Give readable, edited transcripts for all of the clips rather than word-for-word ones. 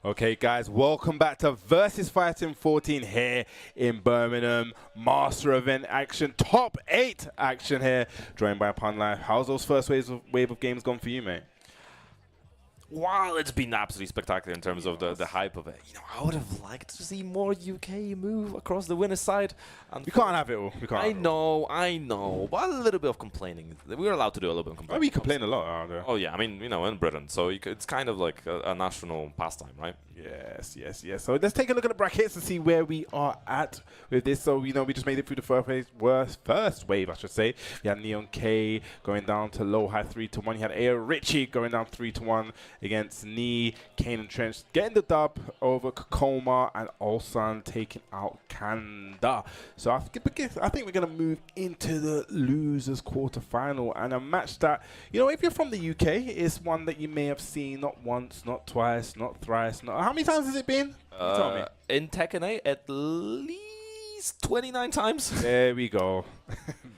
Okay, guys, welcome back to VSFighting XIV here in Birmingham. Master event action, top 8 action here, joined by Pun Life. How's those first wave of games gone for you, mate? Wow, it's been absolutely spectacular in terms of the hype of it. You know, I would have liked to see more UK move across the winner's side. And we can't have it all. We can't. I know, but a little bit of complaining. We're allowed to do a little bit of complaining. Oh, we complain a lot out there. Oh yeah, I mean, you know, in Britain, so it's kind of like a national pastime, right? Yes, yes, yes. So let's take a look at the brackets and see where we are at with this. So, you know, we just made it through the first wave, I should say. We had Neon K going down to low high 3-1. You had Ayo Richie going down 3-1 against Knee. Kane and Trench getting the dub over Kakoma, and Ulsan taking out Kanda. So I think we're going to move into the losers quarterfinal, and a match that, you know, if you're from the UK, is one that you may have seen not once, not twice, not thrice, not... How many times has it been? Tell me. In Tekken 8, at least 29 times. There we go.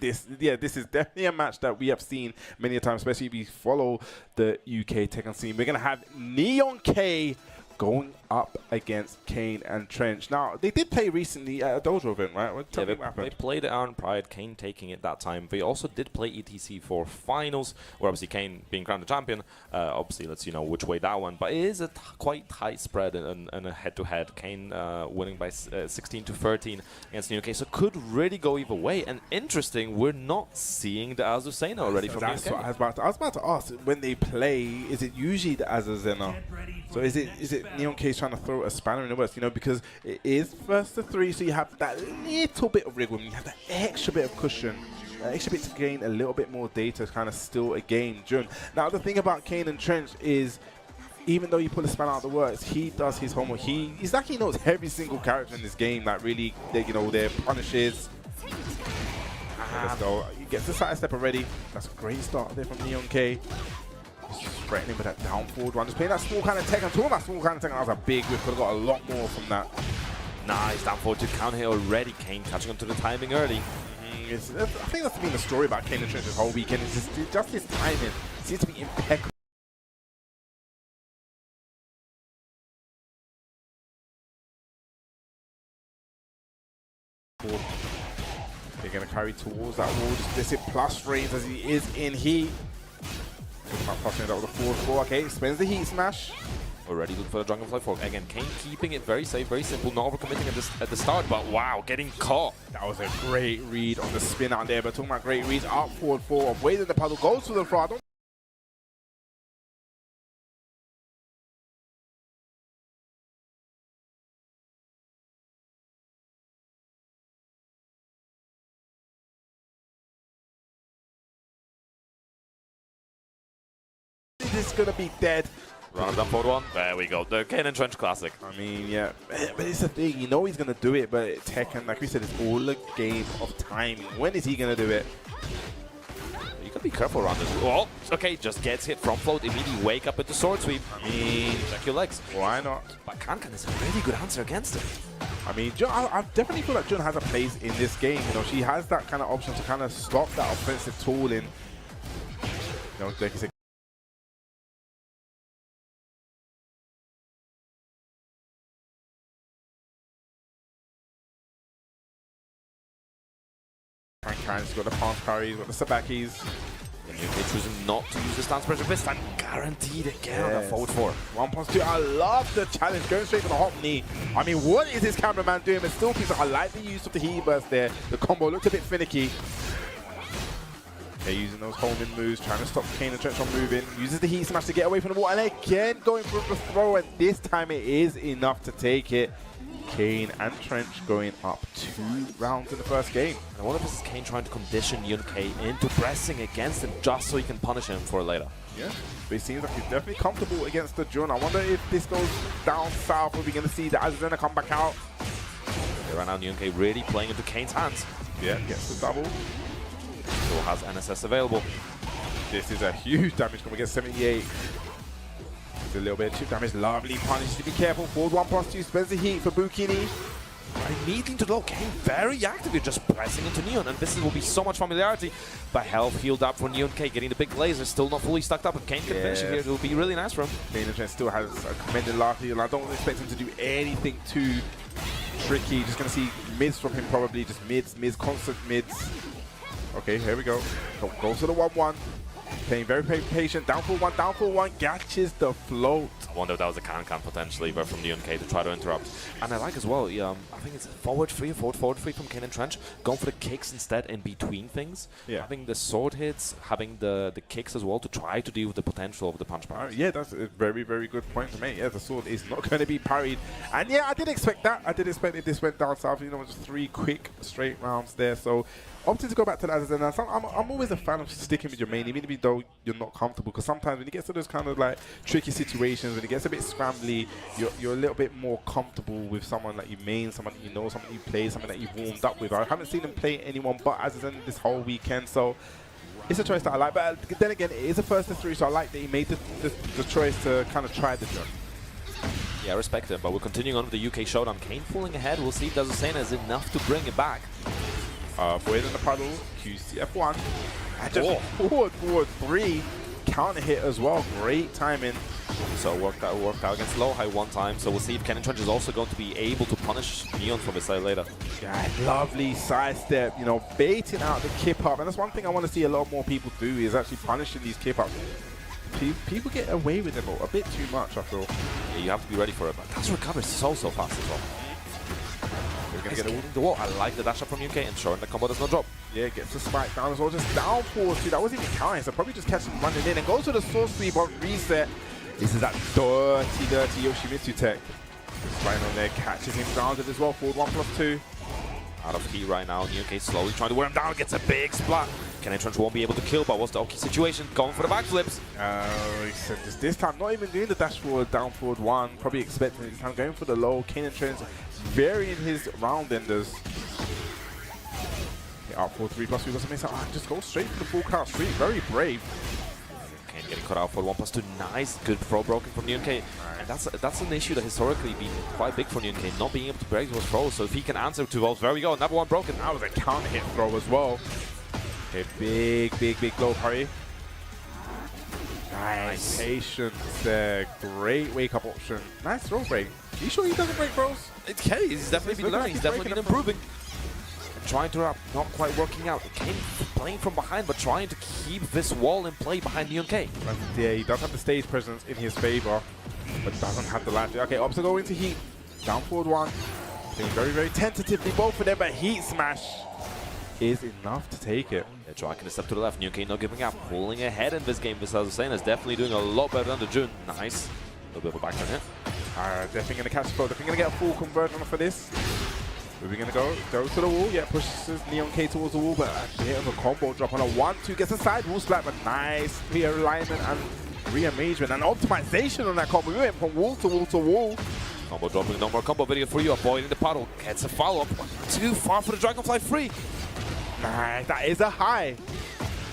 This is definitely a match that we have seen many times, especially if you follow the UK Tekken scene. We're going to have Neon K going up against Kane and Trench. Now, they did play recently at a dojo event, right? Yeah, they played at Iron Pride, Kane taking it that time. They also did play ETC for finals, where obviously Kane being crowned the champion, obviously lets you know which way that went. But it is a quite tight spread and a head-to-head. Kane winning by 16-13 against New UK, so could really go either way. And interesting, we're not seeing the Azuzena already from That's UK. what I was about to ask. When they play, is it usually the Azuzena? So is it Neon K trying to throw a spanner in the works, you know, because it is first to 3, so you have that little bit of wriggle, you have that extra bit of cushion, extra bit to gain a little bit more data to kind of steal a game during. Now, the thing about Kane and Trench is, even though you put a spanner out of the works, he does his homework. He's like he knows every single character in this game, like really, you know, their punishes. Let's go. He gets the side step already. That's a great start there from Neon K. Threatening with that down forward one. Just playing that small kind of tech. I'm talking about small kind of tech. That was a big whip. Could have got a lot more from that. Nice down forward to counter here already. Kane catching onto the timing early. I think that's been the story about Kane and Trench this whole weekend. It's just his timing seems to be impeccable. They're going to carry towards that wall. Just visit plus frames as he is in heat. Passing that with a 4-4. Okay, spins the heat smash. Already looking for the Dragonfly Fork. Again, Kane keeping it very safe, very simple, not overcommitting at the start, but wow, getting caught. That was a great read on the spin out there, but talking about great reads, up forward 4, avoided the puddle, goes to the front. This is gonna be dead. Run down forward 1. There we go. The Kane and Trench classic. I mean, yeah, but it's the thing. You know he's gonna do it, but Tekken, like we said, it's all a game of timing. When is he gonna do it? You gotta be careful around this. Oh, okay, just gets hit from float. Immediately wake up with the sword sweep. I mean, check your legs. Why not? But Kankan is a really good answer against it. I mean, I definitely feel like Jun has a place in this game. You know, she has that kind of option to kind of stop that offensive tool in. You know, like you said. He's got the palm carry, he's got the sabakis. UK choosing not to use the stance pressure this time. Guaranteed again on the forward 4. 1+2. I love the challenge, going straight for the hop knee. I mean, what is this cameraman doing? But still keeps. I like the use of the heat burst there. The combo looked a bit finicky. They're using those homing moves, trying to stop Kane and Trench from moving. Uses the heat smash to get away from the wall, and again going for the throw, and this time it is enough to take it. Kane and Trench going up 2 rounds in the first game. And one of this is Kane trying to condition Yun K into pressing against him just so he can punish him for later. Yeah, but it seems like he's definitely comfortable against the Jun. I wonder if this goes down south, are we going to see the Azuzena come back out? Yeah, right now Yun K really playing into Kane's hands. Yeah, gets the double. still has NSS available. This is a huge damage. Can we get 78? It's a little bit of chip damage. Lovely punish. To be careful. Forward 1+2 spends the heat for Bukini. Needing to go, Kane very active. You're just pressing into Neon, and this will be so much familiarity. But health healed up for Neon K, getting the big laser, still not fully stacked up. If Kane can finish it here, it will be really nice for him. Kane still has a commended last heal. I don't expect him to do anything too tricky. Just going to see mids from him probably. Just mids, constant mids. Okay, here we go. Goes to the 1-1. Playing very patient. Down for one, catches the float. I wonder if that was a can potentially, but from Neon K to try to interrupt. And I like as well, I think it's forward three from Kane and Trench, going for the kicks instead in between things. Yeah. Having the sword hits, having the kicks as well to try to deal with the potential of the punch powers. Yeah, that's a very, very good point to make. Yeah, the sword is not going to be parried. And yeah, I did expect that. I did expect it. This went down south, just 3 quick straight rounds there. So opted to go back to that. And I'm always a fan of sticking with your main, even though you're not comfortable. Because sometimes when you get to those kind of like tricky situations, when it gets a bit scrambly, you're a little bit more comfortable with someone that you main, someone that you know, someone that you play, someone that you've warmed up with. I haven't seen him play anyone but Azazen this whole weekend, so it's a choice that I like. But then again, it is a first to 3, so I like that he made the choice to kind of try the jump. Yeah, I respect it. But we're continuing on with the UK showdown. Kane pulling ahead. We'll see if Dazusena is enough to bring it back. Void in the puddle, QCF1. And just forward 3. Counter hit as well. Great timing. So it worked out against low high one time. So we'll see if Ken and Trench is also going to be able to punish Neon from his side later. Yeah, lovely sidestep, baiting out the kip up. And that's one thing I want to see a lot more people do is actually punishing these kip ups. People get away with them a bit too much, I feel. Yeah, you have to be ready for it. But that's recovered so fast as well. We're going to get the wall. I like the dash up from UK, ensuring the combo does not drop. Yeah, gets the spike down as well. Just down forward 2. That wasn't even counting, so probably just catch him running in and goes to the source sweep on reset. This is that dirty Yoshimitsu tech. Right on there, catches him grounded as well. Forward 1+2. Out of heat right now. UK slowly trying to wear him down. Gets a big splat. Ken and Trench won't be able to kill, but what's the Oki situation? Going for the backflips. Except this time, not even doing the dash forward, down forward 1. Probably expecting this time, going for the low. Ken and Trench varying his round enders. Up for 3+3 doesn't make sense. Just go straight for the full count street. Very brave. Kane getting cut out for 1+2. Nice, good throw broken from Neon K. And that's an issue that historically been quite big for Neon K, not being able to break those throws. So if he can answer to those, there we go. Another one broken. That was a counter hit throw as well. Okay, big low parry. Nice patience there. Great wake up option. Nice throw break. Are you sure he doesn't break throws? Okay, he's definitely been learning. He's definitely been improving. And trying to wrap, not quite working out. Kane playing from behind, but trying to keep this wall in play behind Neon K. Yeah, he does have the stage presence in his favor, but doesn't have the latch. Okay, opts to go into heat. Down forward 1. Being very tentatively, both of them, but heat smash is enough to take it. Yeah, Draken is step to the left. Neon K not giving up, pulling ahead in this game. This, as I was saying, is definitely doing a lot better than the June. Nice. A little bit of a backturn hit. Definitely going to catch the flow. Definitely going to get a full conversion for this. Where are we going to go to the wall. Yeah, pushes Neon K towards the wall, but a bit of a combo drop on a 1-2. Gets a side wall splat, but nice realignment and re-engagement and optimization on that combo. We went from wall to wall to wall. Combo dropping, no more combo video for you. Avoiding the puddle. Gets a follow-up. Too far for the Dragonfly free. Nice, that is a high.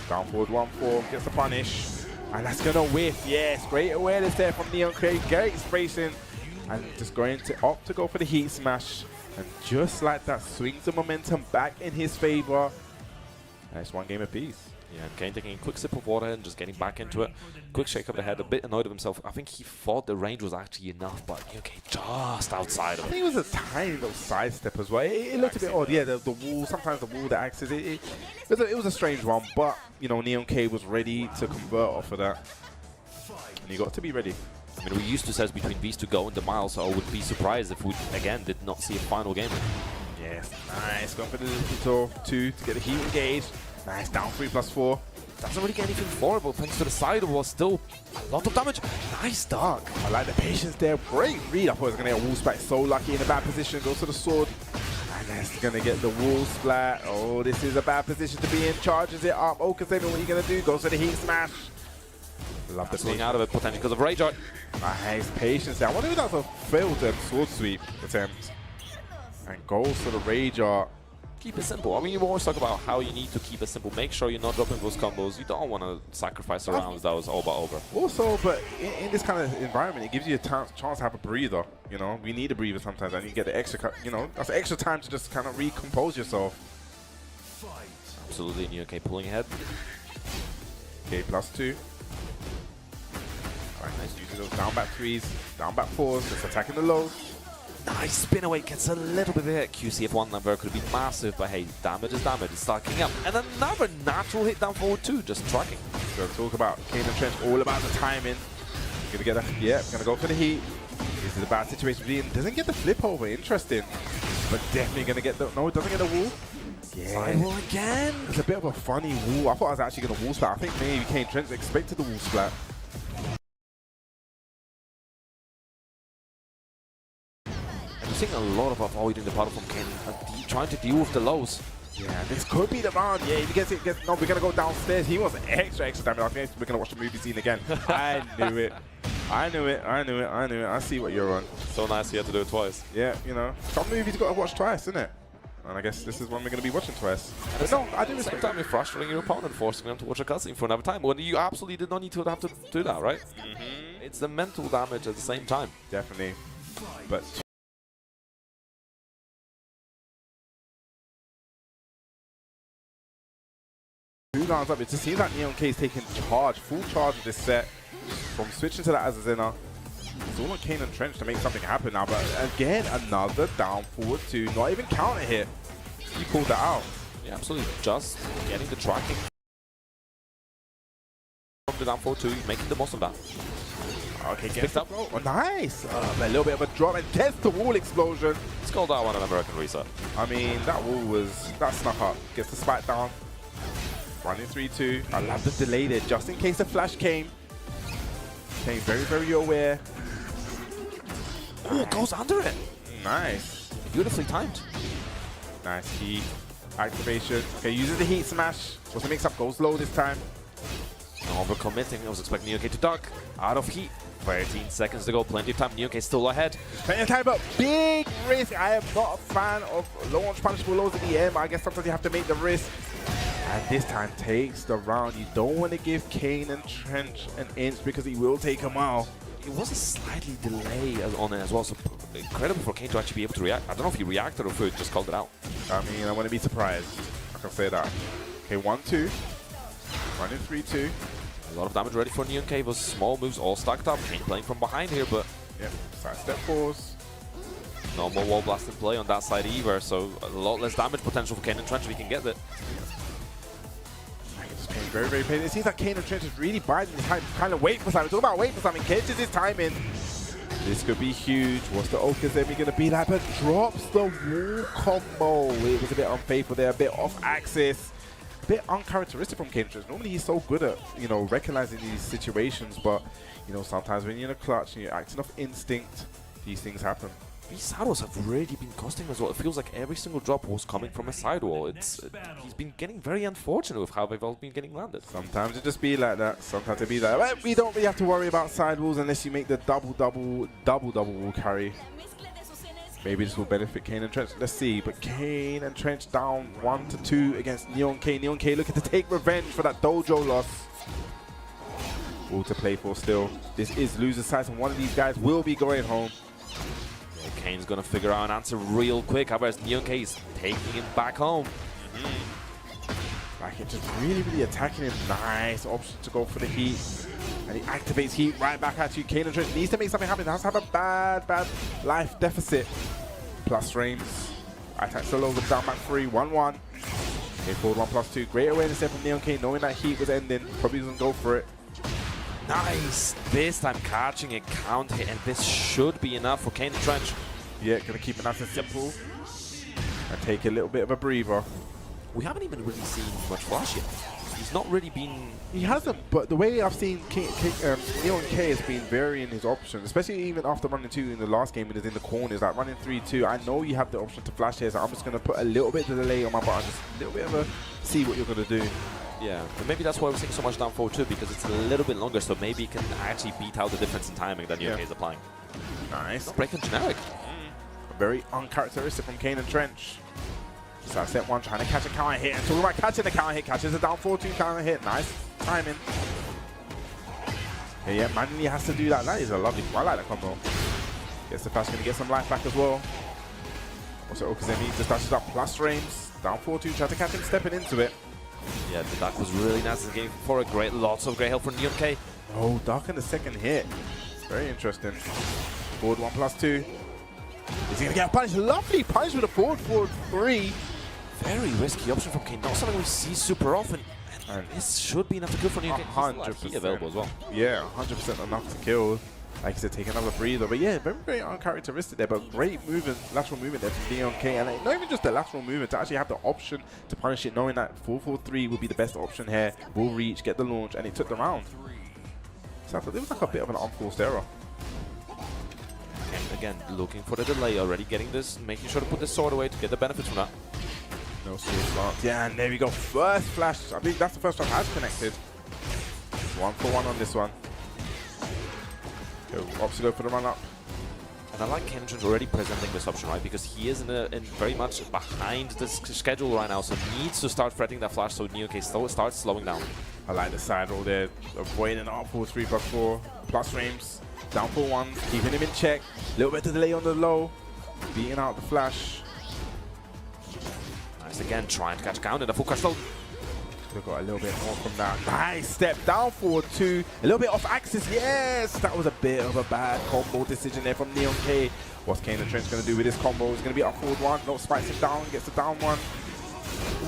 Down forward 1-4, gets the punish. And that's going to whiff. Yes, great awareness there from Neon K. Great spacing. And just going to opt to go for the heat smash. And just like that, swings the momentum back in his favor. Nice 1 game apiece. Yeah, and Kane taking a quick sip of water and just getting back into it. Quick shake of the head, a bit annoyed with himself. I think he thought the range was actually enough, but okay, just outside of it. I think it was a tiny little sidestep as well. It looked a bit odd. Yeah, the wall, sometimes the wall that acts as it was a strange one, but Neon K was ready to convert off of that. And you got to be ready. I mean, we used to say between these two go in the mile, so I would be surprised if we, again, did not see a final game. Yes, nice. Going for the little 2 to get the heat engaged. Nice, down 3+4. Doesn't really get anything for it, but thanks to the side was still a lot of damage. Nice dark. I like the patience there. Great read. I thought it was going to get a wall splat. So lucky in a bad position. Goes to the sword. And that's going to get the wall splat. Oh, this is a bad position to be in. Charges it up. Oh, Kasemi, what are you going to do? Goes for the heat smash. Love the swing out of it, potentially because of Rage Art. Nice patience there. I wonder if that's a failed sword sweep attempt. And goes for the Rage Art. keep it simple. I mean, you always talk about how you need to keep it simple. Make sure you're not dropping those combos. You don't want to sacrifice the rounds that was over. Also, but in this kind of environment, it gives you a chance to have a breather. You know, we need a breather sometimes, and you get the extra, you know, that's extra time to just kind of recompose yourself. Absolutely, NeoK pulling ahead. Okay, +2. Alright, nice. Using those down back 3s, down back 4s, just attacking the lows. Nice spin away, gets a little bit of a hit. QCF1 number could have been massive, but hey, damage is damage. It's stacking up. And another natural hit down forward too, just tracking. So talk about Kane and Trench, all about the timing. Gonna get a, yeah, gonna go for the heat. This is a bad situation for Dean. Doesn't get the flip over, interesting. But definitely gonna get the, no, doesn't get the wall. Yeah. Sidewall again. It's a bit of a funny wall. I thought I was actually gonna wall splat. I think maybe Kane Trench expected the wall splat. Seeing a lot of avoiding the battle from Kane, trying to deal with the lows. Yeah, this could be the round. Yeah, if he gets it, no, we're gonna go downstairs. He wants extra damage. I think we're gonna watch the movie scene again. I knew it. I knew it. I see what you're on. So nice he had to do it twice. Yeah, you know, some movies you gotta watch twice, isn't it? And I guess this is one we're gonna be watching twice. But no, I do At the same time, you're frustrating your opponent, forcing them to watch a cutscene for another time when you absolutely did not need to have to do that, right? It's the mental damage at the same time. Definitely. But 2 rounds up, it just seems like NeoK is taking full charge of this set. From switching to that Azazena. It's all on Kane and Trench to make something happen now, but again, another down forward 2, not even counter hit. He pulled that out. Yeah, absolutely. Just getting the tracking from the down forward 2, making the most of that. Okay, gets up. Oh, nice. A little bit of a drop and gets the wall explosion. Let's call that one an American reset. I mean, that wall was, that snuck up. Gets the spike down. Running 3-2. I love the delay there, just in case the flash came. Came very, very aware. Oh, goes under it. Nice. Beautifully timed. Nice heat. Activation. Okay, uses the heat smash. What's the mix up? Goes low this time. Overcommitting. I was expecting NeoK to duck. Out of heat. 13 seconds to go. Plenty of time. NeoK still ahead. Plenty of time, but big risk. I am not a fan of launch punishable lows at the end, but I guess sometimes you have to make the risk. And this time takes the round. You don't want to give Kane and Trench an inch because he will take a mile. It was a slightly delay on it as well, so incredible for Kane to actually be able to react. I don't know if he reacted or if he just called it out. I mean, I wouldn't be surprised. I can say that. Okay, 1-2. Running 3-2. A lot of damage ready for NeoK. Those small moves all stacked up. Kane playing from behind here, but Yep, side step force. no more wall blast in play on that side either, so a lot less damage potential for Kane and Trench if he can get it. Kane very, very patient. It seems like Kane and Trench is really biding his time, kind of waiting for something. Talk about waiting for something. Catches his time in. This could be huge. What's the Okazemi going to be like? But drops the wall combo. It was a bit unfaithful there, a bit off axis. A bit uncharacteristic from Kane and Trench. Normally he's so good at, you know, recognizing these situations, but, you know, sometimes when you're in a clutch and you're acting off instinct, these things happen. These sidewalls have really been costing him as well. It feels like every single drop was coming from a sidewall. He's been getting very unfortunate with how they've all been getting landed. Sometimes it just be like that. Sometimes it be like, well, we don't really have to worry about sidewalls unless you make the double wall carry. Maybe this will benefit Kane and Trench. Let's see. But Kane and Trench down 1-2 against NeoK. NeoK looking to take revenge for that dojo loss. All to play for still. This is loser's side, and one of these guys will be going home. Kane's gonna figure out an answer real quick. Otherwise, NeoK is taking him back home. Like it just really, really attacking him. Nice option to go for the heat. And he activates heat right back at you. Kane and Trench needs to make something happen. He has to have a bad life deficit. Plus frames. Attacks the low with down back 3. 1-1. Okay, forward 1+2. Great awareness there from NeoK, knowing that heat was ending. Probably doesn't go for it. Nice! This time catching a count hit, and this should be enough for Kane and Trench. Yeah, gonna keep it nice and simple. And take a little bit of a breather. We haven't even really seen much flash yet. He's not really been... He hasn't, but the way I've seen NeoK has been varying his options, especially even after running 2 in the last game when he was in the corners, like running 3-2. I know you have the option to flash here, so I'm just going to put a little bit of delay on my button, just a little bit of a see what you're going to do. Yeah, and maybe that's why we're seeing so much down forward too, because it's a little bit longer, so maybe it can actually beat out the difference in timing that NeoK is applying. Nice. Not breaking generic. Very uncharacteristic from Kane and Trench. So step one, trying to catch a counter hit. And talking about catching the counter hit, catches a down 4-2 counter hit. Nice timing. Yeah, manually has to do that. That is a lovely, I like that combo. Gets the flash, gonna get some life back as well. Also, Okazemi just dashes up plus frames. Down 4-2, try to catch him stepping into it. Yeah, the duck was really nice in the game for a great, lots of great help from Neon K. Oh, duck in the second hit. Very interesting. Forward 1+2. Is he gonna get a punish? Lovely punish with a forward 3. Very risky option from Kane. Not something we see super often. And this should be enough to kill for Neon K. 100% available as well. Yeah, 100% enough to kill. Like I said, take another breather. But yeah, very, very uncharacteristic there. But great movement, lateral movement there from Neon K. And not even just the lateral movement, to actually have the option to punish it, knowing that 4-4-3 would be the best option here. Will reach, get the launch, and it took the round. So I thought it was like a bit of an unforced error. And again, looking for the delay already, getting this, making sure to put the sword away to get the benefits from that. No sword stance. Yeah, and there we go. First flash. I think that's the first time has connected. 1-for-1 on this one. Go, obviously go for the run up. And I like Kendrick already presenting this option, right? Because he is in very much behind the schedule right now, so needs to start threatening that flash so Neon K starts slowing down. I like the side roll there, avoiding up for 3+4, plus frames, down for 1, keeping him in check. A little bit of delay on the low, beating out the flash. Nice again, trying to catch count in the full crash load. We've got a little bit more from that. Nice step down forward 2, a little bit off axis. Yes, that was a bit of a bad combo decision there from Neon K. What's Kane and Trent going to do with this combo? He's going to be up forward 1, no spikes him down, gets the down 1.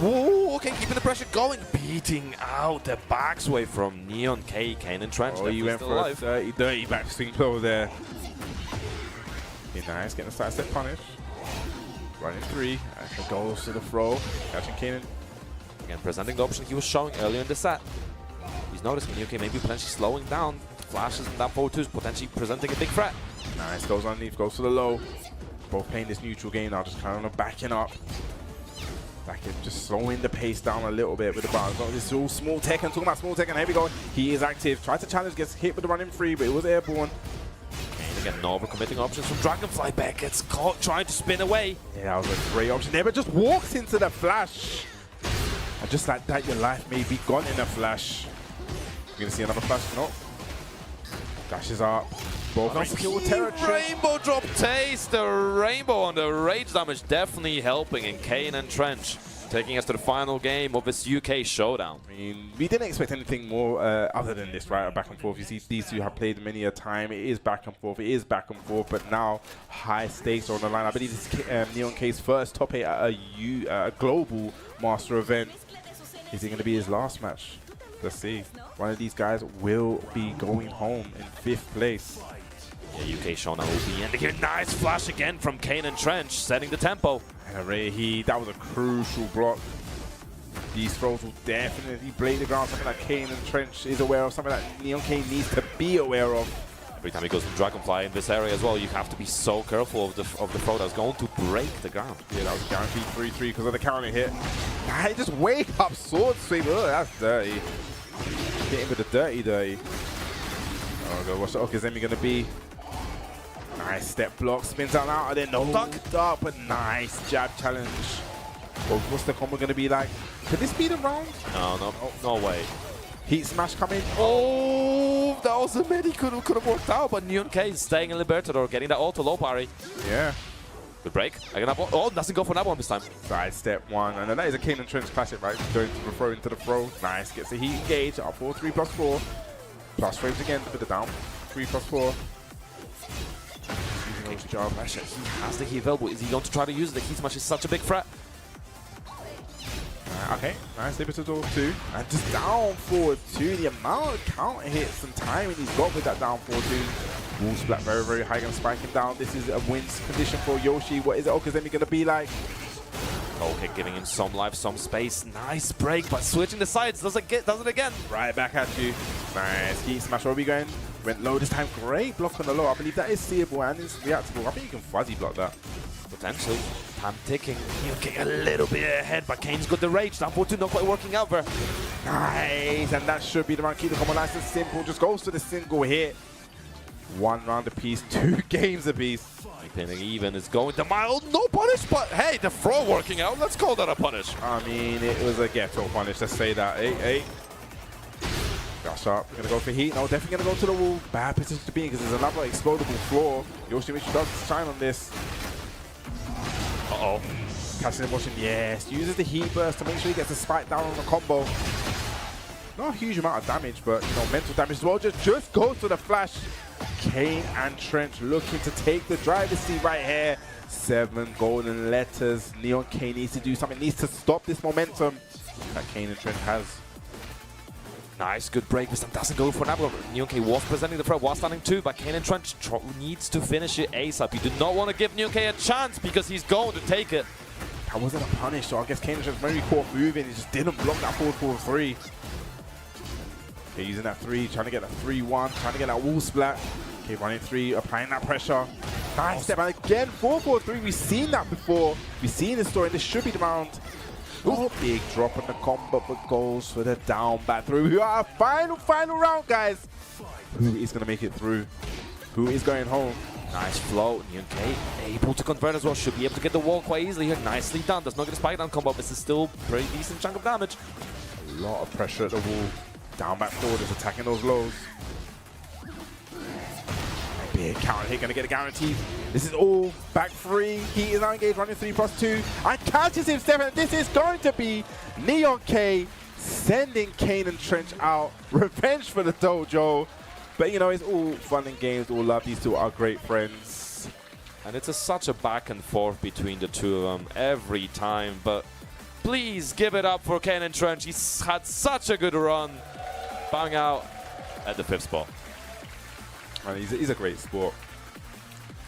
Whoa, okay, keeping the pressure going, beating out the backsway from Neon K. Kane and Trench. Oh, he went for a dirty backswing blow there. Okay, nice, getting a side step punish. Running 3, and goes to the throw, catching Kanan. Again, presenting the option he was showing earlier in the set. He's noticing Neon K maybe potentially slowing down. Flashes and down 4-2s, potentially presenting a big threat. Nice, goes underneath, goes for the low. Both playing this neutral game now, just kind of backing up. Just slowing the pace down a little bit with the bounce. This is all small tech, and talking about small tech, and here we go. He is active, tries to challenge, gets hit with the running 3, but it was airborne. And again, no overcommitting options from Dragonfly back, gets caught trying to spin away. Yeah, that was a great option there, but just walks into the flash. And just like that, your life may be gone in a flash. You're gonna see another flash, no. Dashes up. Both nice kill territory. Rainbow drop taste. The rainbow on the rage damage definitely helping in Kane and Trench, taking us to the final game of this UK showdown. I mean, we didn't expect anything more other than this, right? Back and forth. You see, these two have played many a time. It is back and forth. It is back and forth. But now, high stakes are on the line. I believe this is Neon K's first top 8 at a global master event. Is it going to be his last match? Let's see. One of these guys will be going home in 5th place. Yeah, UK showdown will be ending here. Nice flash again from Kane and Trench, setting the tempo. And that was a crucial block. These throws will definitely blade the ground, something that Kane and Trench is aware of, something that Neon K needs to be aware of. Every time he goes from Dragonfly in this area as well, you have to be so careful of the throw that's going to break the ground. Yeah, that was guaranteed 3-3 because of the counter hit. I just wake up sword sweep. Oh, that's dirty. Hit him with the dirty. Oh god, what's the Okazemi gonna be? Nice step block, spins out and then no duck, but nice jab challenge. Well, what's the combo gonna be like? Could this be the round? No way. Heat smash coming. Oh, that was a mid. He could have worked out, but Neon K is staying in Libertador, getting that auto low parry. Yeah. Good break. Oh, doesn't go for that one this time. Side step 1, and then that is a Kane and Trench classic, right? Going to the throw into the throw. Nice, gets the heat engage. Up 4, 3+4. Plus frames again with the down. 3+4. Job. He has the heat available. Is he going to try to use it? The heat smash is such a big threat. Okay, nice Libertador 2. And just down forward 2. The amount of counter hits and timing he's got with that down forward 2. Wall splat very, very high, gonna spike him down. This is a win condition for Yoshi. What is Okazemi gonna be like? Okay, giving him some life, some space. Nice break, but switching the sides does it again. Right back at you. Nice heat smash. Where are we going? Went low this time. Great block on the low. I believe that is seeable and is reactable. I think you can fuzzy block that. Potentially. Time ticking. Okay, a little bit ahead, but Kane's got the rage. Down 4-2, not quite working out there. Nice, and that should be the round. Keep the combo nice and simple. Just goes to the single hit. 1 round apiece, 2 games apiece. Keeping even is going to mild. No punish, but hey, the throw working out. Let's call that a punish. I mean, it was a ghetto punish. Let's say that. Hey. Got sharp. We're going to go for heat. No, definitely going to go to the wall. Bad position to be in because there's another explodable floor. Yoshimitsu does shine on this. Uh-oh. Catching the motion. Yes. Uses the heat burst to make sure he gets a spike down on the combo. Not a huge amount of damage, but, you know, mental damage as well. Just goes to the flash. Kane and Trench looking to take the driver's seat right here. 7 golden letters. Neon K needs to do something. Needs to stop this momentum that Kane and Trench has. Nice, good break. This time doesn't go for Nabla. Neon K was presenting the threat, was standing 2, but Kane and Trench needs to finish it ASAP. You do not want to give Neon K a chance because he's going to take it. That wasn't a punish, so I guess Kane and Trench very caught moving. He just didn't block that forward 4-3. Okay, using that 3, trying to get that 3-1, trying to get that wall splat. Okay, running 3, applying that pressure. Nice step, and again, 4-4-3. We've seen that before. We've seen this story. This should be the round. Oh, big drop on the combo, but goes for the down back through. We are final round, guys. Who is going to make it through? Who is going home? Nice flow. Neon K able to convert as well. Should be able to get the wall quite easily here. Nicely done. Does not get a spike down combo. This is still a pretty decent chunk of damage. A lot of pressure at the wall. Down back forward is attacking those lows. A big counter hit, gonna get a guarantee. This is all back 3. He is now engaged, running 3+2. And catches him 7. This is going to be Neon K sending Kane and Trench out. Revenge for the dojo. But you know, it's all fun and games, all love. These two are great friends. And it's such a back and forth between the two of them every time. But please give it up for Kane and Trench. He's had such a good run. Bang out at the 5th spot. And he's a great sport.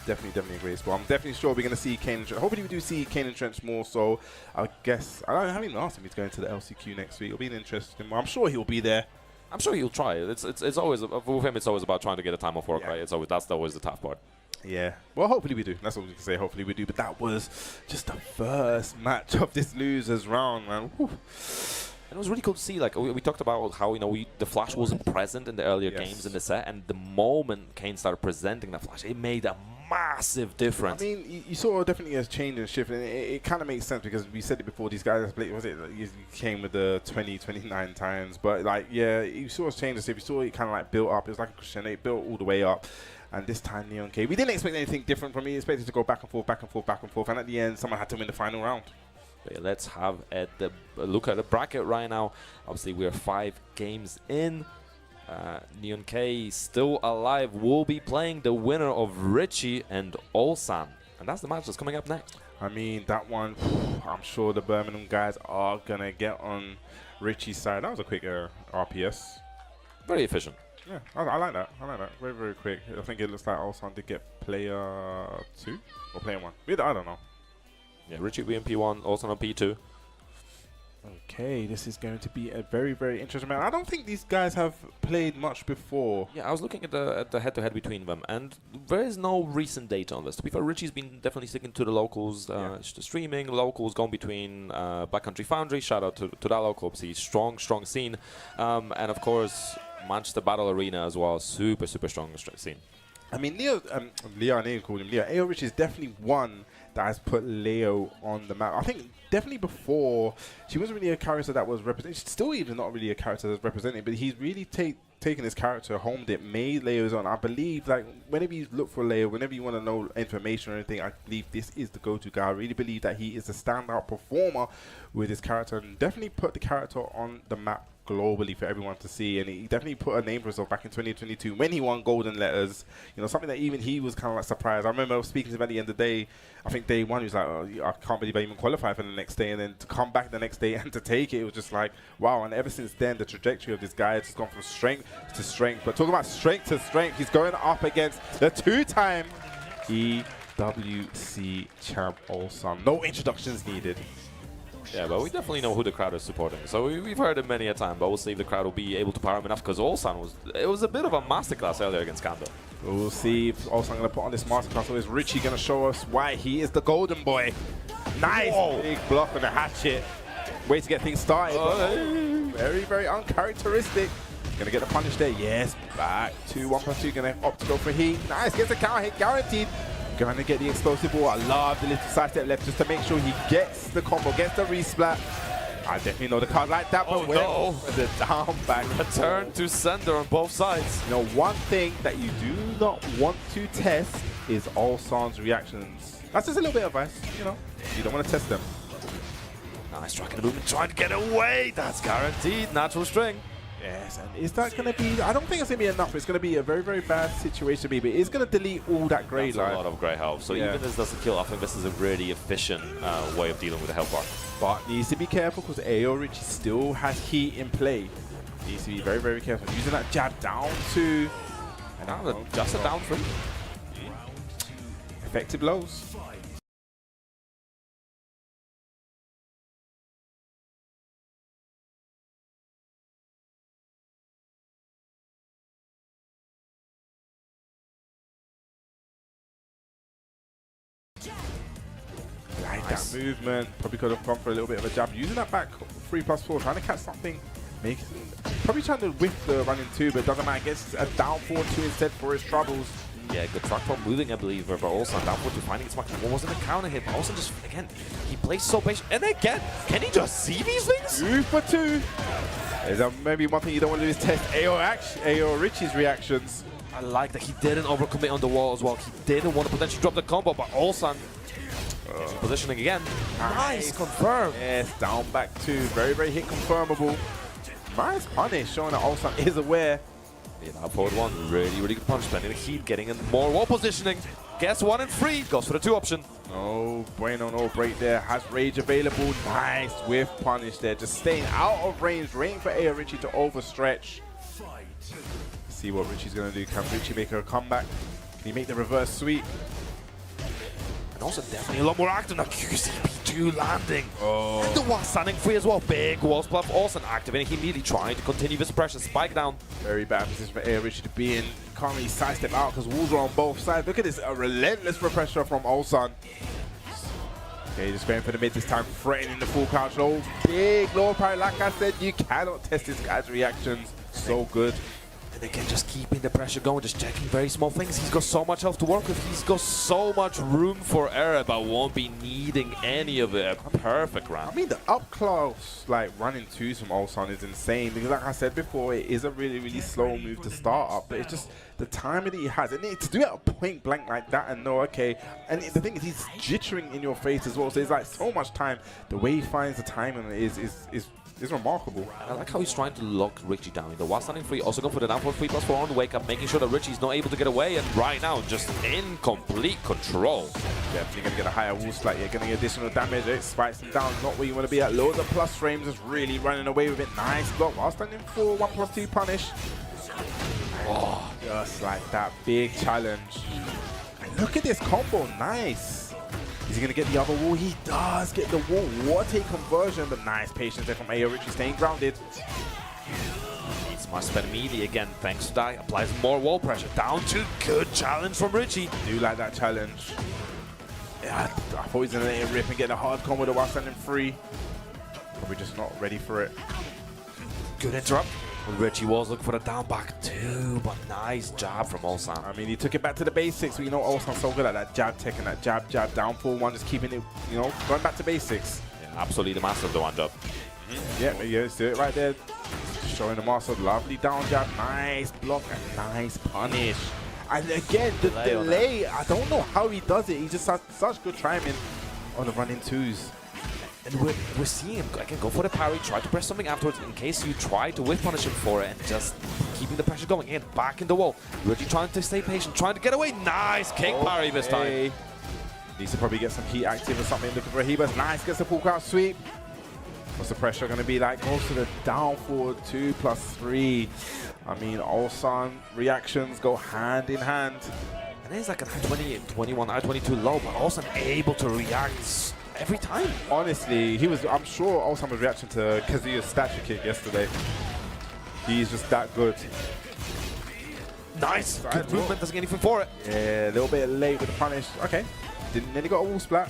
Definitely a great sport. I'm definitely sure we're going to see Kane and Trench. Hopefully we do see Kane and Trench more, so I guess, I haven't even asked him if he's going to the LCQ next week. It'll be an interesting one. I'm sure he'll be there. I'm sure he'll try it. It's always, with him, it's always about trying to get a time off work, Yeah. right? That's always the tough part. Yeah. Well, hopefully we do. That's what we can say. Hopefully we do. But that was just the first match of this losers round, man. Whew. And it was really cool to see, like, we talked about how, you know, the Flash wasn't present in the earlier Yes. games in the set, and the moment Kane started presenting that Flash, it made a massive difference. I mean, you saw definitely a change and shift, and it kind of makes sense because we said it before. These guys, was it? You came with the 29 times, but like, yeah, you saw a change and shift. You saw it kind of like built up. It was like a crescendo. It built all the way up. And this time, Neon K, we didn't expect anything different from me. We expected to go back and forth, back and forth, back and forth, and at the end, someone had to win the final round. But yeah, let's have a look at the bracket right now. Obviously, we're 5 games in. Neon K still alive. Will be playing the winner of Richie and Ulsan. And that's the match that's coming up next. I mean, that one, I'm sure the Birmingham guys are going to get on Richie's side. That was a quick RPS. Very efficient. Yeah, I like that. I like that. Very, very quick. I think it looks like Ulsan did get player 2 or player 1. I don't know. Yeah, Richie being P1, Ulsan on P2. Okay, this is going to be a very, very interesting match. I don't think these guys have played much before. Yeah, I was looking at the head-to-head between them, and there is no recent data on this. To be fair, Richie's been definitely sticking to the locals, the streaming, locals going between Backcountry Foundry, shout out to that local, obviously strong scene, and of course Manchester Battle Arena as well, super strong scene. I mean, Leo, I know you called him Leo. AO Rich is definitely one that has put Leo on the map. I think definitely before, she wasn't really a character that was represented. She's still even not really a character that's represented, but he's really taken his character, homed it, made Leo's on. I believe, like, whenever you look for Leo, whenever you want to know information or anything, I believe this is the go-to guy. I really believe that he is a standout performer with his character and definitely put the character on the map globally for everyone to see, and he definitely put a name for himself back in 2022 when he won Golden Letters. You know, something that even he was kind of like surprised. I remember speaking to him at the end of the day. I think day one he was like, oh, I can't believe I even qualified for the next day, and then to come back the next day and to take it, it was just like, wow. And ever since then, the trajectory of this guy has just gone from strength to strength. But talking about strength to strength, he's going up against the 2-time EWC champ Ulsan. No introductions needed. Yeah, but we definitely know who the crowd is supporting. So we've heard it many a time, but we'll see if the crowd will be able to power him enough, because Ulsan was a bit of a masterclass earlier against Kando. We'll see if Ulsan going to put on this masterclass, or is Richie going to show us why he is the golden boy. Nice. Whoa. Big block on the hatchet. Way to get things started. Very, very uncharacteristic. Gonna get the punish there. Yes, back to 1+2. Gonna opt to go for heat. Nice, gets a counter hit, guaranteed. Gonna get the explosive ball. I love the little side step left just to make sure he gets the combo, gets the resplat. I definitely know the card like that, but the down back. Return to sender on both sides. You know, one thing that you do not want to test is Ulsan's reactions. That's just a little bit of advice, you know. You don't want to test them. Nice tracking the movement, trying to get away. That's guaranteed. Natural string. Yes, and is that going to be... I don't think it's going to be enough. It's going to be a very, very bad situation to be, but it's going to delete all that grey life. A lot of grey health. So even this doesn't kill, I think this is a really efficient way of dealing with the health bar. But needs to be careful because AO Richie still has heat in play. Needs to be very, very careful. Using that jab down to... And just a down 3. Effective lows. Like that movement, probably could have gone for a little bit of a jab. Using that back 3+4, trying to catch something, probably trying to whiff the running 2, but doesn't matter. Gets a down 4-2 instead for his troubles. Yeah, good track from moving, I believe, but also down 4-2 finding his mark. What wasn't a counter hit? Also, just again, he plays so patient. And again, can he just see these things? 2 for 2. There's maybe one thing you don't want to do is test AO Richie's reactions. I like that he didn't overcommit on the wall as well. He didn't want to potentially drop the combo, but Ulsan positioning again. Nice, confirmed. Yes, down back 2. Very, very hit confirmable. Nice punish, showing that Ulsan is aware. Yeah, now forward 1, really, really good punch. Spending the heat, getting in more wall positioning. Gets 1 and 3, goes for the 2 option. Oh, bueno, no break there. Has rage available. Nice with punish there. Just staying out of range, waiting for AO Richie to overstretch. See what Richie's going to do. Can Richie make a comeback? Can he make the reverse sweep? And also definitely a lot more active now. QCP2 landing. Oh. And the wall standing free as well. Big walls bluff. Also activating. He immediately trying to continue this pressure. Spike down. Very bad position for AO Richie to be in. Can't really sidestep out because walls are on both sides. Look at this, a relentless pressure from Ulsan. Okay, just going for the mid this time, threatening the full couch low. Big low power. Like I said, you cannot test this guy's reactions. So good. And again, just keeping the pressure going, just checking very small things. He's got so much health to work with. He's got so much room for error, but won't be needing any of it. A perfect round. I mean, the up close, like running 2s from Ulsan is insane because, like I said before, it is a really, really slow move to start up. But it's just the timing that he has, and to do it at point blank like that and know, okay. And the thing is, he's jittering in your face as well. So it's like so much time. The way he finds the timing is remarkable. I like how he's trying to lock Richie down. The while standing free, also going for the down 3+4 on the wake up, making sure that Richie's not able to get away. And right now, just in complete control. Definitely going to get a higher wall splat. You're getting additional damage. It spikes him down. Not where you want to be at. Loads of plus frames. Just really running away with it. Nice block while standing for 1+2 punish. Oh, just like that. Big challenge. And look at this combo. Nice. Is he going to get the other wall? He does get the wall. What a conversion, but nice patience there from AO Richie, staying grounded. Needs my spend immediately again, thanks to that. Applies more wall pressure. Down to good challenge from Richie. Do like that challenge. Yeah, I thought he was going to let it rip and get a hard combo while standing free. Probably just not ready for it. Good interrupt. Richie was looking for the down back too, but nice jab from Ulsan. I mean, he took it back to the basics. You know, Ulsan's so good at that jab tech and that jab, down 4-1, just keeping it, you know, going back to basics. Yeah, absolutely the master of the one jab. Yeah, let's do it right there. Just showing the master, lovely down jab, nice block, and nice punish. And again, the delay, I don't know how he does it. He just has such good timing on the running 2s. And we're seeing him again go for the parry, try to press something afterwards in case you try to whiff punish him for it, and just keeping the pressure going. Again, back in the wall. Richie trying to stay patient, trying to get away. Nice kick parry this time. Needs to probably get some heat active or something. Looking for a Hebus. Nice, gets the full couch sweep. What's the pressure going to be like? Goes to the down forward 2+3. I mean, Ulsan reactions go hand in hand. And it's like an I-20, 21, I-22 low, but Ulsan able to react every time. Honestly, I'm sure Ulsan was reacting to Kazuya's statue kick yesterday. He's just that good. Nice. Good movement, doesn't get anything for it. Yeah, a little bit late with the punish. Okay. Then he got a wall splat.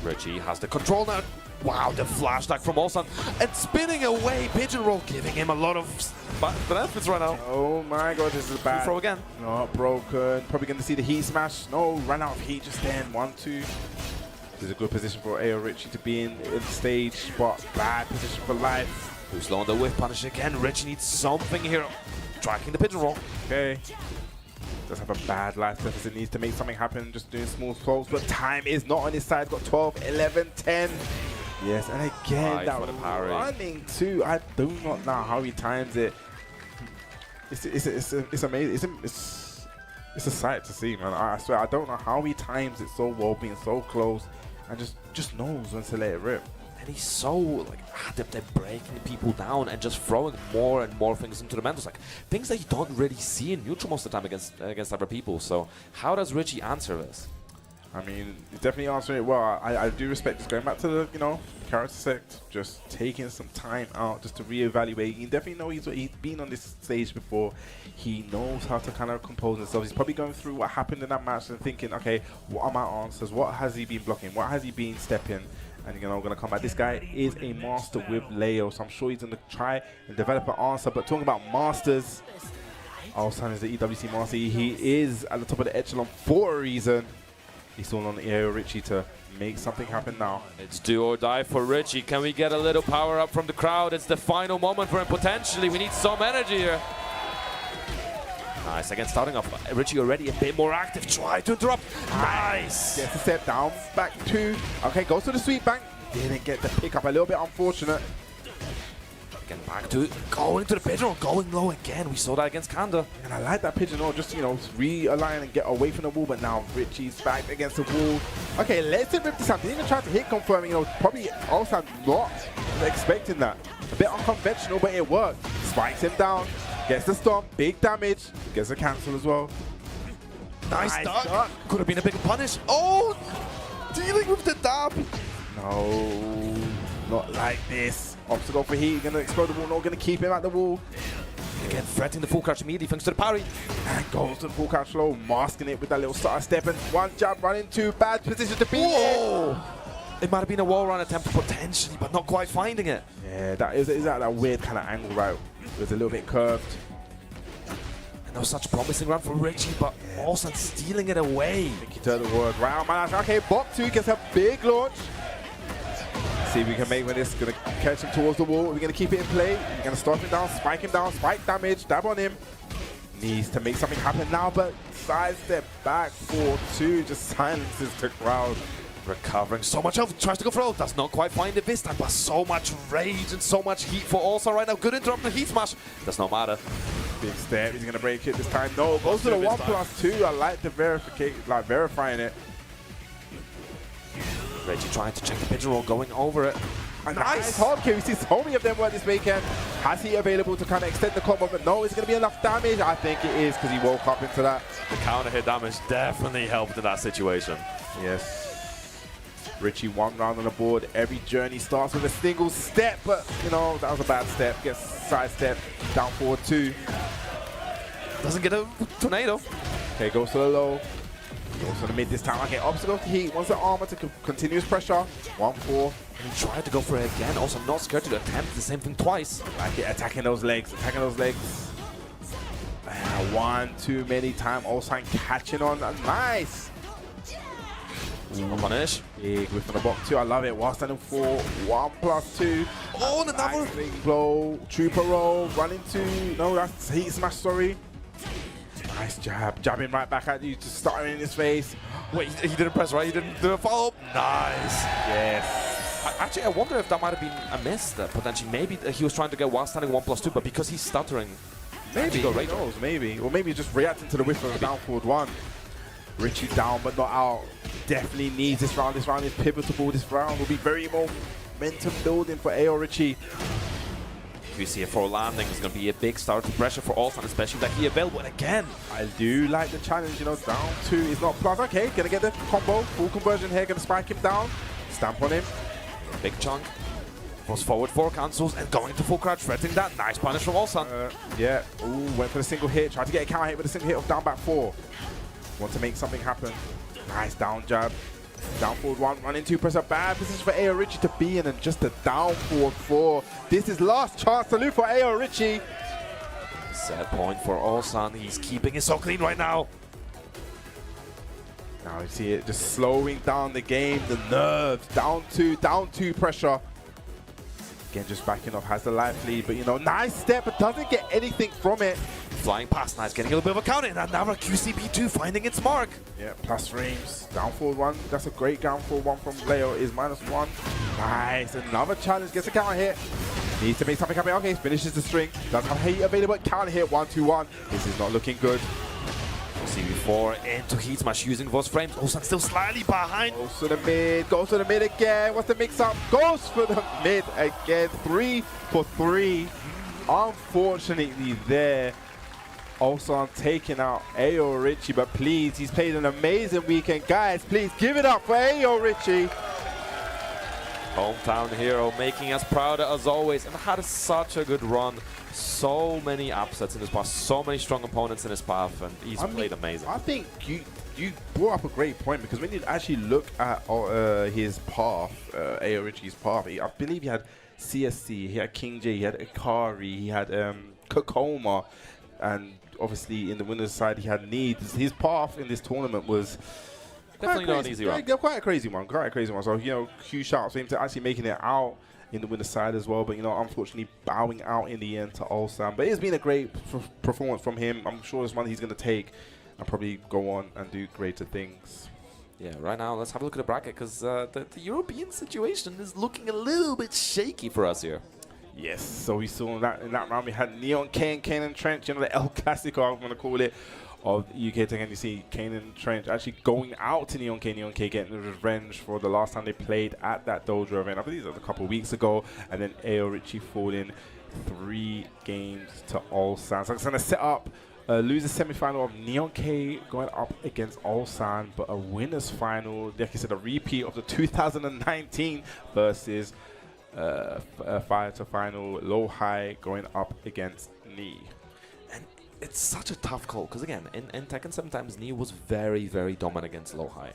Richie has the control now. Wow, the flashback from Olsan and spinning away Pigeon Roll, giving him a lot of benefits right now. Oh my god, this is bad. Throw again. Not broken. Probably going to see the heat smash. No, ran out of heat just then. 1-2. This is a good position for AO Richie to be in the stage, but bad position for life. Who's low on the whiff punish again? Richie needs something here. Tracking the Pigeon Roll. Okay. Does have a bad life deficit, needs to make something happen, just doing small pulls, but time is not on his side. Got 12, 11, 10. Yes, and again, that running too. I do not know how he times it. It's amazing. It's a sight to see, man. I swear, I don't know how he times it so well, being so close, and just knows when to let it rip. And he's so like adept at breaking people down and just throwing more and more things into the mentals, like things that you don't really see in neutral most of the time against other people. So how does Richie answer this? I mean, he's definitely answering it well. I do respect just going back to the, character select, just taking some time out just to reevaluate. You definitely know he's been on this stage before. He knows how to kind of compose himself. He's probably going through what happened in that match and thinking, okay, what are my answers? What has he been blocking? What has he been stepping? And going to come back. This guy is a master with Leo, so I'm sure he's going to try and develop an answer. But talking about masters, Olsan is the EWC master. He is at the top of the echelon for a reason. He's all on AO Richie to make something happen now. It's do or die for Richie. Can we get a little power up from the crowd? It's the final moment for him potentially. We need some energy here. Nice, again starting off. Richie already a bit more active. Try to interrupt. Nice. Gets a step down, back 2. Okay, goes to the sweep bank. Didn't get the pick up. A little bit unfortunate. Again, back to going to the pigeon, going low again. We saw that against Kanda. And I like that pigeon, just, realign and get away from the wall. But now Richie's back against the wall. Okay, let's rip this out. Didn't even try to hit confirming. Probably also not expecting that. A bit unconventional, but it worked. Spikes him down. Gets the stomp, big damage, gets a cancel as well. Nice duck. Could have been a big punish. Oh, dealing with the dab. No, not like this. Obstacle for heat, gonna explode the wall, not gonna keep him at the wall. Again, threatening the full crouch immediately thanks to the parry. And goes to the full crouch low, masking it with that little side step and one jab running to bad position to beat it. It might have been a wall run attempt potentially, but not quite finding it. Yeah, that is that weird kind of angle, right? It was a little bit curved. And that was such a promising run for Richie, but Olsan stealing it away. I think he turned the word right on my ass. Okay, bot 2 gets a big launch. See if we can make when this gonna catch him towards the wall. We're gonna keep it in play. We're gonna stop him down, spike damage, dab on him. Needs to make something happen now, but side step back 4-2 just silences the crowd. Recovering so much health, tries to go for it, does not quite find it this time, but so much rage and so much heat for Olsan right now. Good interrupt, the heat smash, does not matter. Big step, he's gonna break it this time. No, goes to the 1+2. I like the verifying it. Reggie trying to check the pigeon roll, going over it. A nice hard kill. We see so many of them work this weekend. Has he available to kind of extend the combo? But no, is it going to be enough damage? I think it is because he woke up into that. The counter hit damage definitely helped in that situation. Yes. Richie 1 round on the board. Every journey starts with a single step, but that was a bad step. Gets side step, down forward 2. Doesn't get a tornado. Okay, goes to the low. Goes to the mid this time. Okay, obstacle to heat. Wants the armor to continuous pressure. 1-4. And he tried to go for it again. Also not scared to attempt the same thing twice. Like it, attacking those legs. One too many time. Olsan catching on. Nice. Punish. Big whiff on the box too. I love it. While standing for 1+2. Oh, and another big blow. Trooper roll. Running to. No, that's heat smash. Sorry. Nice jab. Jabbing right back at you. Just starting in his face. Wait, he didn't press right. He didn't do a follow up. Nice. Yes. Actually, I wonder if that might have been a miss. Potentially, maybe he was trying to get while standing 1+2, but because he's stuttering, maybe who knows? Maybe, or maybe just reacting to the whiff of the down forward 1. Richie down but not out. Definitely needs this round. This round is pivotal. This round will be very momentum building for AO Richie. We see a 4 landing. It's going to be a big start to pressure for Olsan, especially that he available. And again, I do like the challenge. Down 2 is not plus. Okay, gonna get the combo. Full conversion here. Gonna spike him down. Stamp on him. Big chunk. Was forward 4 cancels and going into full crouch, threatening that. Nice punish from Olsan. Yeah. Ooh, went for the single hit. Tried to get a counter hit with a single hit of down back 4. Want to make something happen. Nice down jab. Down forward 1, run into press a bad position for AO Richie to be in, and just a down forward 4. This is last chance to loot for AO Richie. Set point for Ulsan. He's keeping it so clean right now. Now you see it just slowing down the game, the nerves, down two pressure. Again, just backing off, has the life lead, but you know, nice step, but doesn't get anything from it. Flying past, nice, getting a little bit of a count in, and now QCP2 finding its mark. Yeah, plus frames, down forward 1, that's a great down forward 1 from Leo, is -1. Nice, another challenge, gets a counter hit. Needs to make something happen, okay, finishes the string, doesn't have heat available, counter hit, 1-2-1. This is not looking good. CV4 into heat smash using those frames. Ulsan still slightly behind. Goes to the mid again. What's the mix up? Goes for the mid again. 3 for 3. Unfortunately there, Ulsan taking out AO Richie, but please, he's played an amazing weekend. Guys, please give it up for AO Richie. Hometown hero making us prouder as always, and had such a good run. So many upsets in his path, so many strong opponents in his path, and he's played amazing. I think you brought up a great point, because when you actually look at his path, AO Richie's path, I believe he had CSC, he had King J, he had Ikari, he had Kokoma, and obviously in the winner's side he had Needs. His path in this tournament was definitely not an easy run. Yeah, quite a crazy one, So, you know, huge shout out to him to actually making it out in the winner's side as well. But, you know, unfortunately bowing out in the end to Ulsan. But it's been a great performance from him. I'm sure it's one he's going to take and probably go on and do greater things. Yeah, right now let's have a look at the bracket, because the European situation is looking a little bit shaky for us here. Yes, so we saw that in that round we had Neon K and Kane and Trench, you know, the El Clasico, I'm going to call it, of UK Tech, and you see Kane and Trench actually going out to Neon K getting revenge for the last time they played at that Dojo event. I believe it was a couple of weeks ago, and then AO Richie falling 3 games to Ulsan. So it's going to set up a loser semi-final of Neon K going up against Ulsan, but a winners final, like I said, a repeat of the 2019 versus Fire to Final Low High going up against Knee. It's such a tough call, because again, in Tekken sometimes Knee was very, very dominant against Low High.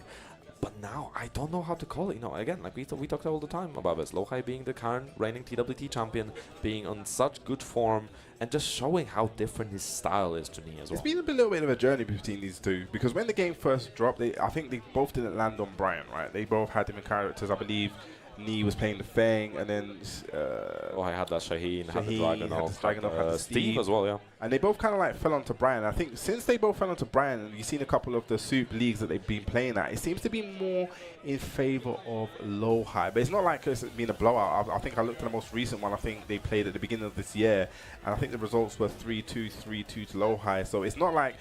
But now I don't know how to call it. You know, again, like we talked all the time about this. Low High being the current reigning TWT champion, being on such good form, and just showing how different his style is to Knee as well. It's been a little bit of a journey between these two, because when the game first dropped, I think they both didn't land on Brian, right? They both had different characters. I believe Knee was playing the Fang, and then I had that Shaheen, had the Dragunov, had Steve as well, yeah. And they both kind of like fell onto Brian. I think since they both fell onto Brian, you've seen a couple of the Soup leagues that they've been playing at, it seems to be more in favor of Low High. But it's not like it's been a blowout. I think I looked at the most recent one. I think they played at the beginning of this year, and I think the results were 3-2, 3-2 to Low High. So it's not like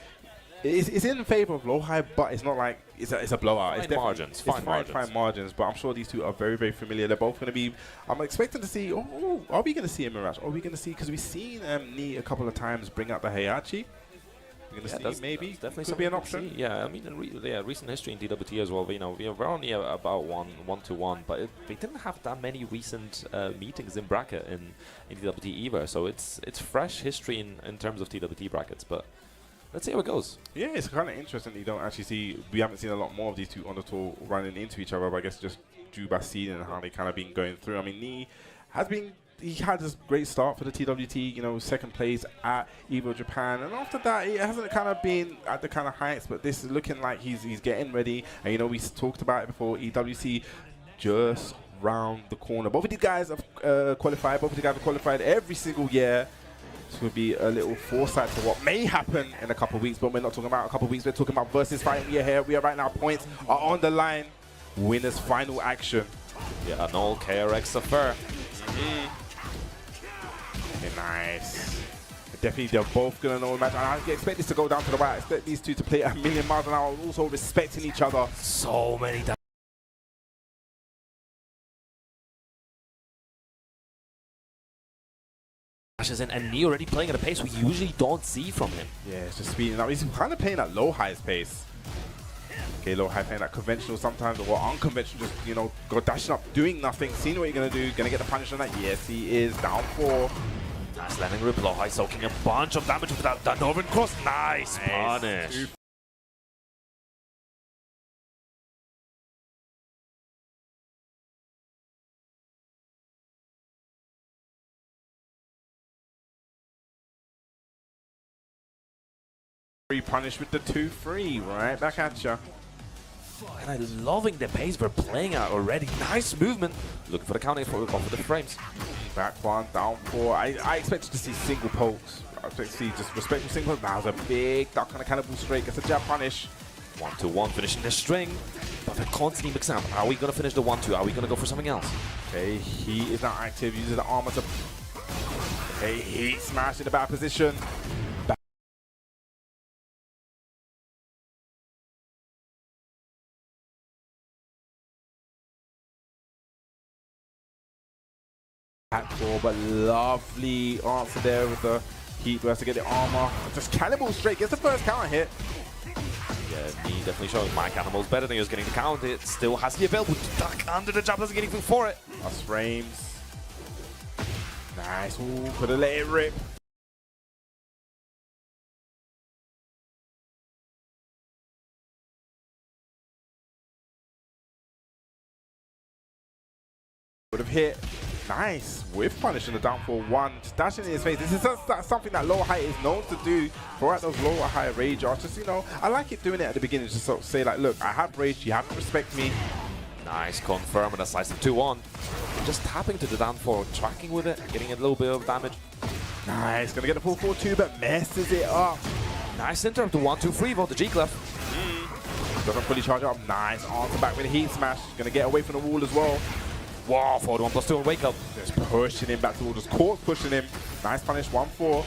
it's in favor of Low High, but it's not like it's a blowout. Fine margins, fine margins. But I'm sure these two are very, very familiar. They're both going to be. I'm expecting to see. Oh, are we going to see a Mirage? Are we going to see? Because we've seen Knee a couple of times bring out the Heihachi. We're going to see maybe definitely could be an option. Yeah, I mean, recent history in TWT as well. You know, we're only about 1-1, but they didn't have that many recent meetings in bracket in TWT either. So it's fresh history in terms of TWT brackets, but. Let's see how it goes. Yeah, it's kind of interesting that you don't actually see, we haven't seen a lot more of these two on the tour running into each other, but I guess just due by seeing and how they kind of been going through. I mean, he had this great start for the TWT, you know, second place at Evo Japan, and after that, it hasn't kind of been at the kind of heights, but this is looking like he's getting ready, and you know, we talked about it before, EWC just round the corner. Both of these guys have qualified every single year. This would be a little foresight to what may happen in a couple of weeks, but we're not talking about a couple of weeks, we're talking about versus fighting. We are right now, points are on the line. Winners final action. Yeah, an all KRX affair. Okay, nice. Definitely, they're both going to know the match. I expect this to go down to the wire. I expect these two to play a million miles an hour, also respecting each other. So many and Knee already playing at a pace we usually don't see from him. Yeah, it's just speeding up. He's kind of playing at Low High's pace. Okay, Low High playing at conventional sometimes, or unconventional, just, you know, go dashing up, doing nothing, seeing what you're going to do, going to get the punish on that. Yes, he is down 4. Nice landing rip. Low High soaking a bunch of damage with that Northern Cross. Nice punish. Free punish with the 2-3, right back at ya. And I'm loving the pace we're playing at already. Nice movement. Looking for the counter for the frames. Back one, down 4. I expected to see single pokes. I expect to see just respectful single pokes. That was a big duck on a cannibal straight. Gets a jab punish. 1-2-1, finishing the string. But they're constantly mixing up. Are we going to finish the 1-2? Are we going to go for something else? Okay, Heat is not active. Uses the armor to... Okay, Heat smash in the bad position. Back 4, but lovely answer there with the Heat burst to get the armor. Just cannibal straight. Gets the first counter hit. Yeah, me definitely showing my cannibals better than he was getting the counter. It still has the ability to duck under the jab, doesn't get anything for it. Plus frames. Nice. Ooh, could have let it rip. Would have hit. Nice. With punish in the down for 1. Just dashing in his face. This is something that lower height is known to do. Throughout those lower high rage arts. Just, you know, I like it doing it at the beginning. Just sort of say, like, look, I have rage. You have to respect me. Nice confirm and a slice of 2-1. Just tapping to the down 4, tracking with it, getting a little bit of damage. Nice. Gonna get the full 4-2, but messes it up. Nice interrupt to 1-2-3 for the G-Clef. Doesn't fully charge up. Nice. Answer back with a heat smash. Gonna get away from the wall as well. Wow, 4-1+2 and wake up. Just pushing him back to the wall. Just caught pushing him. Nice punish. 1-4.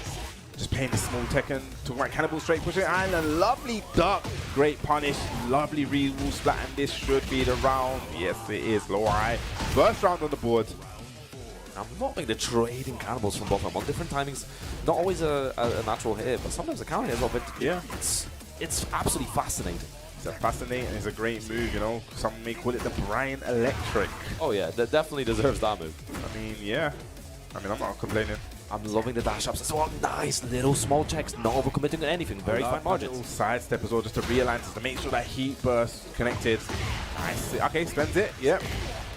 Just playing the small Tekken. Talking about cannibal straight pushing. And a lovely duck. Great punish. Lovely re-wall splat. And this should be the round. Yes, it is. Low high. First round on the board. I'm loving the trading cannibals from both of them on different timings. Not always a natural hit, but sometimes the counter hit as well. But yeah, it's absolutely fascinating. It's fascinating. It's a great move, you know. Some may call it the Brian Electric. Oh yeah, that definitely deserves that move. I mean, yeah. I mean, I'm not complaining. I'm loving the dash ups as well. Nice little small checks, not overcommitting to anything. Very fine margins. Little side step as well, just to realign, just to make sure that heat burst connected. Nice. Okay, spends it. Yep.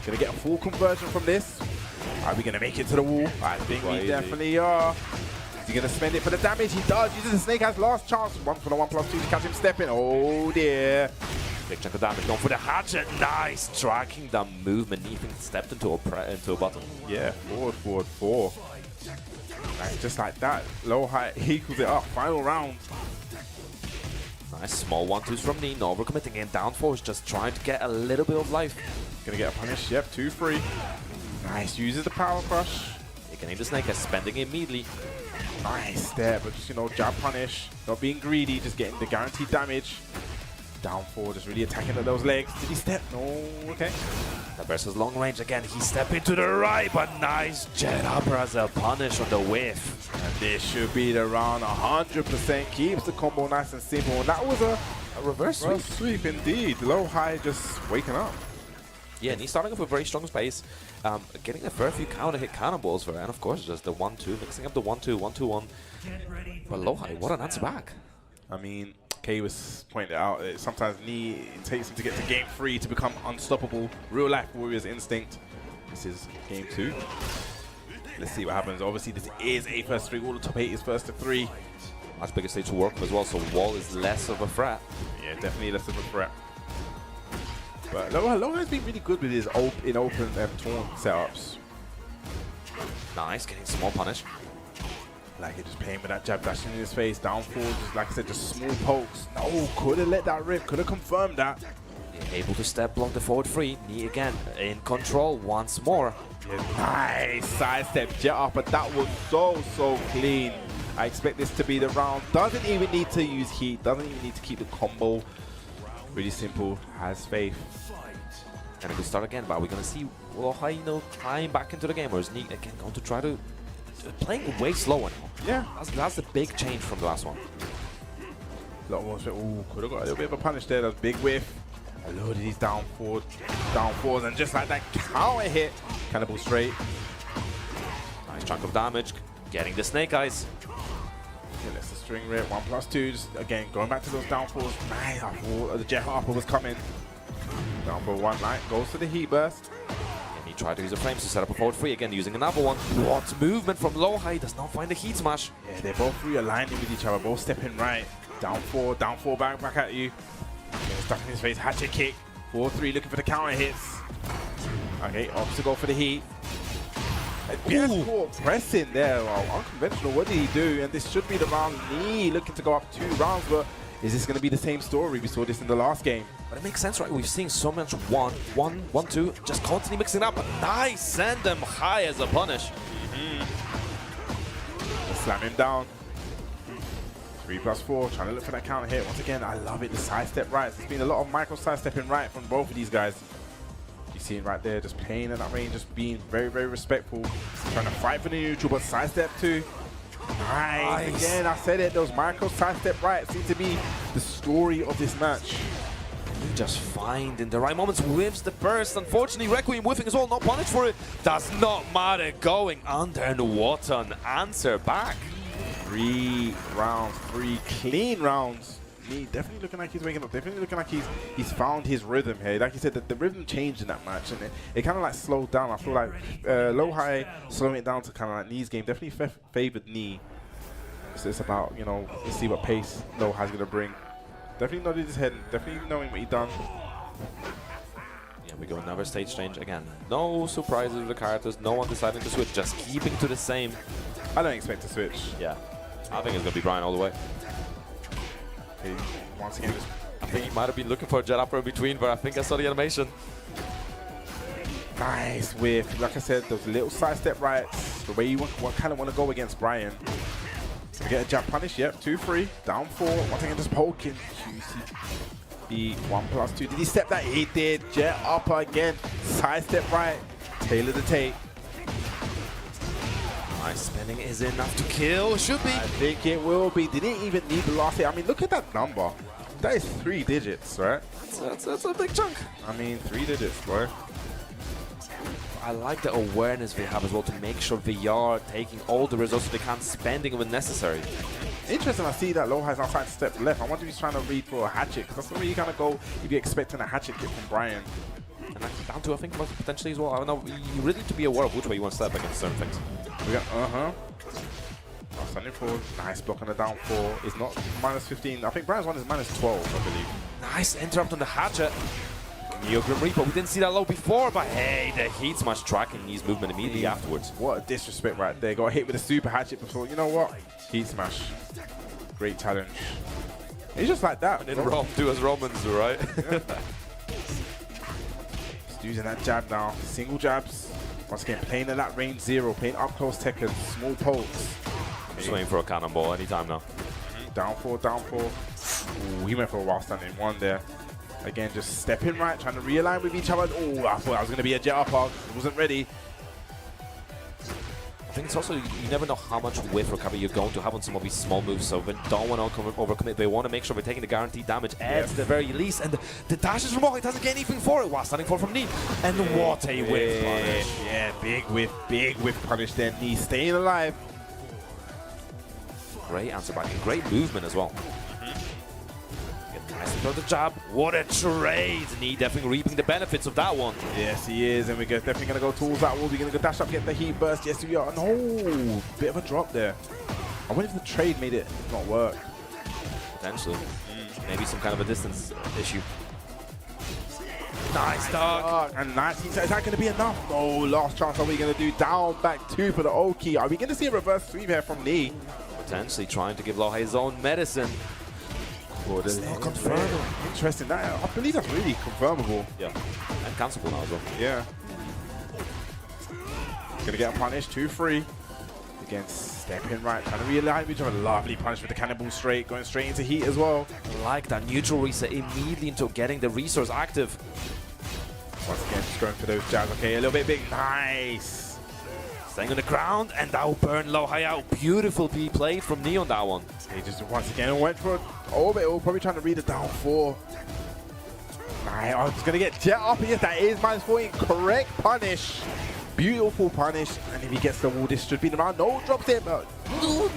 Gonna get a full conversion from this. Are we gonna make it to the wall? I think we definitely are. Is he gonna spend it for the damage? He does. Uses the Snake Eyes last chance. 1 for the 1+2 to catch him stepping. Oh dear. Big chunk of damage going for the hatchet. Nice. Tracking the movement. Ethan stepped into a button. Yeah, forward 4. Nice, just like that. Low high equals it up. Final round. Nice small 1-2s from Knee. Not overcommitting in down 4. Just trying to get a little bit of life. Gonna get a punish. Yep, 2-3. Nice. Uses the power crush. Getting the Snake Eyes, spending it immediately. Nice there, but just, you know, jab punish. Not being greedy, just getting the guaranteed damage. Down 4, just really attacking at those legs. Did he step? No, okay. The versus long range again. He stepped into the right, but nice jet upper as a punish on the whiff. And this should be the round 100%. Keeps the combo nice and simple. And that was a reverse sweep indeed. Low high just waking up. Yeah, and he's starting off with very strong space, getting a fair few counter hit cannonballs for, and of course just the 1-2, mixing up the 1-2, 1-2-1. But low high, what an answer back. I mean, Kay was pointed out that sometimes it takes him to get to game 3 to become unstoppable. Real life Warriors instinct. This is game 2. Let's see what happens. Obviously, this is a first 3. All the top 8 is first to 3. Much bigger stage to work with as well, so wall is less of a threat. Yeah, definitely less of a threat. But Low has been really good with his open taunt setups. Nice, getting small punish. Like it, just playing with that jab dashing in his face, down forward, just like I said, just small pokes. No, could have let that rip, could have confirmed that. Yeah, able to step block the forward 3. Knee again, in control once more. Yeah, nice sidestep jet up, but that was so clean. I expect this to be the round. Doesn't even need to use heat, doesn't even need to keep the combo. Really simple, has faith. And a good start again, but we're going to see Lohai, you know, climb back into the game, or is Neat again going to try to... playing way slower now. Yeah. That's the big change from the last one. Ooh, could have got a little bit of a punish there, that's big whiff. Loaded these down fours, and just like that counter hit, cannibal straight. Nice chunk of damage, getting the Snake Eyes. Okay, let's the string rip, 1+2, just again, going back to those down fours. Nice, I thought the jet upper was coming. Down for 1 light, goes to the heat burst. And he tried to use the frames to set up a forward 3 again, using another one. What movement from Lohai, does not find the heat smash. Yeah, they're both realigning with each other, both stepping right. Down four, back at you. Getting stuck in his face, hatchet kick. 4-3, looking for the counter hits. Okay, opts to go for the heat. PS4 pressing there, well, unconventional. What did he do? And this should be the round. Knee looking to go up 2 rounds, but is this going to be the same story? We saw this in the last game. But it makes sense, right? We've seen so much 1, 2, just constantly mixing up. Nice, send them high as a punish. Slam him down. 3+4, trying to look for that counter hit. Once again, I love it, the sidestep rights. There's been a lot of micro sidestepping right from both of these guys. You see it right there, just playing at that range, just being very, very respectful. Trying to fight for the neutral, but sidestep too. Nice. Again, I said it, those micro sidestep rights seem to be the story of this match. Just finding the right moments, whiffs the burst. Unfortunately, Requiem whiffing as well, not punished for it. Does not matter, going under, and what an answer back. 3 rounds, 3 clean rounds. Me definitely looking like he's waking up. Definitely looking like he's found his rhythm here. Like you said, the rhythm changed in that match, and it kind of like slowed down. I feel like low high slowing it down to kind of like Knee's game definitely favored Knee. So it's about, you know, let's see what pace low high's gonna bring. Definitely nodded his head. Definitely knowing what he done. Yeah, we go another stage change again. No surprises with the characters. No one deciding to switch. Just keeping to the same. I don't expect to switch. Yeah. I think it's going to be Brian all the way. Okay, once again, I think he might have been looking for a jet upper in between, but I think I saw the animation. Nice whiff. Like I said, those little sidestep rights, the way you kind of want to go against Brian. We get a jab punish, yep, 2-3, down 4. Once again, just poking. Juicy. 1+2. Did he step that? He did. Jet upper again. Sidestep right. Tailor the tape. Nice spinning is enough to kill. Should be. I think it will be. Didn't even need the last hit. I mean, look at that number. That is 3 digits, right? That's a big chunk. I mean, 3 digits, boy. I like the awareness they have as well to make sure they are taking all the resources they can, spending when necessary. Interesting, I see that low high's outside step left. I wonder if he's trying to read for a hatchet, because that's the way you kind of go if you're expecting a hatchet kick from Brian. And actually down to, I think, potentially as well. I don't know, you really need to be aware of which way you want to step against certain things. We got, standing forward, nice block on the down 4. It's not -15. I think Brian's one is -12, I believe. Nice interrupt on the hatchet. Neo Grim Reaper, we didn't see that low before, but hey, the heat smash tracking his movement immediately afterwards. What a disrespect right there. Got hit with a super hatchet before. You know what? Heat smash. Great challenge. He's just like that. And then Rom do as Romans, right? Yeah. Just using that jab now. Single jabs. Once again, playing at that range 0, playing up close Tekken, small pokes. Just waiting for a cannonball anytime now. Down 4, down 4. Ooh, he went for a while standing 1 there. Again, just stepping right, trying to realign with each other. Oh, I thought that was going to be a jet upper. Wasn't ready. I think it's also, you never know how much whiff recovery you're going to have on some of these small moves, so they don't want to overcommit. They want to make sure they're taking the guaranteed damage at the very least. And the dashes from Mohawk doesn't get anything for it while standing for from Knee. And what a whiff punish. Yeah, big whiff punish there. Knee staying alive. Great answer back and great movement as well. Nice throw the jab. What a trade. Knee definitely reaping the benefits of that one. Yes, he is. And we're definitely going to go towards that wall. We're going to go dash up, get the heat burst. Yes, we are. No, bit of a drop there. I wonder if the trade made it not work. Potentially. Maybe some kind of a distance issue. Nice dog. And nice. Is that going to be enough? No, last chance. Are we going to do down, back 2 for the Oki? Are we going to see a reverse sweep here from Knee? Potentially trying to give Loha his own medicine. It's not confirmed. Interesting. That, I believe that's really confirmable. Yeah. And cancelable now as well. Yeah. Gonna get a punish. 2-3. Again, stepping right. Trying to realign with each other. Lovely punish with the cannonball straight. Going straight into heat as well. Like that neutral reset immediately into getting the resource active. Once again, just going for those jabs. Okay, a little bit big. Nice. Staying on the ground, and that will burn Loha out. Beautiful P play from Knee on that one. He just once again went for orbital, probably trying to read it down 4. Nice. Oh, he's going to get jet up. Yes, that is -4. Correct punish. Beautiful punish. And if he gets the wall, this should be the round. No, drops it, but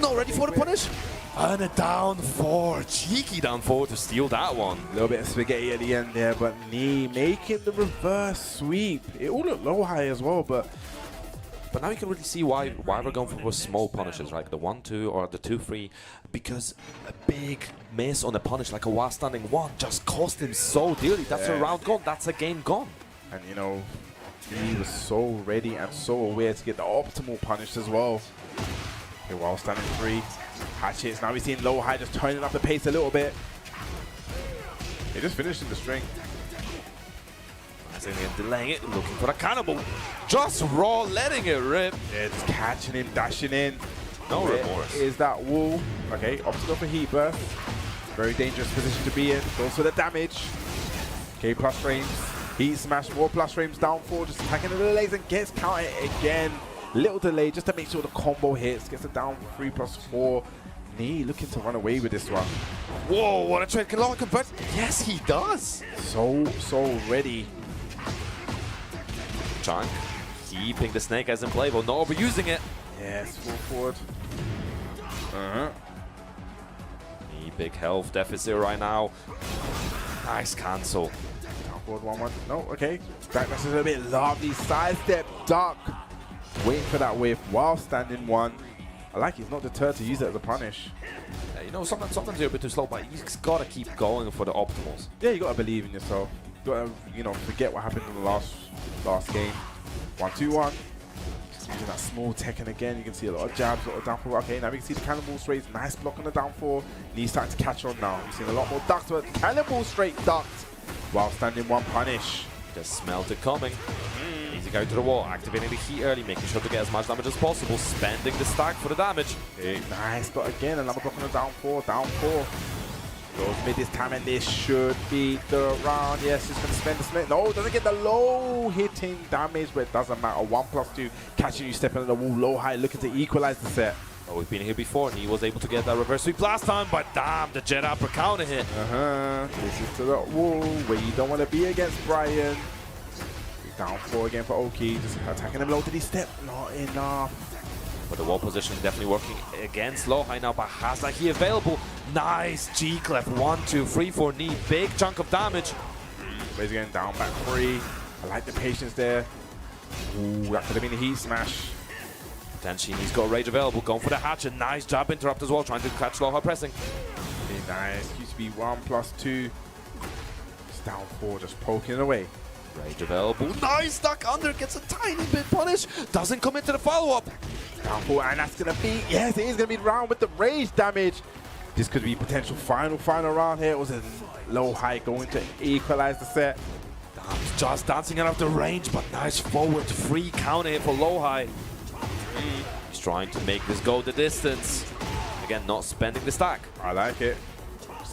not ready for the punish. And a down 4. Cheeky down 4 to steal that one. A little bit of spaghetti at the end there, but Knee making the reverse sweep. It all looked low high as well, but But now you can really see why we're going for small punishes, like the 1-2 or the 2-3, because a big miss on a punish like a while standing 1 just cost him so dearly. That's a round gone. That's a game gone. And you know, he was so ready and so aware to get the optimal punish as well. Okay, while standing 3, hatchets. Now we're seeing low high just turning up the pace a little bit. They just finishing the string. Delaying it, looking for a cannibal. Just raw, letting it rip. Yeah, just catching him, dashing in. No remorse. Is that wall? Okay, opts to go for heat burst. Very dangerous position to be in. Goes for the damage. Okay, plus frames. Heat smash, more plus frames down 4. Just attacking the delays and gets counted again. Little delay just to make sure the combo hits. Gets it down 3+4. Knee looking to run away with this one. Whoa, what a trade. Can Loha convert? Yes, he does. So ready. Chunk keeping the snake as in play, but not overusing it. Yes, full forward. Big health deficit right now. Nice cancel. Down forward 1-1. No, okay. Back messes a bit lovely. Sidestep, duck. Waiting for that wave while standing 1. I like he's not deterred to use it as a punish. Yeah, you know, sometimes you're a bit too slow, but you just gotta keep going for the optimals. Yeah, you gotta believe in yourself. You gotta, you know, forget what happened in the last game. 1-2-1. Using that small Tekken again. You can see a lot of jabs, a lot of down 4. Okay, now we can see the cannonball straight. Nice block on the down 4. He's starting to catch on now. We've seen a lot more ducks, but cannonball straight ducked while standing 1 punish. Just smelt it coming. Easy go to the wall, activating the heat early, making sure to get as much damage as possible, spending the stack for the damage. Okay, nice, but again, another block on the down 4. Goes mid this time, and this should be the round. Yes, he's going to spend the split. No, doesn't get the low hitting damage, but it doesn't matter. 1+2, catching you stepping on the wall, low high, looking to equalize the set. Oh, we've been here before, and he was able to get that reverse sweep last time, but damn, the jet upper counter hit. This is to the wall where you don't want to be against Brian. Down 4 again for Oki, just attacking him low. Did he step? Not enough. But the wall position definitely working against low high now, but has that he available. Nice G clef, 1, 2, 3, 4 knee, big chunk of damage. But he's getting down back 3. I like the patience there. Ooh, that could have been a heat smash. Potentially he's got rage available, going for the hatchet. Nice jab interrupt as well, trying to catch low high pressing. Really nice. Used to be 1+2. It's down 4, just poking away. Rage available. Nice duck under, gets a tiny bit punish. Doesn't come into the follow-up. Down 4, and that's going to be, yes, it is going to be round with the rage damage. This could be potential final round here. It was a low high going to equalize the set. Damn, just dancing out of the range, but nice forward free counter here for low high. He's trying to make this go the distance. Again, not spending the stack. I like it.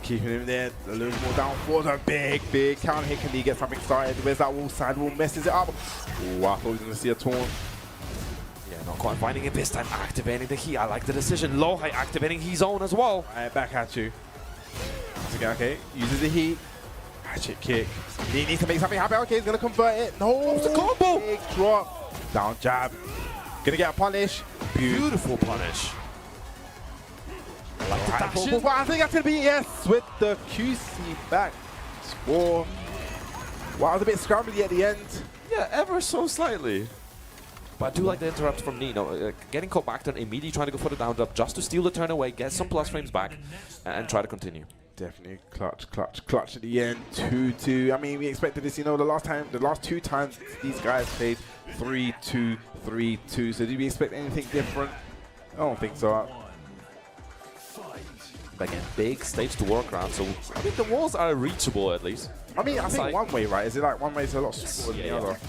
Keeping him there, a little more down 4, a big counter hit. Can he get something started? Where's that wall? Side wall messes it up. Ooh, I thought he was going to see a taunt. Yeah, not quite finding it this time. Activating the heat. I like the decision. Low high activating his own as well. Alright, back at you. Once again, okay, uses the heat. Hatchet kick. He needs to make something happen. Okay, he's going to convert it. No, it's a combo. Big drop. Down jab. Gonna get a punish. Beautiful punish. Like the I think that's going to be yes with the QC back score. Wow, it was a bit scrambly at the end. Yeah, ever so slightly. But I do like the interrupt from Nino. Getting caught back turn, immediately trying to go for the down drop just to steal the turn away, get some plus frames back, and try to continue. Definitely clutch at the end. 2-2. I mean, we expected this, you know, the last 2 times these guys played 3-2, 3-2. So did we expect anything different? I don't think so. But again, big stage to work around, so I think the walls are reachable at least. I mean, I think one way, right? Is it like one way is a lot smaller than the other?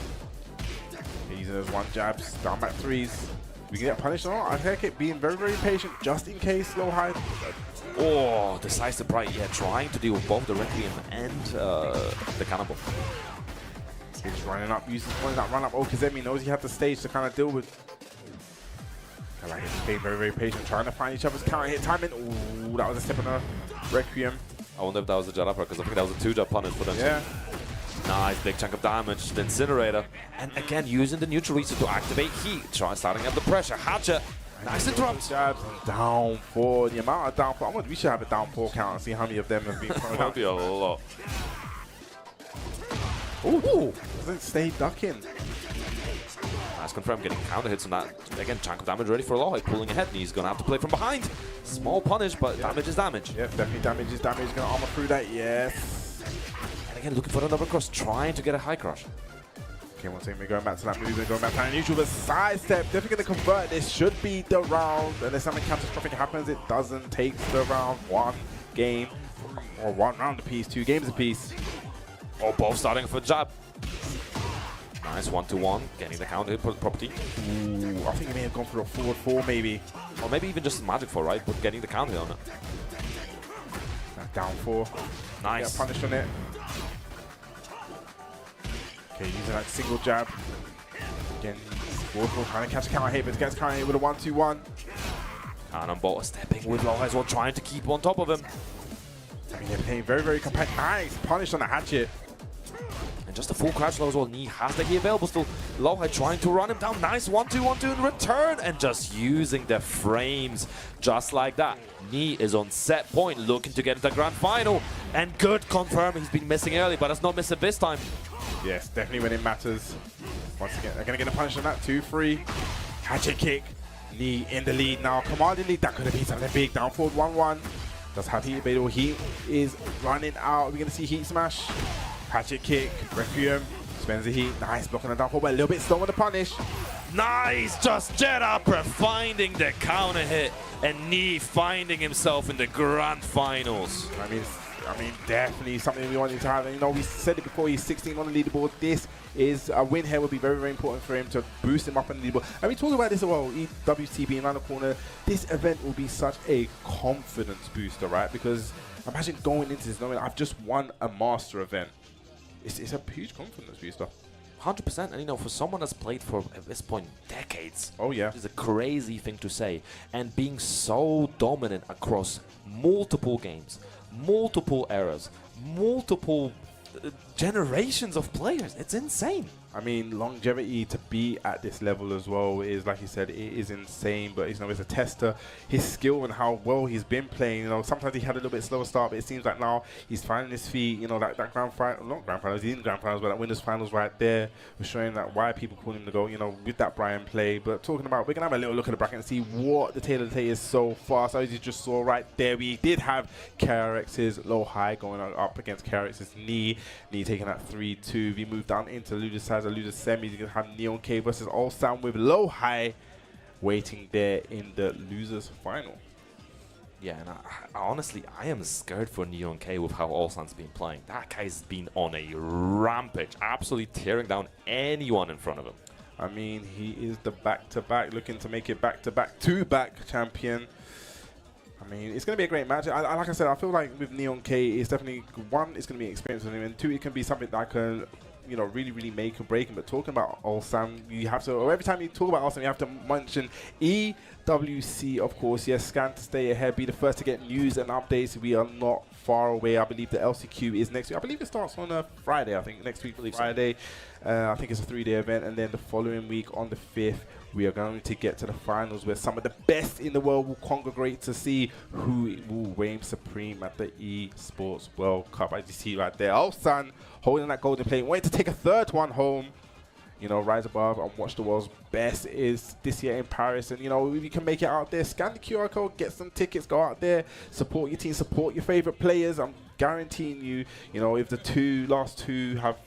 Using those 1 jabs, down back 3s. We can get punished or not. I think it being very patient just in case low high. Oh, decisive right, yeah, trying to deal with both the Requiem and the Cannibal. He's running up, using that run up. Okazemi knows he had the stage to kind of deal with. I like it, being very patient, trying to find each other's counter hit timing. Ooh, that was a step on the Requiem. I wonder if that was a jet upper, because I think that was a 2-jab punish for them. Yeah. Nice big chunk of damage, the Incinerator. And again, using the neutral reset to activate heat. Starting up the pressure. Hatchet. Nice interrupt. Jabs and down 4. The amount of down 4. We should have a down 4 count and see how many of them have been thrown out. That would be a lot. Ooh. Doesn't stay ducking. Nice confirm, getting counter hits on that. Again, chunk of damage ready for Lowhigh, pulling ahead. He's going to have to play from behind. Small punish, but damage is damage. Yeah, definitely damage is damage. Going to armor through that, yes. And again, looking for another cross, trying to get a high crush. Okay, one second, we're going back to that move, we're going back to that neutral, but sidestep, definitely going to convert. This should be the round, unless something catastrophic happens, it doesn't take the round. One game, or one round apiece, 2 games apiece. Oh, both starting for jab. Nice 1-2-1, getting the counter hit property. Ooh, I think he may have gone for a forward 4 maybe. Or maybe even just magic 4, right? But getting the counter hit on it. Down 4. Nice. Get punished on it. Okay, using that single jab. Again, forward 4 trying to catch a counter hit, but gets counter hit with a 1-2-1. Cannonball stepping with Lowhigh as well, trying to keep on top of him. I mean, they're playing very, very competitive. Nice punish on the hatchet. And just a full crouch low as well. Knee has the key available still. Lowhigh trying to run him down. Nice 1-2-1-2 in return. And just using the frames just like that. Knee is on set point, looking to get into the grand final. And good confirm. He's been missing early, but has not missed it this time. Yes, definitely when it matters. Once again, they're going to get a punish on that. 2-3. Hatchet kick. Knee in the lead now. Commanding lead. That could have been something big. Down forward 1-1. Does have heat available. Heat is running out. We're going to see heat smash. Hatchet kick. Requiem. Spends the heat. Nice. Blocking the down forward, but a little bit slow on the punish. Nice. Just Jet Upper finding the counter hit. And Knee finding himself in the grand finals. I mean, definitely something we wanted to have. And, you know, we said it before, he's 16 on the leaderboard. This is a win here would be very, very important for him to boost him up on the leaderboard. And we talked about this as well, EWT being around the corner. This event will be such a confidence booster, right? Because imagine going into this knowing I've just won a master event. It's a huge confidence booster. 100%, and you know, for someone that's played for, at this point, decades. Oh yeah. It's a crazy thing to say. And being so dominant across multiple games, multiple eras, multiple generations of players. It's insane. I mean, longevity to be at this level as well is, like you said, it is insane. But you know, it's a tester his skill and how well he's been playing. You know, sometimes he had a little bit slower start, but it seems like now he's finding his feet. You know, that grand final, not grand finals, he's in grand finals, but that winners finals right there was showing that why people call him to go. You know, with that Brian play. But talking about, we're gonna have a little look at the bracket and see what the tail of the tape is so far. So as you just saw right there, we did have KRX's low high going up against KRX's knee taking that 3-2. We moved down into Luda's side. Luda's semis. You're going to have Neon K versus All Sound with low high waiting there in the losers final. Yeah, and honestly, I am scared for Neon K with how All Sound's been playing. That guy's been on a rampage, absolutely tearing down anyone in front of him. I mean, he is the back-to-back, looking to make it back-to-back champion. I mean, it's going to be a great match. Like I said, I feel like with Neon K, it's definitely, one, it's going to be an experience with him, and two, it can be something that can, you know, really, really make or break him. But talking about All-Sam, you have to, or every time you talk about All-Sam, you have to mention EWC, of course. Yes, scan to stay ahead, be the first to get news and updates. We are not far away. I believe the LCQ is next week. I believe it starts on a Friday, I think, next week, Friday. I think it's a 3-day event, and then the following week on the 5th, we are going to get to the finals where some of the best in the world will congregate to see who will reign supreme at the Esports World Cup. As you see right there, Ulsan holding that golden plate, waiting to take a third one home. You know, rise above and watch the world's best is this year in Paris. And, you know, if you can make it out there, scan the QR code, get some tickets, go out there, support your team, support your favorite players. I'm guaranteeing you, you know, if the last two have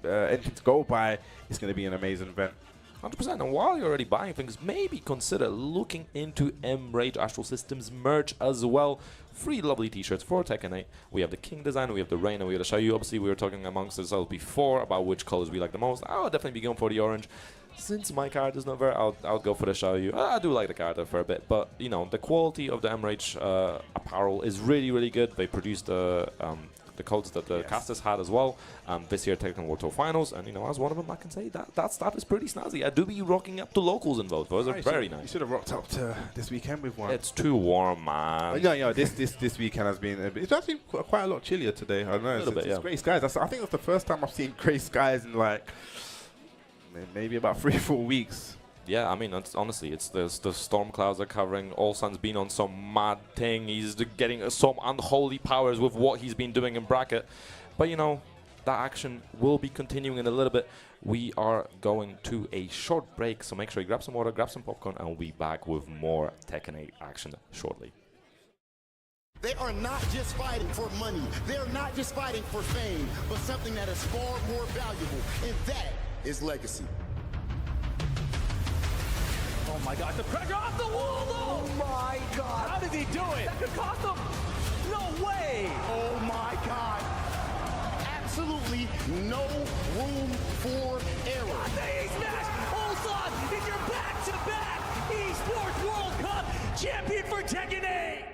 anything to go by, it's going to be an amazing event. 100%. And while you're already buying things, maybe consider looking into M-Rage Astral Systems merch as well. 3 lovely t-shirts for Tekken 8. We have the King design, we have the Rain, and we have the Show You. Obviously, we were talking amongst ourselves before about which colors we like the most. I'll definitely be going for the orange. Since my card is not there, I'll go for the Show You. I do like the card for a bit, but, you know, the quality of the M-Rage apparel is really, really good. They produced the codes that the casters had as well this year Tekken World Tour Finals, and you know, as one of them I can say that stuff is pretty snazzy. I do be rocking up to locals involved. Those are very nice. You should have rocked up to this weekend with one. It's too warm, man. Yeah, this weekend has been it's actually quite a lot chillier today. I know it's grey skies. I think that's the first time I've seen grey skies in like maybe about 3 or 4 weeks. Yeah, I mean, honestly, the storm clouds are covering. All Sun's been on some mad thing. He's getting some unholy powers with what he's been doing in bracket. But, you know, that action will be continuing in a little bit. We are going to a short break, so make sure you grab some water, grab some popcorn, and we'll be back with more Tekken 8 action shortly. They are not just fighting for money. They are not just fighting for fame, but something that is far more valuable, and that is legacy. Oh my God, the pressure off the wall though! Oh my God! How did he do it? That could cost him! No way! Oh my God! Absolutely no room for error. The ace match! Ulsan is your back-to-back Esports World Cup champion for Tekken 8!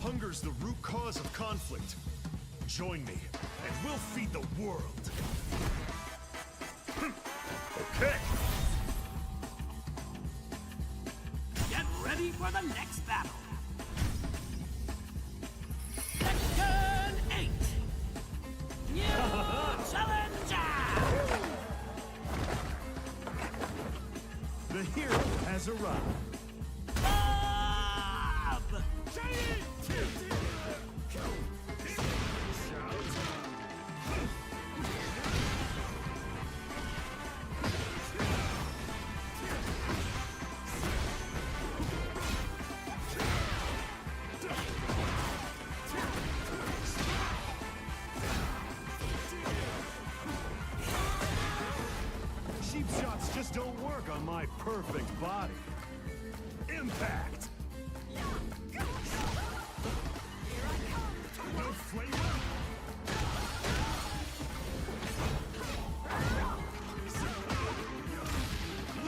Hunger's the root cause of conflict. Join me, and we'll feed the world. Okay. Get ready for the next battle. Tekken 8. New challenger. The hero has arrived. Bob! Cheap shots just don't work on my perfect body. Impact! No flavor?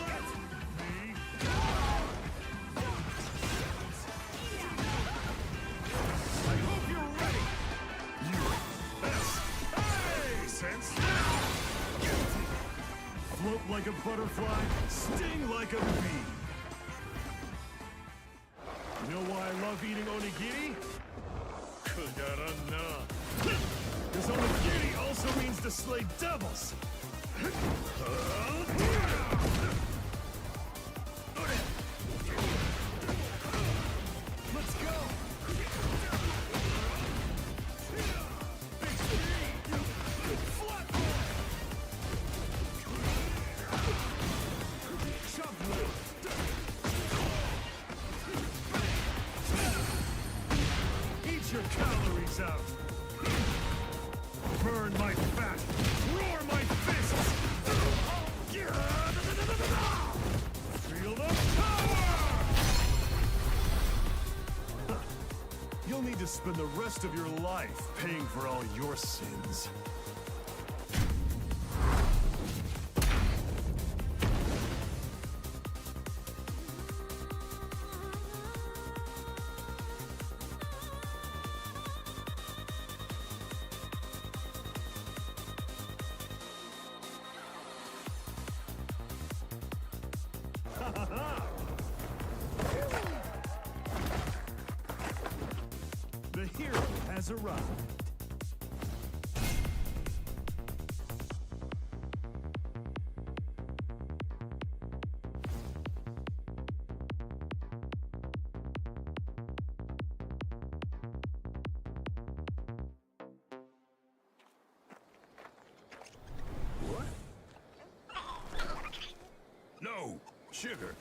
Let me I hope you're ready! Hey, sense! Float like a butterfly, sting like a bee. You know why I love eating onigiri? Because onigiri also means to slay devils. Let's go. Big speed. Flat ball. Chop wood. Eat your calories out. Burn my fat. Roar my fists. Feel the power! You'll need to spend the rest of your life paying for all your sins. The hero has arrived. What? No, sugar.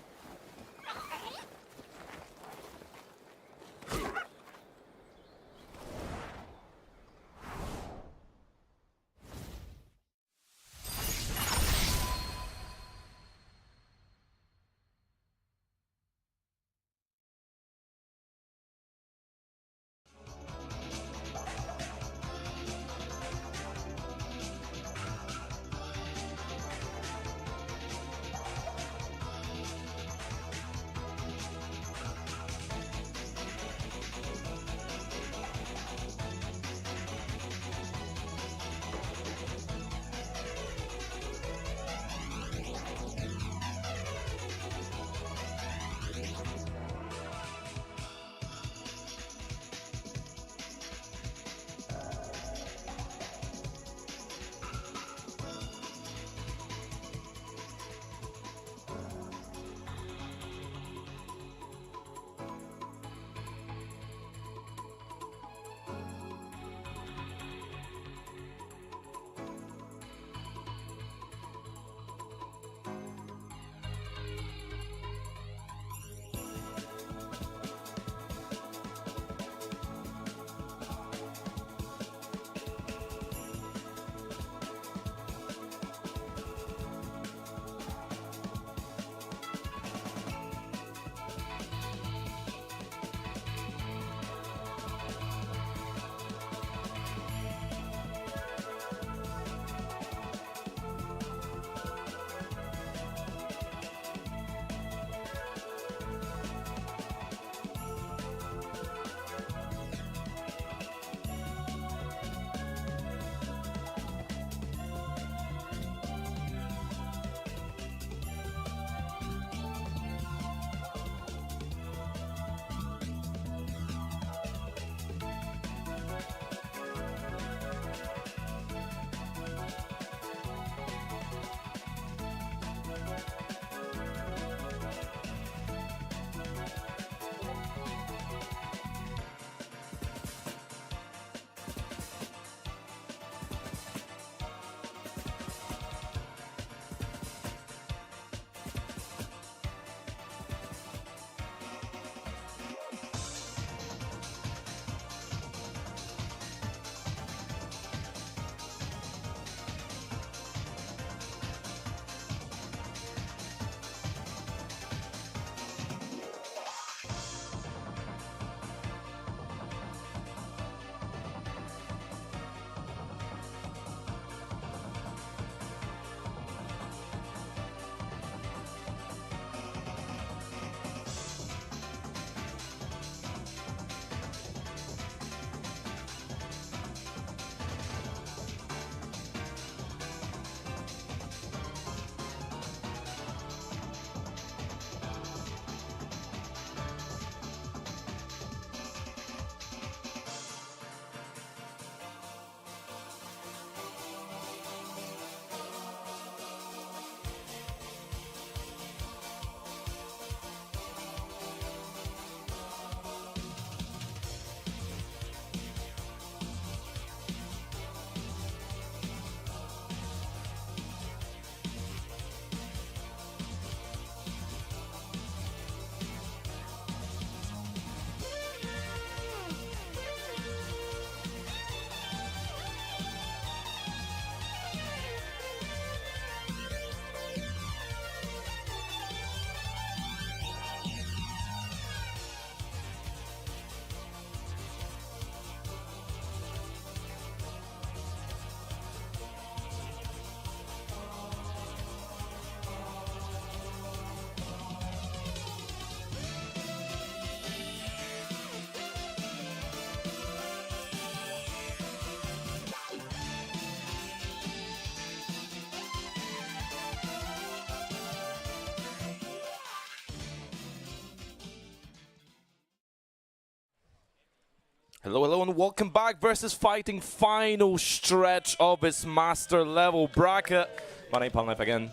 Hello, hello, and welcome back. VSFighting final stretch of its master level bracket. My name Palnef again.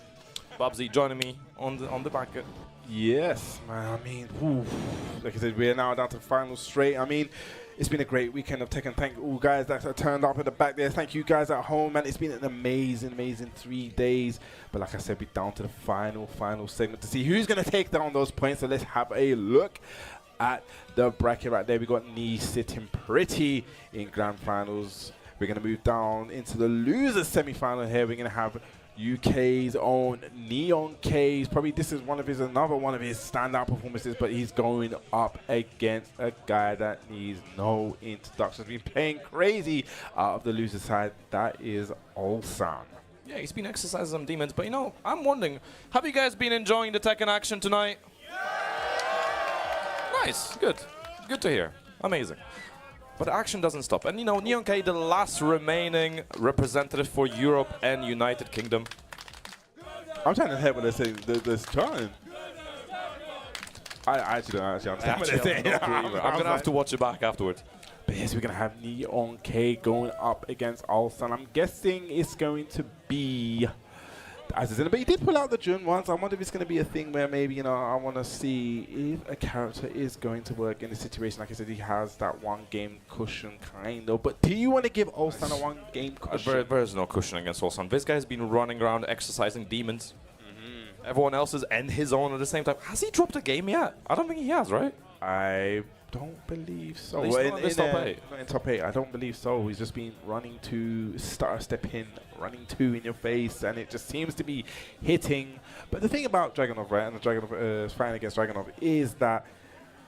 Bubsy joining me on the bracket. Yes, man. I mean, like I said, we're now down to the final straight. I mean, it's been a great weekend of Tekken. Thank all guys that have turned up at the back there. Thank you guys at home, man. It's been an amazing 3 days. But like I said, we're down to the final segment to see who's going to take down those points. So let's have a look at the bracket right there. We got Knee sitting pretty in grand finals. We're going to move down into the losers semi-final here. We're going to have UK's own Neon K's. Probably this is another one of his standout performances, but he's going up against a guy that needs no introduction. He's been playing crazy out of the loser side. That is Ulsan. Yeah, he's been exercising some demons, but you know, I'm wondering, have you guys been enjoying the Tekken action tonight? Nice, good to hear. Amazing. But the action doesn't stop. And you know, Neon K, the last remaining representative for Europe and United Kingdom. I'm trying to hear what they're saying. They're trying. I actually don't understand what they're saying. I'm going to have to watch it back afterwards. But yes, we're going to have Neon K going up against Ulsan. I'm guessing it's going to be Azazina, but he did pull out the Jun once. I wonder if it's going to be a thing where maybe, you know, I want to see if a character is going to work in a situation. Like I said, he has that 1 game cushion, kind of. But do you want to give Ulsan a 1 game cushion? There's no cushion against Ulsan. This guy's been running around exercising demons. Everyone else's and his own at the same time. Has he dropped a game yet? I don't think he has, right? I don't believe so. Well, in top 8. Not in top 8. I don't believe so. He's just been running to step in, running 2 in your face, and it just seems to be hitting. But the thing about Dragunov, right, and the Dragunov fighting against Dragunov is that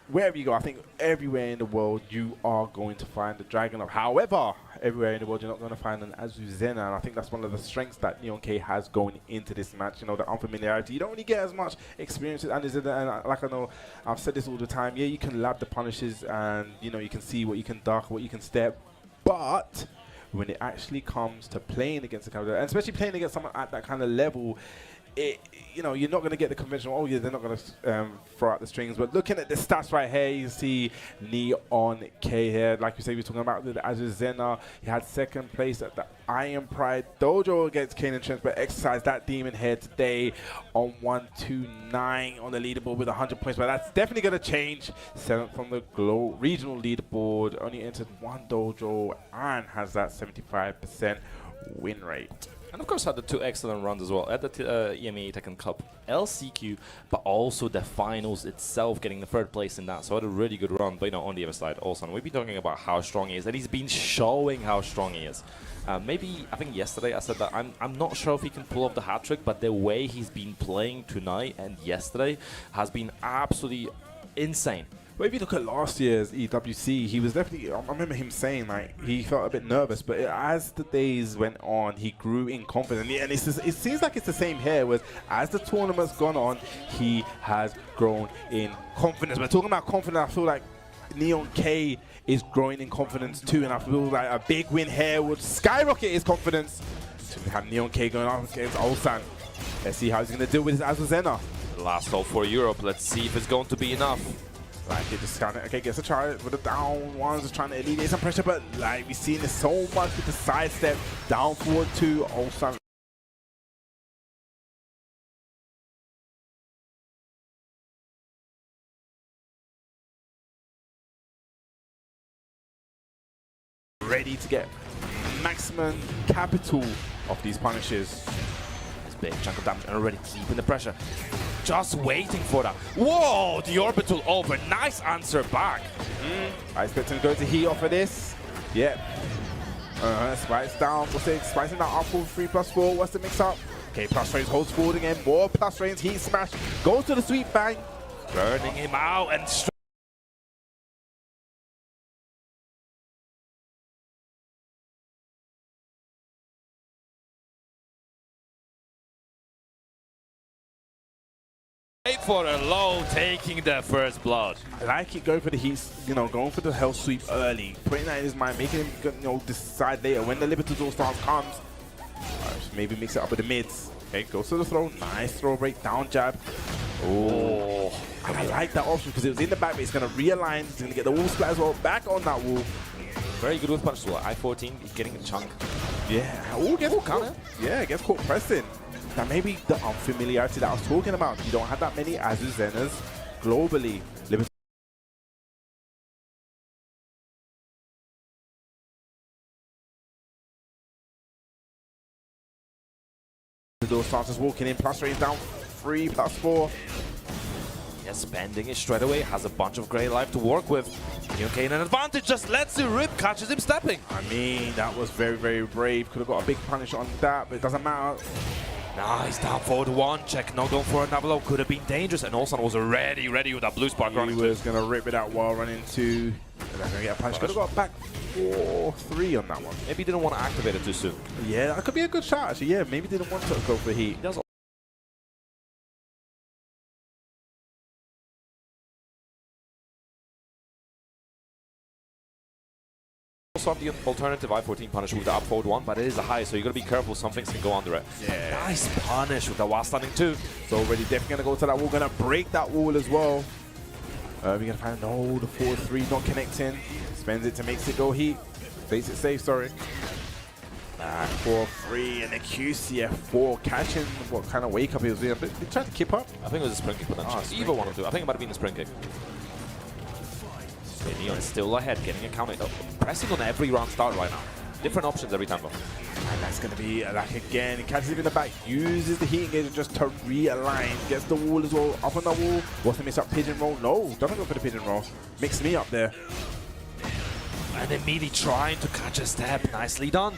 wherever you go, I think everywhere in the world you are going to find the Dragunov. However, everywhere in the world you're not going to find an Azuzena, and I think that's one of the strengths that Neon K has going into this match. You know, the unfamiliarity. You don't really get as much experience with Azuzena, and like I know, I've said this all the time. Yeah, you can lab the punishes, and you know you can see what you can duck, what you can step, but when it actually comes to playing against the character, and especially playing against someone at that kind of level, you know, you're not going to get the conventional, oh yeah, they're not going to throw out the strings. But looking at the stats right here, you see Neon K here. Like you say, we're talking about the Azuzena. He had 2nd place at the Iron Pride Dojo against Kane and Trent, but exercised that demon here today on 129 on the leaderboard with 100 points. But that's definitely going to change. 7th from the regional leaderboard, only entered 1 dojo and has that 75% win rate. And of course had the 2 excellent runs as well at the EMEA Tekken Cup LCQ, but also the finals itself, getting the 3rd place in that. So had a really good run. But you know, on the other side, also we've been talking about how strong he is, and he's been showing how strong he is. Maybe I think yesterday I said that I'm not sure if he can pull off the hat trick, but the way he's been playing tonight and yesterday has been absolutely insane. Well, if you look at last year's EWC, he was definitely, I remember him saying like he felt a bit nervous, but as the days went on, he grew in confidence. And it seems like it's the same here, whereas as the tournament's gone on, he has grown in confidence. But talking about confidence, I feel like Neon K is growing in confidence too, and I feel like a big win here would skyrocket his confidence. So we have Neon K going up against Ulsan. Let's see how he's going to deal with his Azuzena. Last call for Europe. Let's see if it's going to be enough. Like, it discounted. Okay, gets a try with the down ones, just trying to alleviate some pressure, but like we've seen this so much with the sidestep, down forward to Ulsan. Ready to get maximum capital of these punishes. Big chunk of damage and already keeping the pressure. Just waiting for that. Whoa, the orbital over. Nice answer back. I expect him to go to heat off of this. Yep. Spice down for 6. Spicing that up for 3+4. What's the mix up? Okay, plus range holds forward again. More plus range. Heat smash. Goes to the sweep bang. Burning him out and for a low, taking the 1st blood. I like it going for the heat, you know, going for the hell sweep early, putting that in his mind, making him, you know, decide later when the Libertador stance comes. Maybe mix it up with the mids. Okay, goes to the throw. Nice throw break, down jab. Oh, wall. And I like that option because it was in the back, but it's going to realign. It's going to get the wall splat as well. Back on that wall. Very good with punish as well. I-14, he's getting a chunk. Yeah. Oh, gets counter. Yeah, gets caught pressing. Now maybe the unfamiliarity that I was talking about. You don't have that many Azuzenas globally. Those starters walking in, plus range down 3, +4. Yeah, spending it straight away, has a bunch of great life to work with. Neon in an advantage, just lets it rip, catches him stepping. I mean, that was very, very brave. Could have got a big punish on that, but it doesn't matter. Nice, down forward 1, check, not going for another low, could have been dangerous, and Olsan was ready with that blue spark running. He was going to rip it out while running to, and then going to get a punish. Could have got back 4-3 on that one. Maybe he didn't want to activate it too soon. Yeah, that could be a good shot, actually. Yeah, maybe didn't want to go for heat. He does also have the alternative I-14 punish with the up forward 1, but it is a high, so you got to be careful, some things can go under it. Yeah. Nice punish with the while standing 2. So already definitely going to go to that wall, going to break that wall as well. We're going to find, no, the 4-3 not connecting. Spends it to makes it go heat. Plays it safe, sorry. 4-3 and the QCF4 catching what kind of wake up he was doing. But he tried to keep up. I think it was a spring kick potentially. Either one of two. I think it might have been a spring kick. Neon is still ahead, getting a counter. Pressing on every round start right now. Different options every time though. And that's going to be like again, he catches him in the back, uses the heat engagement just to realign, gets the wall as well, up on the wall. What's the miss up? Pigeon roll? No, doesn't go for the pigeon roll. Mix me up there. And immediately trying to catch a step. Nicely done.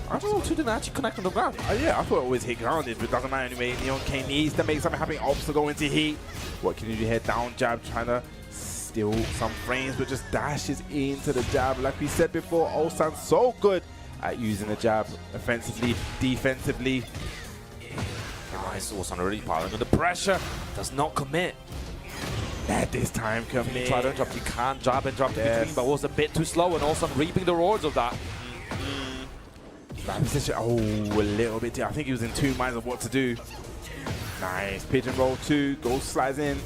I don't know, 2 didn't actually connect on the ground. Yeah, I thought it always hit grounded, but it doesn't matter anyway. Neon K needs to make something happen. Opts to go into heat. What can you do here? Down jab, trying to steal some frames, but just dashes into the jab. Like we said before, Ulsan's so good at using the jab offensively, defensively. Nice, Ulsan already piling under pressure. Does not commit. At this time, commit. Try to interrupt. You can't jab and drop in between, but was a bit too slow, and Ulsan reaping the rewards of that. Bad position. Oh, a little bit. I think he was in 2 minds of what to do. Nice. Pigeon roll 2. Ghost slides in.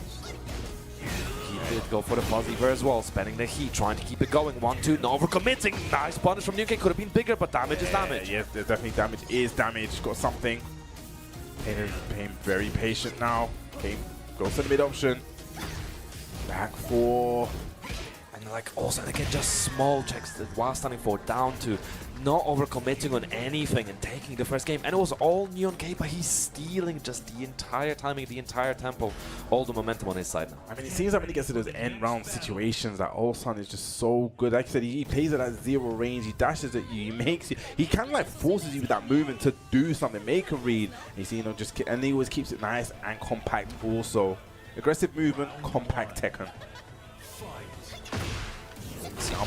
He did go for the fuzzy ver as well, spending the heat, trying to keep it going. 1-2, not overcommitting. Nice punish from Nuke. Could have been bigger, but damage is damage. Yes, there's definitely damage. Is damage. Got something. Pain very patient now. Pain goes to the mid option. Back 4. And like also again, just small checks while standing for down to not overcommitting on anything and taking the first game. And it was all Neon K, but he's stealing just the entire timing, the entire tempo, all the momentum on his side now. I mean, it seems like when he gets to those end round situations that Ulsan is just so good. Like I said, he plays it at 0 range, he dashes at you, he makes you, he kind of like forces you with that movement to do something, make a read. And you see, you know, just, and he always keeps it nice and compact also. Aggressive movement, compact Tekken.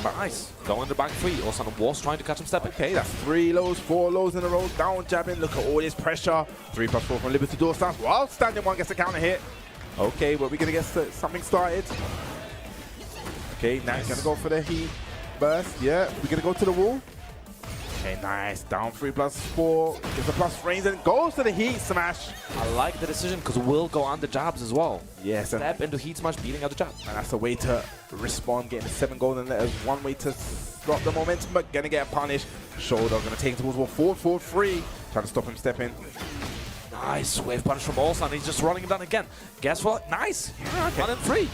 Nice. Going the back 3. Ulsan was trying to catch him stepping. Okay, that's 3 lows, 4 lows in a row. Down jabbing. Look at all this pressure. 3+4 from Libertador stance. While standing 1 gets a counter hit. Okay, but we're going to get something started. Okay, now he's going to go for the heat burst. Yeah, we're going to go to the wall. Okay, nice. Down 3+4. Gets a plus range and goes to the heat smash. I like the decision because we'll go on the jabs as well. Yes. Step into heat smash, beating out the jab. And that's a way to respond, getting the 7 golden letters. One way to drop the momentum, but gonna get a punish. Shoulder gonna take it towards wall. Forward 3. Trying to stop him stepping. Nice wave punish from Ulsan. He's just running it down again. Guess what? Nice. Okay. 1 and 3.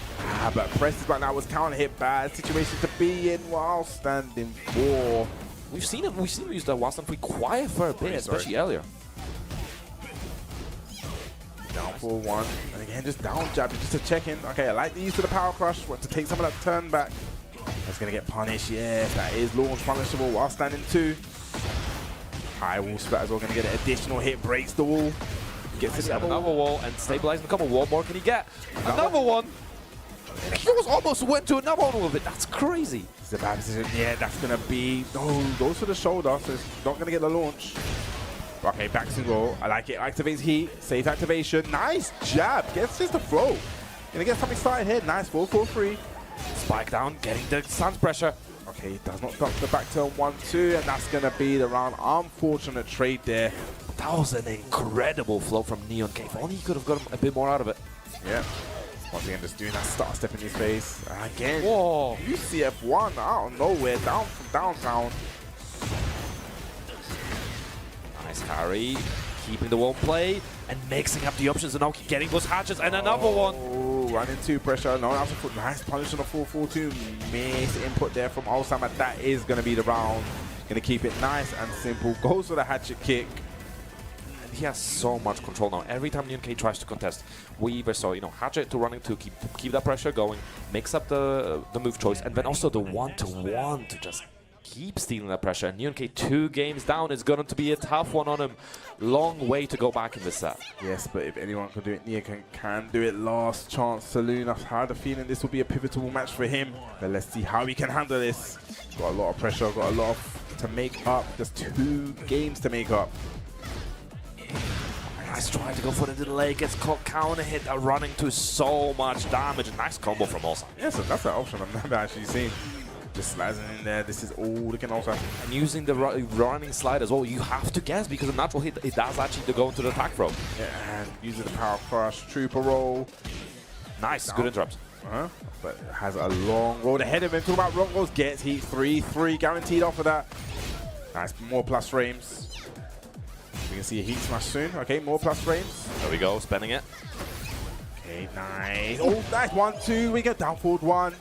But Preston right now was counter hit. Bad situation to be in while standing 4. We've seen him use the while standing 3 quiet for a bit, especially earlier. Down for 1. And again, just down jab just to check in. Okay, I like the use of the power crush. Want to take some of that turn back. That's going to get punished. Yes, that is launch punishable while standing 2. High wall splat as well. Going to get an additional hit. Breaks the wall. Gets another wall and stabilizing a couple. What more can he get? Another one. He almost went to another one with it. That's crazy. It's a bad position. Yeah, that's going to be... Oh, goes for the shoulder, so it's not going to get the launch. Okay, back single. I like it. Activates heat. Safe activation. Nice jab. Gets just a throw. Gonna get something started here. Nice. 4-4-3. Spike down, getting the stance pressure. Okay, does not stop the back turn 1-2, and that's gonna be the round. Unfortunate trade there. That was an incredible flow from Neon K. If only he could have got a bit more out of it. Yeah. Once again, just doing that start step in his face. Again, Whoa. UCF1 out of nowhere, down from downtown. Nice carry. Keeping the wall play and mixing up the options and now getting those hatches and another one. Oh, running two pressure. No, that's a foot. Nice punish on the 4-4-2. Miss input there from Osama. That is going to be the round. Going to keep it nice and simple. Goes for the hatchet kick. And he has so much control now. Every time NK tries to contest, we either saw, you know, hatchet to running to keep that pressure going, mix up the move choice, and then also the 1-to-1 to just keep stealing that pressure. And UNK 2 games down is going to be a tough one on him. Long way to go back in this set. Yes, but if anyone can do it, Nia can do it. Last chance saloon. I've had a feeling this will be a pivotal match for him. But let's see how he can handle this. Got a lot of pressure, got a lot to make up. Just 2 games to make up. Nice try to go for the delay, gets caught counter hit, running to so much damage. Nice combo from Olsa. Yes, that's an option I've never actually seen. Just slicing in there, this is all they can also. And using the running slide as well, you have to guess because a natural hit, it does actually go into the attack throw. Yeah, and using the power crush, trooper roll. Nice, good interrupt. But has a long road ahead of him. Talking about rock rolls, gets heat 3-3 guaranteed off of that. Nice, more plus frames. We can see a heat smash soon. Okay, more plus frames. There we go, spending it. Okay, nice. Oh, nice 1-2. We get down forward 1.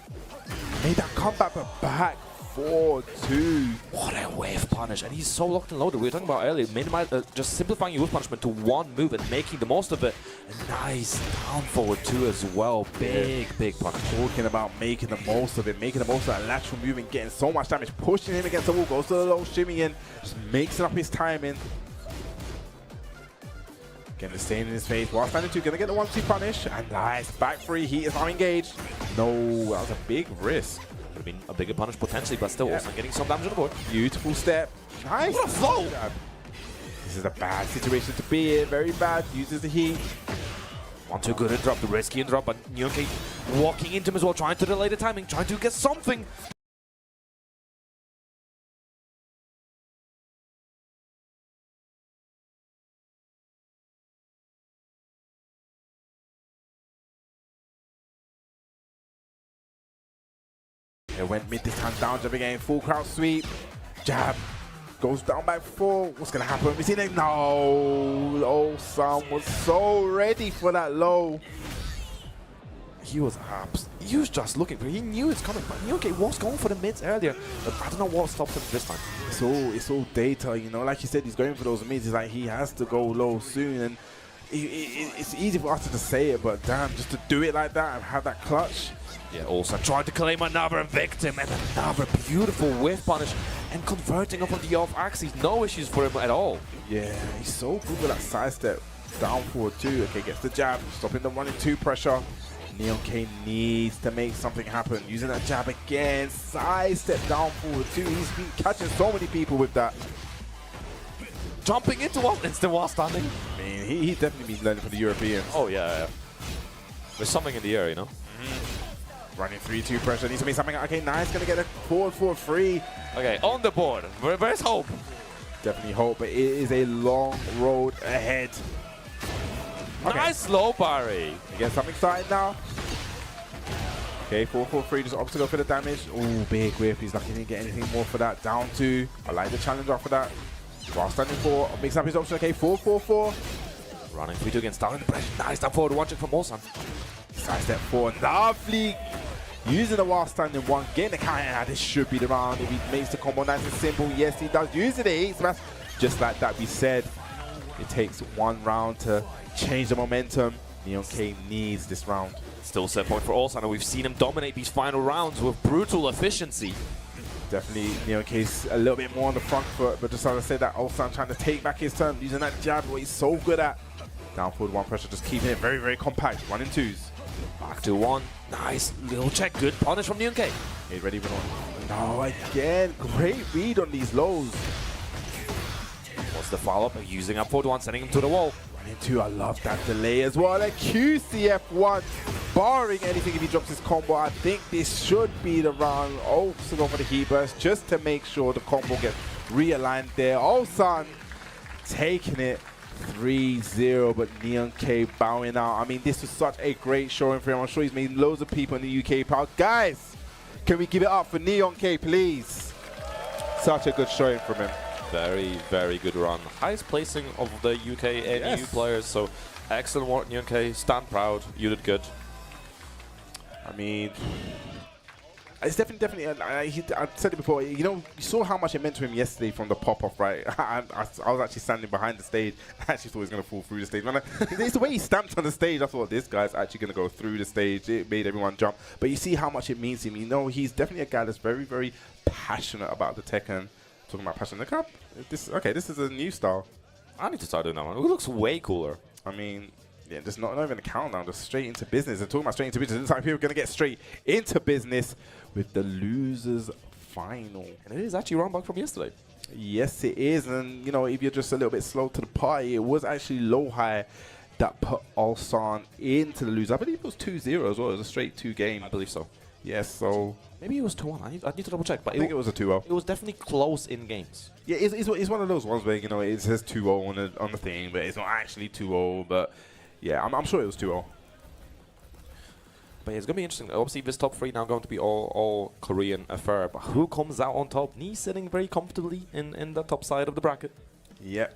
Made that comeback, but back 4-2. What a wave punish, and he's so locked and loaded. We were talking about earlier, minimize, just simplifying your wave punishment to 1 move and making the most of it. And nice down forward 2 as well. Big punish. Talking about making the most of it, making the most of that lateral move and getting so much damage, pushing him against the wall, goes to the low shimmy in, just mixing up his timing. Getting the stain in his face. While standing 2, gonna get the 1-2 punish. And nice back 3. He is now engaged. No, that was a big risk. Could have been a bigger punish potentially, but still also getting some damage on the board. Beautiful step. Nice. What a flow! This is a bad situation to be in. Very bad. Uses the heat. 1-2 good interrupt, the risky interrupt, but Nyonke walking into him as well, trying to delay the timing, trying to get something. It went mid this time, down jab again, full crowd sweep, jab, goes down by 4. What's gonna happen? We see it. No, oh, Sam was so ready for that low. He was just looking for it. He knew it's coming, but Nyonke was going for the mids earlier. But I don't know what stopped him this time. It's all data, you know. Like you said, he's going for those mids. He's like, he has to go low soon, and it's easy for us to say it, but damn, just to do it like that and have that clutch. Yeah, also tried to claim another victim and another beautiful whiff punish and converting up on the off axis. No issues for him at all. Yeah, he's so good with that side step. Down forward 2. Okay, gets the jab, stopping the 1-2 pressure. Nyonke needs to make something happen. Using that jab again, side step down forward 2. He's been catching so many people with that. Jumping into one instant while standing. I mean, he's definitely been learning for the Europeans. Oh yeah. There's something in the air, you know. Running 3-2 pressure, needs to make something. Okay, nice, gonna get a forward 4-3. Okay, on the board. Where's hope? Definitely hope, but it is a long road ahead. Okay. Nice slow parry. Get something started now. Okay, 4-4-3, just opts to go for the damage. Oh, big whiff. He's lucky he didn't get anything more for that. Down 2. I like the challenge off of that. While standing 4, mix up his option. Okay, 4-4-4. Running 3-2 against down the pressure. Nice down forward, watching from Olsan. Side step 4, lovely. Using the while standing 1, getting the counter. This should be the round if he makes the combo nice and simple. Yes, he does. Using the heat smash. Just like that we said, it takes 1 round to change the momentum. Nyonke needs this round. Still set point for Olsan, and we've seen him dominate these final rounds with brutal efficiency. Definitely, Nyonke's a little bit more on the front foot, but just as I said, that Olsan trying to take back his turn, using that jab, what he's so good at. Down forward 1 pressure, just keeping it very, very compact. 1-2s. Back to 1. Nice little check. Good punish from Nyonke. Okay, ready for 1. No, again, great read on these lows. What's the follow-up? Using up forward 1, sending him to the wall. 1-2, I love that delay as well. And QCF1, barring anything if he drops his combo, I think this should be the round. Also go for the heat burst just to make sure the combo gets realigned there. Olsan taking it 3-0, but Neon K bowing out. I mean, this was such a great showing for him. I'm sure he's made loads of people in the UK proud. Guys, can we give it up for Neon K, please? Such a good showing from him. Very, very good run. Highest placing of the UK and EU players, so excellent work, Neon K. Stand proud. You did good. I mean, it's definitely. I've said it before. You know, you saw how much it meant to him yesterday from the pop-off, right? I was actually standing behind the stage. I actually thought he was going to fall through the stage. Man, it's the way he stamped on the stage. I thought this guy's actually going to go through the stage. It made everyone jump. But you see how much it means to him. You know, he's definitely a guy that's very, very passionate about the Tekken. Talking about passion. Look up. This is a new style. I need to start doing that one. It looks way cooler. I mean, yeah, just not even a countdown, just straight into business. And talking about straight into business, it looks like people are going to get straight into business with the losers final. And it is actually round back from yesterday. Yes, it is. And, you know, if you're just a little bit slow to the party, it was actually low high that put Ulsan into the loser. I believe it was 2-0 as well. It was a straight 2 game. I believe so. Yes, so maybe it was 2-1. I need to double check. But I think it was a 2-0. It was definitely close in games. Yeah, it's one of those ones where, you know, it says 2-0 on the thing, but it's not actually 2-0. But yeah, I'm sure it was 2-0. But yeah, it's going to be interesting. Obviously, this top 3 now going to be all Korean affair. But who comes out on top? Knee sitting very comfortably in the top side of the bracket. Yeah.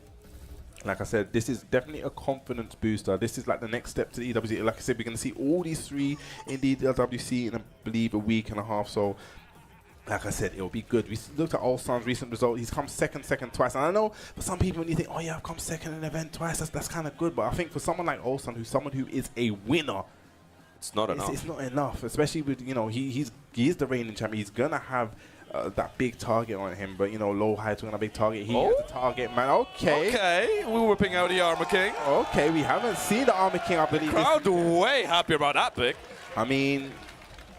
Like I said, this is definitely a confidence booster. This is like the next step to the EWC. Like I said, we're going to see all these 3 in the EWC in, I believe, a week and a half. So, like I said, it'll be good. We looked at Ulsan's recent result. He's come second twice. And I know for some people, when you think, oh yeah, I've come second in an event twice, that's kind of good. But I think for someone like Ulsan, who's someone who is a winner, it's not enough. It's not enough, especially with, you know, he is the reigning champion. He's going to have that big target on him, but you know, low high to a big target. He has the target, man. Okay, we're whipping out the Armor King. Okay, we haven't seen the Armor King, I believe. Crowd way happy about that pick. I mean,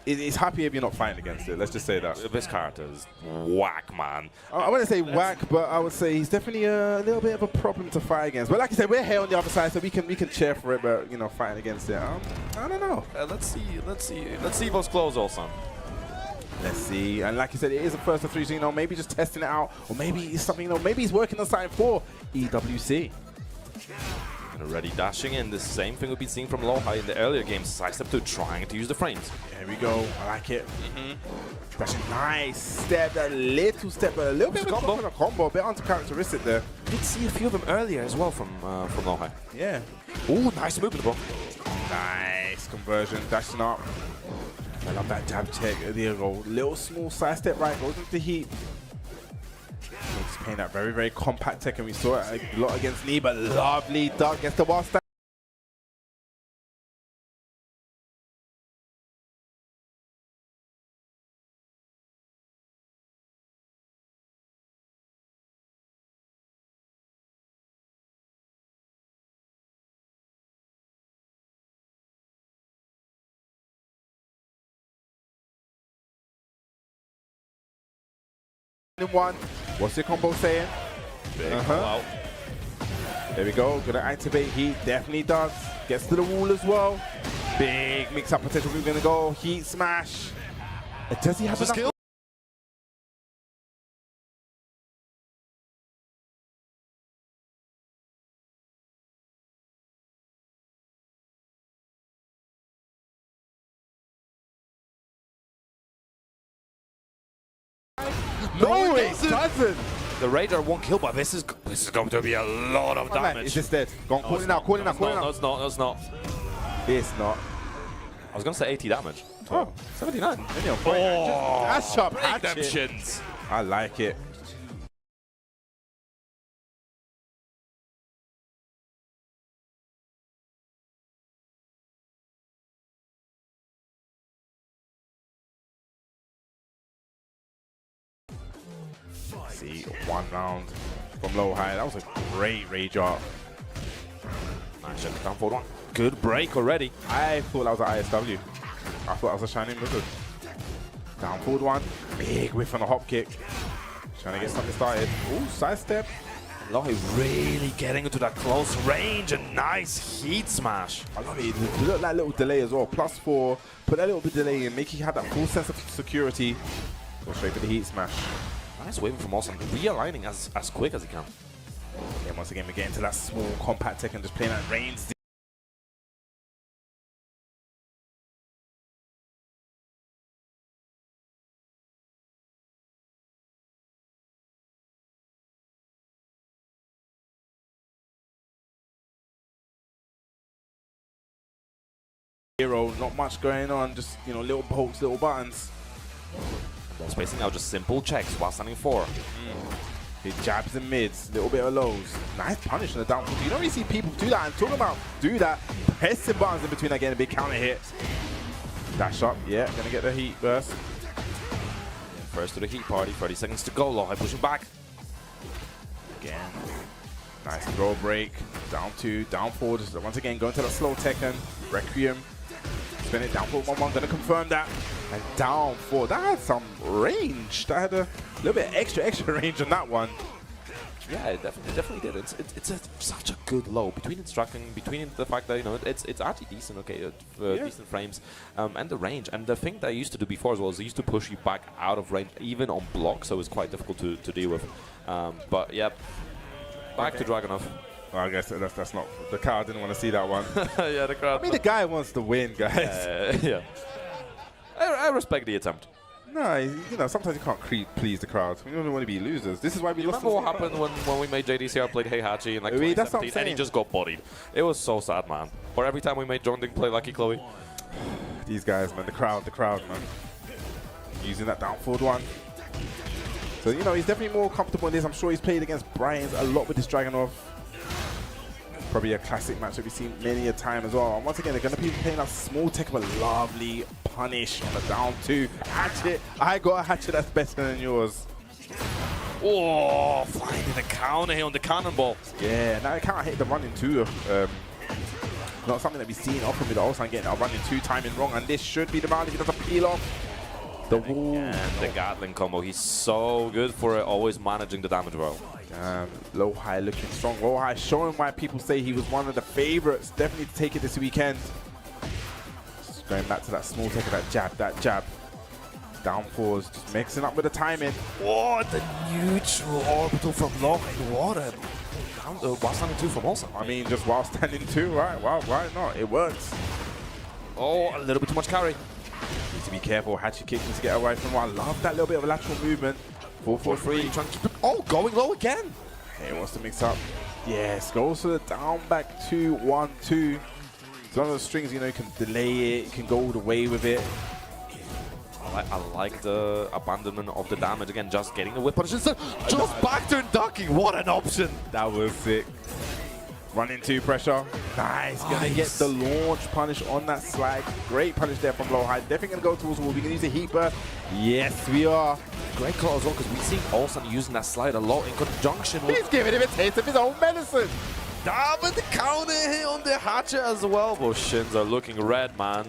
it's happy if you're not fighting against it. Let's just say that. This character is whack, man. I wouldn't say whack, but I would say he's definitely a little bit of a problem to fight against. But like I said, we're here on the other side, so we can cheer for it. But you know, fighting against it, I don't know. Let's see those close, Ulsan. Let's see. And like you said, it is a first of 3, so you know, maybe just testing it out, or maybe it's something, you know, maybe he's working on something for EWC. And already dashing in. The same thing we've been seeing from low high in the earlier games. Sidestep 2 trying to use the frames. There we go. I like it. Dashing, nice step, a little step, but a little bit of a combo, a bit uncharacteristic there. Did see a few of them earlier as well from low high. Yeah. Oh, nice movement, bro. Nice conversion, dashing up. I love that jab check. There you go. Little small side step right, goes into the heat. He's playing that very, very compact tech, and we saw it a lot against Lee, but lovely duck gets the wall stand. One. What's the combo saying? Wow. There we go. Gonna activate heat. Definitely does. Gets to the wall as well. Big mix-up potential. We're gonna go heat smash. Does he have enough skill? No, it doesn't. The Raider won't kill, but this is going to be a lot of damage. Is this dead? Go on, call it now, call it now, call it now. No, it's not, it's not. It's not. I was going to say 80 damage. Oh, 79. Oh, that's sharp hatchet. Redemptions. I like it. See, 1 round from low high. That was a great rage art. Nice check down forward 1. Good break already. I thought that was an ISW. I thought that was a shining wizard. Down forward 1. Big whiff on a hop kick. Trying to get something started. Ooh, sidestep. Lohi really getting into that close range. A nice heat smash. I love it. Look at that little delay as well. +4. Put that little bit of delay in. Make you have that full sense of security. Go straight for the heat smash. Nice wave from Ulsan. Realigning as quick as he can. And once again, we get into that small compact tech and just playing that range. Hero, not much going on, just, you know, little pokes, little buttons. More spacing now, just simple checks while standing 4. He jabs and mids, little bit of lows. Nice punish on the down. You don't really see people do that. I'm talking about do that. Pressing buttons in between, getting a big counter hit. Dash up, yeah, gonna get the heat burst. First to the heat party, 30 seconds to go. Lowhigh pushing back. Again. Nice throw break. Down 2, down 4. Just once again going to the slow Tekken. Requiem. Spin it down 4-1-1. Gonna confirm that. And down 4. That had some range. That had a little bit extra range on that one. Yeah, it definitely did. It's such a good low between instructing, between the fact that, you know, it's actually decent, okay, decent frames, and the range. And the thing that I used to do before as well is I used to push you back out of range, even on block, so it's quite difficult to deal with. But yeah, back to Dragunov. Well, I guess that's not the crowd didn't want to see that one. Yeah, the crowd. I mean, the guy wants to win, guys. Yeah. I respect the attempt. No, you know, sometimes you can't please the crowd. We don't want to be losers. This is why we lost. Remember what happened when we made JDCR play Heihachi in like 2017 and he just got bodied? It was so sad, man. Or every time we made John Ding play Lucky Chloe. These guys, man, the crowd, man. Using that down forward one. So, you know, he's definitely more comfortable in this. I'm sure he's played against Bryans a lot with this Dragunov. Probably a classic match that we've seen many a time as well. And once again, they're going to be playing that small tech of a lovely punish on the down 2. Hatchet. I got a hatchet that's better than yours. Oh, finding the counter here on the cannonball. Yeah, now I can't hit the running 2. Not something that we've seen often with Ulsan getting a running 2 timing wrong. And this should be the round if he doesn't peel off the wall. And the Gatling combo. He's so good for it, always managing the damage well. Lowhigh looking strong. Lowhigh showing why people say he was one of the favorites. Definitely to take it this weekend. Just going back to that small tech of that jab. Down 4s, just mixing up with the timing. Oh, the neutral orbital from Lowhigh. What a while standing 2 from also. I mean, just while standing 2, right? Well, why not? It works. Oh, a little bit too much carry. Need to be careful. Hatchet kick needs to get away from one. I love that little bit of a lateral movement. 4-4-3. Trying to keep it. Oh, going low again. He wants to mix up. Yes, goes to the down back 2-1-2. It's one of those strings, you know, you can delay it, you can go all the way with it. I like the abandonment of the damage again, just getting the whip punish instead. Just back turn ducking. What an option. That was sick. Run into pressure. Nice. Gonna get the launch punish on that slide. Great punish there from Lowhigh. Definitely gonna go towards the wall. We can use the heat burst. Yes, we are. Great call as well, because we've seen Olsen using that slide a lot in conjunction with. He's giving him a taste of his own medicine. But the counter hit on the hatchet as well. Those shins are looking red, man.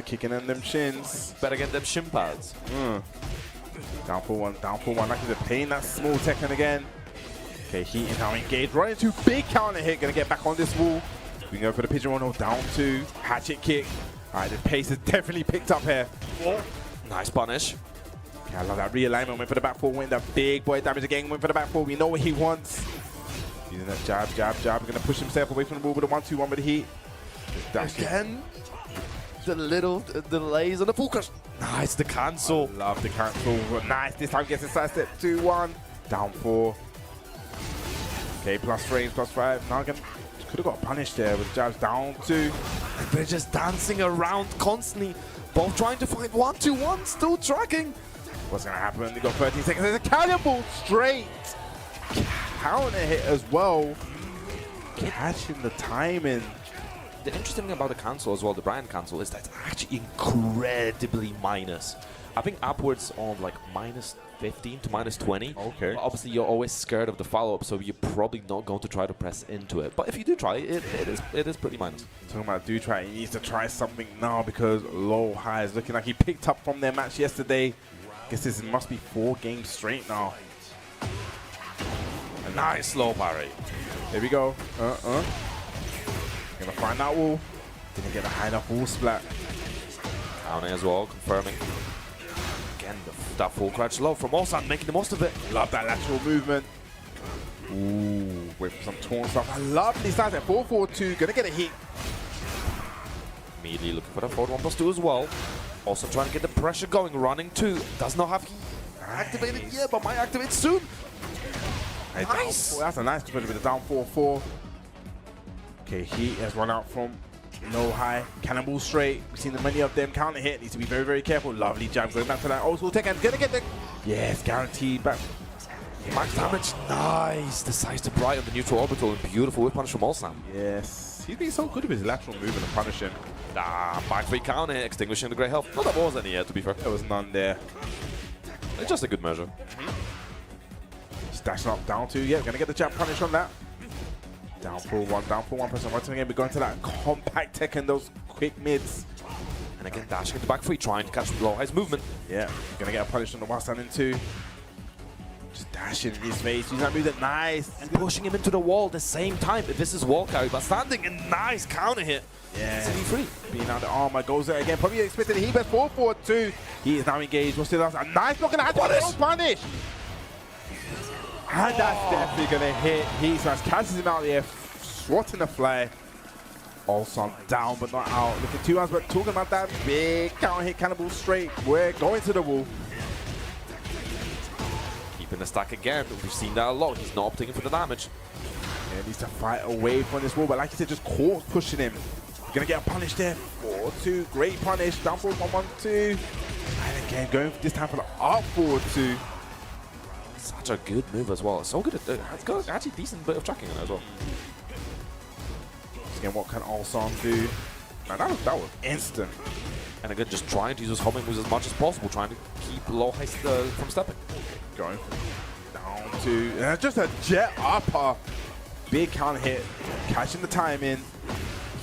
Kicking in them shins. Better get them shin pads. Down for one. Like he's playing that small Tekken again. Okay, heating now engaged. Right into big counter hit. Gonna get back on this wall. We can go for the pigeon run. Down 2. Hatchet kick. All right, the pace is definitely picked up here. Nice punish. Okay, I love that realignment. Went for the back 4. Went that big boy damage again. Went for the back 4. We know what he wants. Using that jab. Gonna push himself away from the wall with a 1-2-1 with the heat. Again. The little delays on the full crush. Nice, the cancel. Love the cancel. Nice. This time gets a side step. 2-1. Down 4. Okay, plus frames, plus 5. Now again, could have got punished there with jabs down 2. They're just dancing around constantly. Both trying to find 1-2-1, still tracking. What's gonna happen? They got 13 seconds. There's a cannonball straight. Counter hit as well. Catching the timing. The interesting thing about the cancel as well, the Brian cancel, is that it's actually incredibly minus. I think upwards of like minus 15 to minus 20. Okay. Obviously, you're always scared of the follow-up, so you're probably not going to try to press into it. But if you do try, it is pretty minus. Talking about do try, he needs to try something now because Lowhigh is looking like he picked up from their match yesterday. Guess this must be 4 games straight now. A nice low parry. There we go. Gonna find that wall. Didn't get a high enough wall splat. Counting as well, confirming. Again, that full crouch low from Olsan, making the most of it. Love that lateral movement. Ooh, wait for some torn stuff. A lovely side at 4-4-2. Gonna get a hit. Immediately looking for the forward 1+2 as well. Also trying to get the pressure going. Running 2. Does not have activated yet, but might activate soon. Nice. That's a nice conversion with the down 4-4. Okay, Heat has run out from no high. Cannonball straight. We've seen many of them counter hit. Needs to be very, very careful. Lovely jab going back to that old school tech and gonna get the. Yes, guaranteed back. Max damage. Nice. Decides to bright on the neutral orbital and beautiful whip punish from Olsan. Yes. He's been so good with his lateral movement and punishing. Back 3 counter, extinguishing the great health. Not that there was any yet, to be fair. There was none there. It's just a good measure. Stashing up down 2. Yeah, gonna get the jab punish on that. Down 4-1, down 4-1 person. Once again, we're going to that compact tech and those quick mids. And again, dashing into back 3, trying to catch low high's movement. Yeah, gonna get a punish on the one standing 2. Just dashing in his face. He's not moving nice. And pushing him into the wall at the same time. This is wall carry, but standing in nice counter hit. Yeah. City free. Being out the armor, goes there again. Probably expected he best 4-4-2. He is now engaged. What's the last? A nice looking at punish. And that's definitely gonna hit. He smash catches him out there, swatting the fly. Also down but not out. Looking 2 rounds, but talking about that big counter hit cannonball straight. We're going to the wall. Keeping the stack again. We've seen that a lot. He's not opting for the damage. Yeah, needs to fight away from this wall, but like you said, just caught pushing him. Gonna get a punish there. 4-2, great punish. Down forward 1-1-2. And again, going this time for the up forward 2. Such a good move as well. It's so good. It's got actually decent bit of tracking in it as well. Again, what can Olsan do? Man, that was instant. And again, just trying to use his homing moves as much as possible, trying to keep low high from stepping. Going down to just a jet upper. Big counter hit. Catching the time in.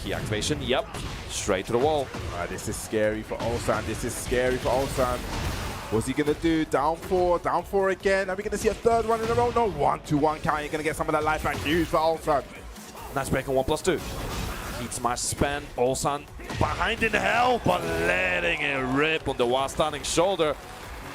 Key activation, yep. Straight to the wall. This is scary for Olsan. This is scary for Olsan. What's he gonna do? Down 4 again. Are we gonna see a third one in a row? No, 1-2-1 count. You're gonna get some of that life back. Huge for Olsan. Nice break on 1+2. Heat smash spin. Olsan behind in hell, but letting it rip on the while standing shoulder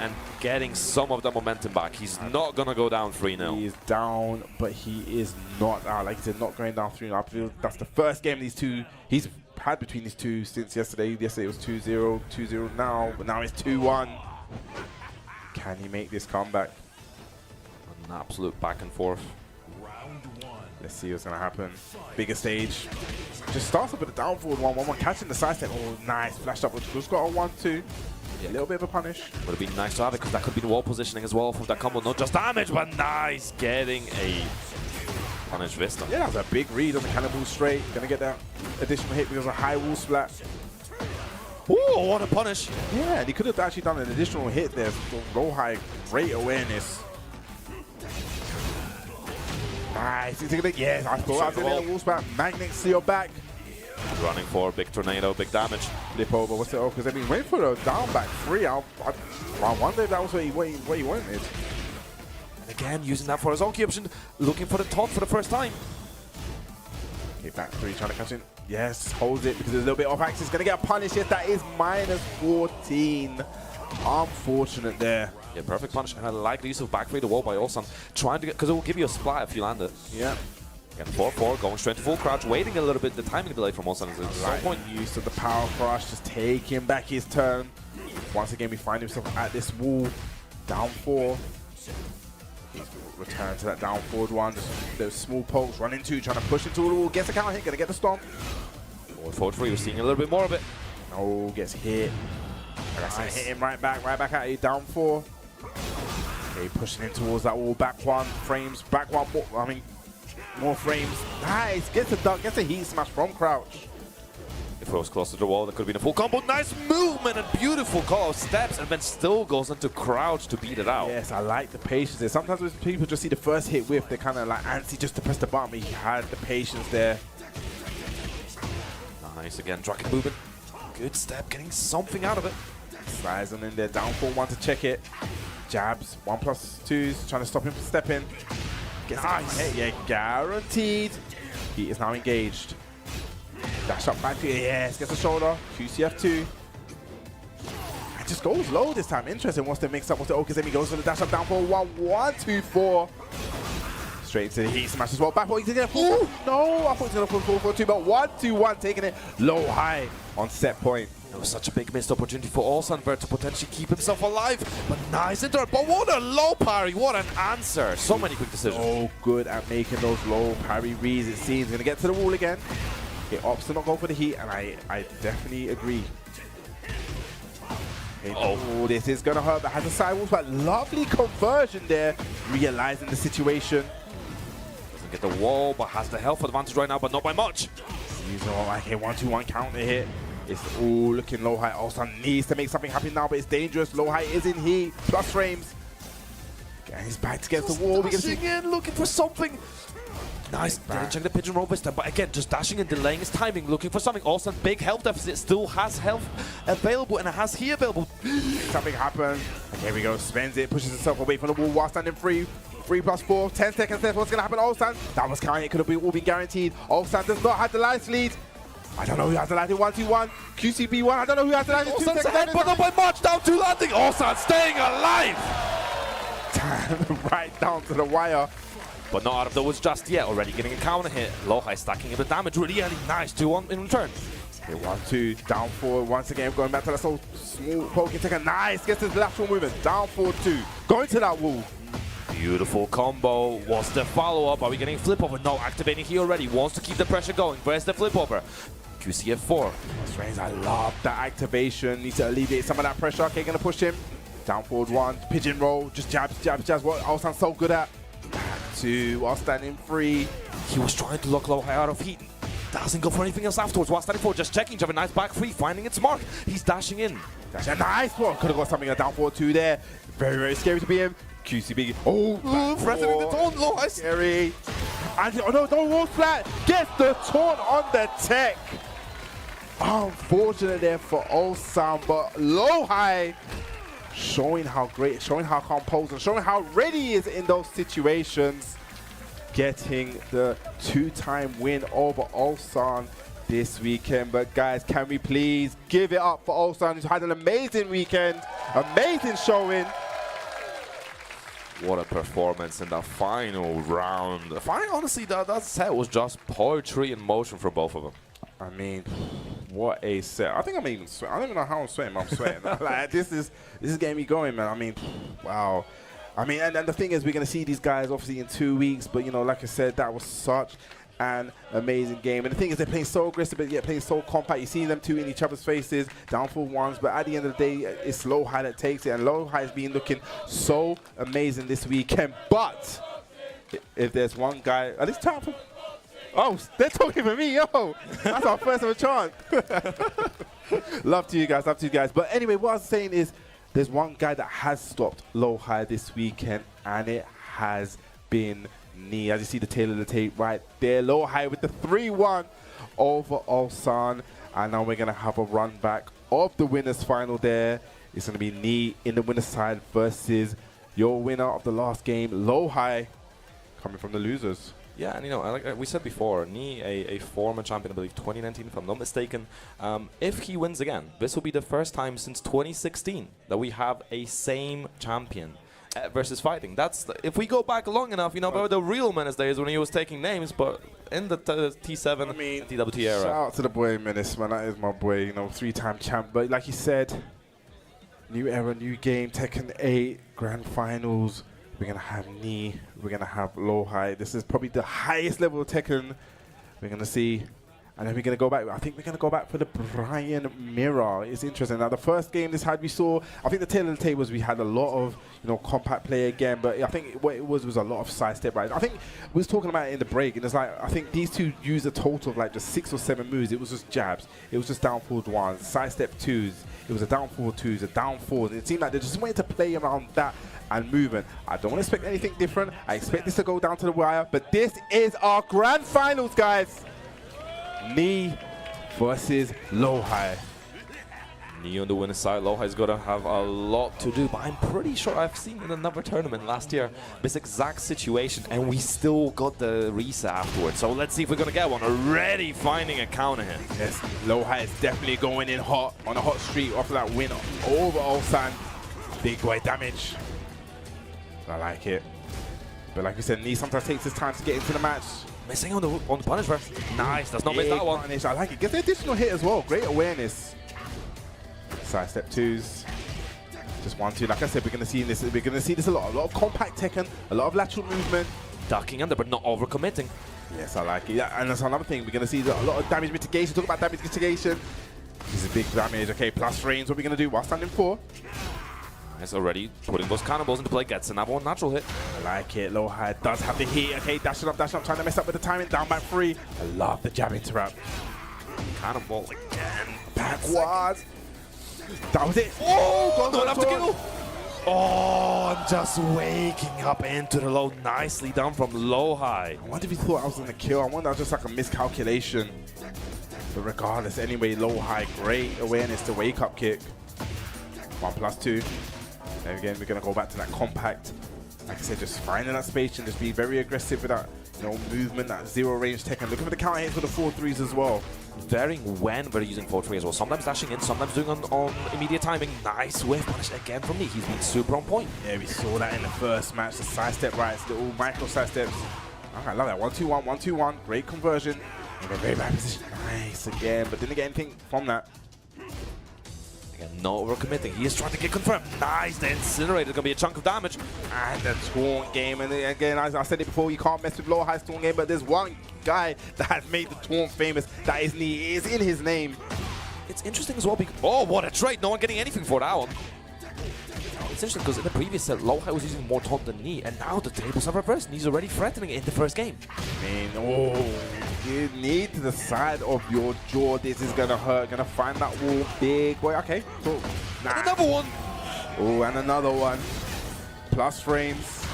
and getting some of the momentum back. He's not gonna go down 3-0. He is down, but he is not out. Like I said, not going down 3-0. I feel that's the first game these two he's had between these two since yesterday. Yesterday it was 2-0, 2-0 now, but now it's 2-1. Can he make this comeback? An absolute back and forth. Let's see what's gonna happen. Bigger stage. Just starts up with a down forward 1-1-1, catching the side step. Oh, nice. Flashed up. Just got a 1-2. A little bit of a punish. Would have been nice to have it because that could be the wall positioning as well from that combo. Not just damage, but nice. Getting a punish Vista. Yeah, that was a big read on the cannonball straight. Gonna get that additional hit because of high wall splat. Ooh, what a punish. Yeah, and he could have actually done an additional hit there. Low high, great awareness. Nice. He's gonna, yes, I thought I was in the wall splat. Magnets to your back. Running for a big tornado, big damage. Flip over. What's it? Oh, because they've been waiting for the down back 3. I wonder if that was what he wanted. And again, using that for his Oki option, looking for the top for the first time. Okay, back 3, trying to catch in. Yes, holds it because there's a little bit off axis. Gonna get a punish. Yes, that is -14. Unfortunate there. Yeah, perfect punish. And I like the use of back 3 the wall by Olsan. Trying to get, because it will give you a splat if you land it. Yeah. Again, 4-4, going straight to full crouch, waiting a little bit. The timing delay from Olsan is at some point. Use of the power crush, just taking back his turn. Once again, we find himself at this wall. Down 4. He's returned to that down forward one. Just those small pokes, running 2, trying to push into the wall. Gets a counter hit, gonna get the stomp. Forward 3, we're seeing a little bit more of it. Oh, gets hit. Nice. Hit him right back at you. Down 4. Okay, pushing in towards that wall. Back 1, frames. Back 1 more. I mean, more frames. Nice. Gets a duck. Gets a heat smash from crouch. If it was close to the wall, that could have been a full combo. Nice movement and beautiful call of steps, and then still goes into crouch to beat it out. Yes, I like the patience there. Sometimes when people just see the first hit whiff, they're kind of like antsy just to press the button, but he had the patience there. Nice again, dragon movement. Good step, getting something out of it. Slides on in there, down 4-1 to check it. Jabs, 1+2s, trying to stop him from stepping. Nice. Yeah, guaranteed. He is now engaged. Dash up back to you. Yes, gets a shoulder. QCF2. It just goes low this time. Interesting. Wants to mix up. Wants to because then he goes for the dash up down for 1-1-2-4. Straight into the heat smash as well. Back he's gonna fall. No, I thought he was gonna fall 4-2, but 1-2-1 taking it low high on set point. It was such a big missed opportunity for Olsanver to potentially keep himself alive. But nice interrupt. But what a low parry. What an answer. So many quick decisions. So good at making those low parry reads, it seems. Gonna get to the wall again. It opts to not go for the heat, and I definitely agree. Oh, this is gonna hurt, but has a sidewalls, but lovely conversion there, realizing the situation. Doesn't get the wall, but has the health advantage right now, but not by much. He's all like a 1-2-1 counter hit. It's all looking low high. Also needs to make something happen now, but it's dangerous. Low high is in heat, plus frames. And he's back against the wall. We can see in, looking for something. Nice, didn't check the pigeon roll this time, but again, just dashing and delaying his timing, looking for something. Also, big health deficit, still has health available, and it has he available. Something happens. And here we go, spends it, pushes himself away from the wall while standing free. 3+4, 10 seconds left. What's going to happen? Olsan, that was kind. It could have all been guaranteed. Olsan does not have the life lead. I don't know who has the landing. 1-2-1. QCB1. I don't know who has the landing. Olsan's ahead, but not by much. Down to landing. Olsan staying alive. Right down to the wire. But not out of the woods just yet. Already getting a counter hit. Lowhigh stacking in the damage really early. Nice 2-1 in return. Hit 1-2. Down 4. Once again, going back to that so small poking take a nice. Gets his lateral movement. Down 4-2. Going to that wall. Beautiful combo. What's the follow-up? Are we getting flip over? No, activating here already. Wants to keep the pressure going. Where's the flip over? QCF4. Strange, I love that activation. Needs to alleviate some of that pressure. Okay, gonna push him. Down forward 1. Pigeon roll. Just jabs, jabs, jabs. What Olsan's so good at. Back 2 while standing 3. He was trying to lock low high out of heat. Doesn't go for anything else afterwards. While standing 4, just checking. Have a nice back 3, finding its mark. He's dashing in. That's a nice one. Could have got something a down forward 2 there. Very, very scary to be him. QCB. Oh, threatening the taunt. Low high. Scary. And oh no, don't wall splat. Gets the taunt on the tech. Unfortunate there for Olsan, but low high. Showing how great, showing how composed, and showing how ready he is in those situations. Getting the 2-time win over Olsan this weekend. But guys, can we please give it up for Olsan, who's had an amazing weekend, amazing showing. What a performance in the final round. Honestly, that set was just poetry in motion for both of them. I mean, what a set. I think I'm even sweating. I don't even know how I'm sweating, but I'm sweating. Like, this is getting me going, man. I mean, wow. I mean, and the thing is, we're going to see these guys obviously in 2 weeks, but, you know, like I said, that was such an amazing game. And the thing is, they're playing so aggressive, but yet playing so compact. You see them two in each other's faces, down for ones, but at the end of the day, it's low high that takes it, and low high has been looking so amazing this weekend. But if there's one guy, at least time for. Oh, they're talking for me, yo. That's our first ever chant. Love to you guys, love to you guys. But anyway, what I was saying is, there's one guy that has stopped low high this weekend, and it has been Knee. As you see the tail of the tape right there, low high with the 3-1 over Olsan. And now we're going to have a run back of the winners final there. It's going to be Knee in the winner's side versus your winner of the last game, low high, coming from the losers. Yeah, and you know, like we said before, Knee, a former champion, I believe 2019 if I'm not mistaken. If he wins again, this will be the first time since 2016 that we have a same champion versus fighting. That's if we go back long enough, you know, but the real Menace days when he was taking names, but in the T7 and TWT era. Shout out to the boy Menace, man. That is my boy, you know, 3-time champ. But like you said, new era, new game, Tekken 8, grand finals. We're going to have Knee. We're going to have low high. This is probably the highest level of Tekken we're going to see. And then we're going to go back. I think we're going to go back for the Brian Mirror. It's interesting. Now, the first game this had, we saw, I think the tail of the tape was we had a lot of, you know, compact play again. But I think what it was a lot of sidestep, right? I think we was talking about it in the break. And it's like, I think these two used a total of like just 6 or 7 moves. It was just jabs. It was just down forward ones, sidestep 2s. It was a down forward 2s, a down 4s. It seemed like they just wanted to play around that and movement. I don't expect anything different. I expect this to go down to the wire. But this is our grand finals, guys. Knee versus low high. Knee on the winner's side. Low high's got to have a lot to do, but I'm pretty sure I've seen in another tournament last year this exact situation, and we still got the reset afterwards. So let's see if we're going to get one. Already finding a counter hit. Yes, low high is definitely going in hot on a hot streak after that win over Olsan. Big boy damage. I like it. But like we said, Knee sometimes takes his time to get into the match. Missing on the punish first. Nice, does not miss that one. Punish. I like it. Gets the additional hit as well. Great awareness. Side step twos. Just 1-2. Like I said, we're gonna see this. We're gonna see this a lot. A lot of compact Tekken. A lot of lateral movement. Ducking under, but not overcommitting. Yes, I like it. Yeah, and that's another thing. We're gonna see a lot of damage mitigation. Talk about damage mitigation. This is big damage. Okay, plus frames. What are we gonna do while standing 4? Nice, already putting those cannonballs into play. Gets another one natural hit. I like it. Low high does have the heat. Okay, dashing up, trying to mess up with the timing. Down back 3. I love the jab interrupt. Cannonballs again. Backwards. That was it. Oh, don't have to kill. Oh, and just waking up into the low. Nicely done from low high. I wonder if he thought I was going to kill. I wonder if that was just like a miscalculation. But regardless, anyway, low high, great awareness to wake up kick. 1+2. And again, we're going to go back to that compact. Like I said, just finding that space and just be very aggressive with that, you know, movement, that zero range tech. And looking for the counter hits with the 4-3s as well. Varying when they're using 4-3 as well. Sometimes dashing in, sometimes doing on immediate timing. Nice whiff punish again from Knee. He's been super on point. Yeah, we saw that in the first match. The sidestep rights, little micro sidesteps. I love that. 1-2-1, 1-2-1. Great conversion. In a very bad position. Nice again, but didn't get anything from that. Again, no overcommitting. He is trying to get confirmed. Nice. The Incinerator is going to be a chunk of damage. And the taunt game. And again, I said it before, you can't mess with low high taunt game, but there's one guy that has made the taunt famous. That is Knee. It's in his name. It's interesting as well because, oh, what a trade. No one getting anything for that one. It's interesting because in the previous set, low high was using more taunt than Knee, and now the tables are reversed. Knee's already threatening it in the first game. I mean, oh, you need to the side of your jaw. This is gonna hurt. Gonna find that wall big. Boy, okay, cool. Nah. And another one. Oh, and another one. Plus frames.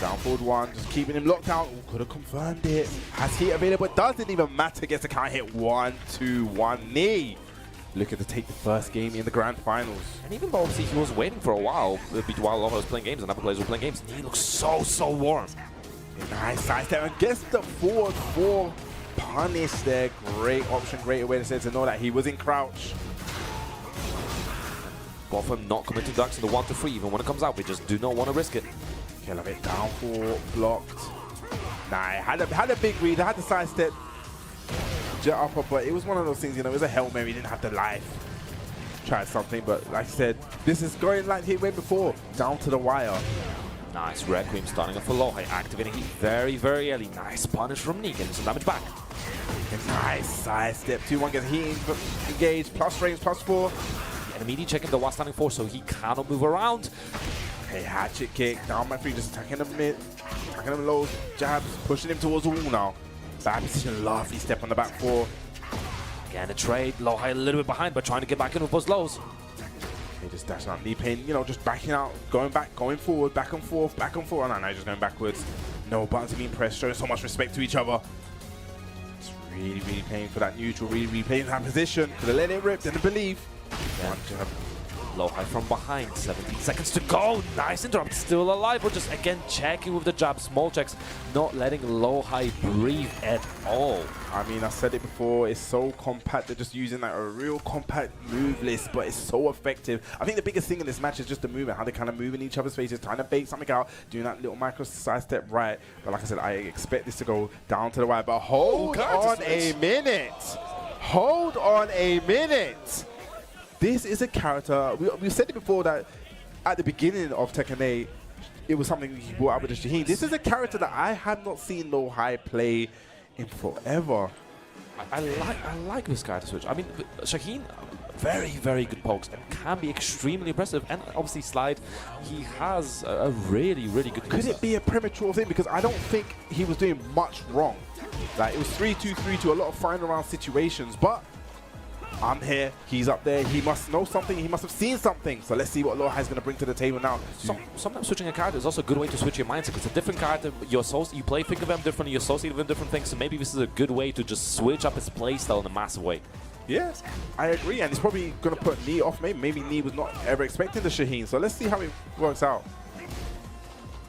Down forward 1, just keeping him locked out. Oh, could have confirmed it. Has heat available. It doesn't even matter. Gets the count hit. 1-2-1. Knee looking to take the first game in the grand finals. And even though obviously he was waiting for a while Loha was playing games and other players were playing games, Knee looks so warm. Nice sidestep and gets the forward 4 punish there. Great option, great awareness to know that he was in crouch. Both of them not committing ducks in the 1-3, even when it comes out, they just do not want to risk it. Okay, love it. Down 4, blocked. Nah, had a big read, had the sidestep. Jet upper, but it was one of those things, you know, it was a Hail Mary, he didn't have the life. Tried something, but like I said, this is going like he went before, down to the wire. Nice Requiem starting off for low high, activating heat very early. Nice punish from Knee, getting some damage back. Nice sidestep, 2-1 gets heat engaged, plus frames, +4. And immediately checking the while standing 4, so he cannot move around. Okay, hatchet kick, down by 3, just attacking him mid, attacking him low, jabs, pushing him towards the wall now. Bad position, lovely step on the back 4. Again, a trade, low high a little bit behind, but trying to get back in with those lows. He just dashing out, knee pain, you know, just backing out, going back, going forward, back and forth. Oh, no, just going backwards. No buttons are being pressed, showing so much respect to each other. It's really paying for that neutral, really paying that position. Could have let it rip, didn't believe. One jab. Low high from behind, 17 seconds to go. Nice interrupt, still alive. We're just again checking with the jab, small checks, not letting low high breathe at all. I mean, I said it before, it's so compact. They're just using like a real compact move list, but it's so effective. I think the biggest thing in this match is just the movement, how they kind of move in each other's faces, trying to bait something out, doing that little micro sidestep right. But like I said, I expect this to go down to the right. But hold on a minute. Hold on a minute. This is a character, we said it before that at the beginning of Tekken 8, it was something he brought out with the Shaheen. This is a character that I have not seen low high play in forever. I like this character switch. I mean, Shaheen, very good pokes and can be extremely impressive. And obviously Slide, he has a really good. Could it be a premature thing? Because I don't think he was doing much wrong. Like, it was 3-2, 3-2, a lot of final round situations, but I'm here, he's up there, he must know something, he must have seen something. So let's see what Loha is going to bring to the table now. Sometimes switching a character is also a good way to switch your mindset. It's a different character, you play, think of them differently, you associate with them different things, so maybe this is a good way to just switch up his playstyle in a massive way. Yes, I agree, and it's probably going to put Knee off. Maybe Knee was not ever expecting the Shaheen, so let's see how it works out.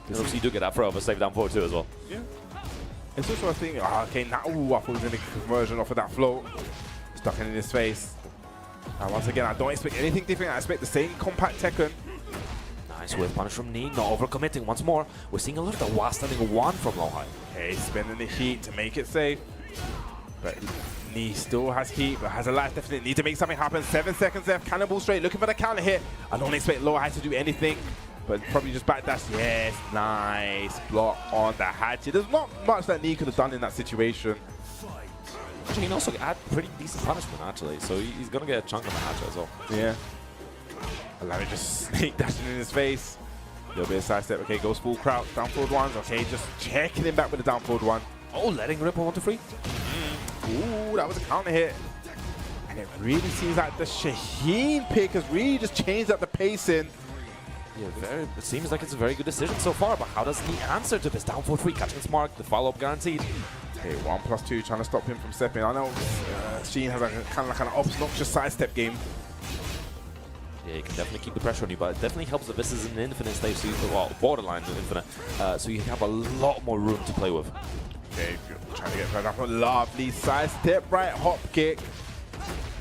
Obviously you do get that throw, but save down forward too as well. Yeah. It's also a thing, okay, now, I thought we were going to get a conversion off of that float. Stuck in his face. And once again, I don't expect anything different. I expect the same compact Tekken. Nice whiff punish from Knee, not overcommitting once more. We're seeing a little bit of while standing 1 from Low High. Okay, spending the heat to make it safe. But Knee still has heat, but has a life deficit. Need to make something happen. 7 seconds left. Cannonball straight, looking for the counter hit. I don't expect Low High to do anything, but probably just backdash. Yes, nice block on the hatchet. There's not much that Knee could have done in that situation. Actually, he can also add pretty decent punishment, actually. So he's going to get a chunk of the hatchet as well. Yeah. Allow it just snake dashing in his face. A little bit of sidestep. Okay, goes full crouch. Down forward ones. Okay, just checking him back with the down forward one. Oh, letting rip on 1-2-3. Ooh, that was a counter hit. And it really seems like the Shaheen pick has really just changed up the pacing. Yeah, it seems like it's a very good decision so far, but how does he answer to this down 4-3? Catching his mark, the follow-up guaranteed. Okay, 1+2, trying to stop him from stepping. I know Shaheen has kind of like an obnoxious sidestep game. Yeah, you can definitely keep the pressure on you, but it definitely helps that this is an infinite stage, so well, borderline infinite, so you have a lot more room to play with. Okay, trying to get further up. Lovely sidestep, right hop kick.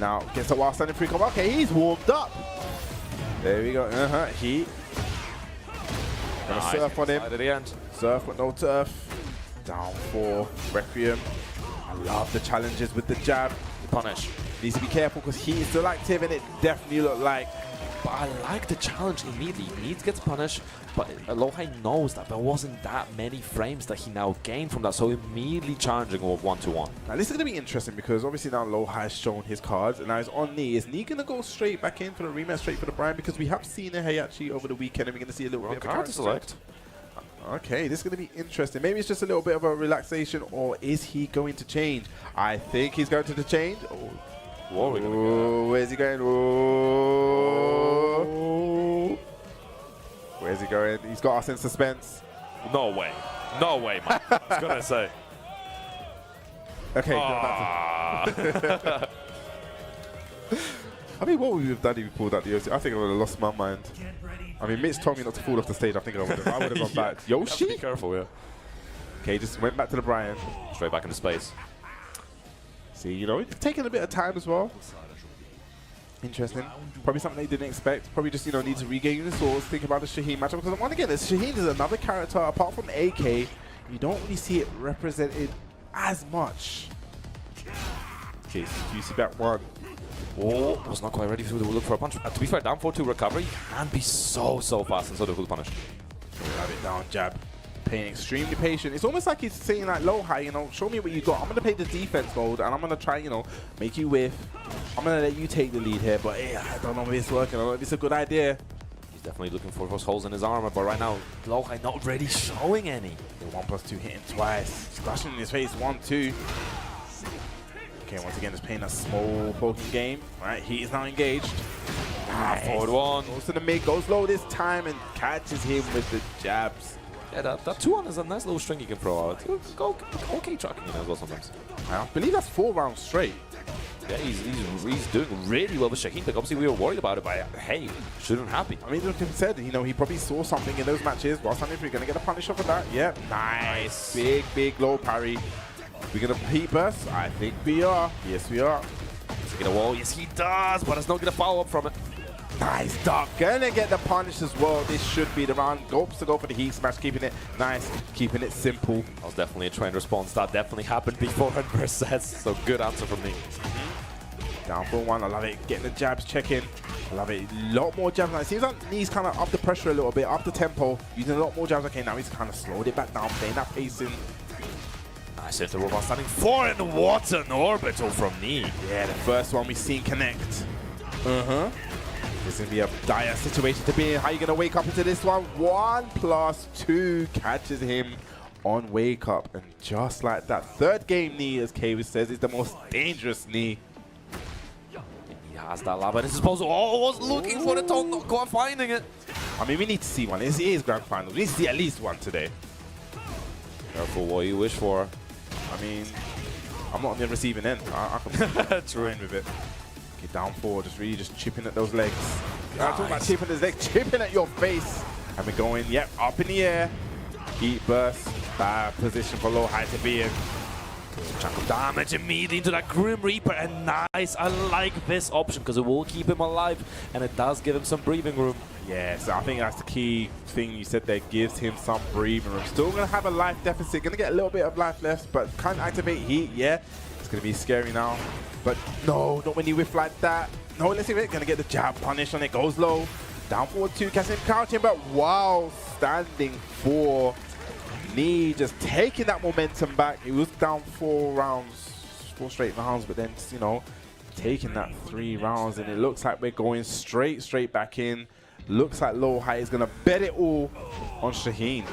Now gets a while standing free combo. Okay, he's warmed up. There we go. Heat. Gonna surf on him. At the end. Surf with no turf. Down 4. Requiem. I love the challenges with the jab. Punish. Needs to be careful because he is still active and it definitely looked like. But I like the challenge immediately. Needs gets punished, but Low High knows that there wasn't that many frames that he now gained from that, so immediately challenging with 1-1. Now this is going to be interesting because obviously now Low High has shown his cards and now he's on Knee. Is Knee going to go straight back in for the rematch, straight for the Brian? Because we have seen it actually over the weekend and we're going to see a little bit of a card to select. Okay, this is going to be interesting. Maybe it's just a little bit of a relaxation, or is he going to change? I think he's going to change. Oh. Whoa, we're gonna go. Where's he going? Oh. Where's he going? He's got us in suspense. No way. No way, man. I was going to say. Okay. I mean, what would we have done if we pulled out the OC? I think I would have lost my mind. I mean, Mitch told me not to fall off the stage. I think I would have gone back. Yoshi? Be careful, yeah. Okay, just went back to the Brian. Straight back into space. See, you know, it's taking a bit of time as well. Interesting. Probably something they didn't expect. Probably just, you know, need to regain the swords, think about the Shaheen matchup. Because once again, Shaheen is another character, apart from AK, you don't really see it represented as much. Okay, QC back 1. Oh, was not quite ready to look for a punch. To be fair, down 4-2 recovery can be so fast and so difficult to punish. Have it down, jab. Playing extremely patient. It's almost like he's saying like, Low High, you know, show me what you got. I'm gonna play the defense mode and I'm gonna try, you know, make you whiff. I'm gonna let you take the lead here, but I don't know if it's working. I don't know if it's a good idea. He's definitely looking for those holes in his armor, but right now, Low High not really showing any. The 1+2 hitting twice. Splashing in his face, 1-2. Okay, once again, just playing a small poking game. Right, he is now engaged. Nice. Forward 1. Goes to the mid, goes low this time and catches him with the jabs. Yeah, that 2-1 is a nice little string you can throw out. Go okay tracking it as well sometimes. I believe that's 4 rounds straight. Yeah, he's doing really well with Shaheen. Like, obviously, we were worried about it, but hey, shouldn't happy. I mean, like Tim said, you know, he probably saw something in those matches. While standing free, gonna get a punish off of that. Yep, nice. Big low parry. We're gonna heat burst? I think we are. Yes, we are. Does he get a wall? Yes, he does, but it's not gonna follow up from it. Nice duck. Gonna get the punish as well. This should be the round. Hopes to go for the heat smash, keeping it nice, keeping it simple. That was definitely a trained response. That definitely happened before Hunter says. So good answer from me. Down for 1. I love it. Getting the jabs, checking. I love it. A lot more jabs. Now, it seems like he's kind of up the pressure a little bit, up the tempo, using a lot more jabs. Okay, now he's kind of slowed it back down, playing that pacing. Nice hit the robot standing 4 in what an orbital from Knee. Yeah, the first one we've seen connect. This is going to be a dire situation to be in. How are you going to wake up into this one? 1+2 catches him on wake up. And just like that, third game Knee, as Kay says, is the most dangerous Knee. He has that lava at his disposal. Oh, was looking for the tone, not quite finding it. I mean, we need to see one. It is grand finals. We need to see at least one today. Careful what you wish for. I mean, I'm not on the receiving end. I can train with it. Okay, down 4, just chipping at those legs. Nice. I'm talking about chipping his legs, chipping at your face. And we're going, yep, up in the air. Heat burst. Bad position for Low High to be in. Chunk of damage immediately into that Grim Reaper, and nice. I like this option because it will keep him alive, and it does give him some breathing room. Yes, I think that's the key thing you said there. Gives him some breathing room. Still going to have a life deficit. Going to get a little bit of life left, but can't activate heat. Yeah, it's going to be scary now. But no, not when you whiff like that. No, let's see if it's going to get the jab punish on it. Goes low. Down forward 2, catching him crouching, but wow, standing 4. Knee just taking that momentum back. He was down 4 straight rounds, but then, you know, taking that 3 rounds, and it looks like we're going straight back in. Looks like Low High is going to bet it all on Shaheen.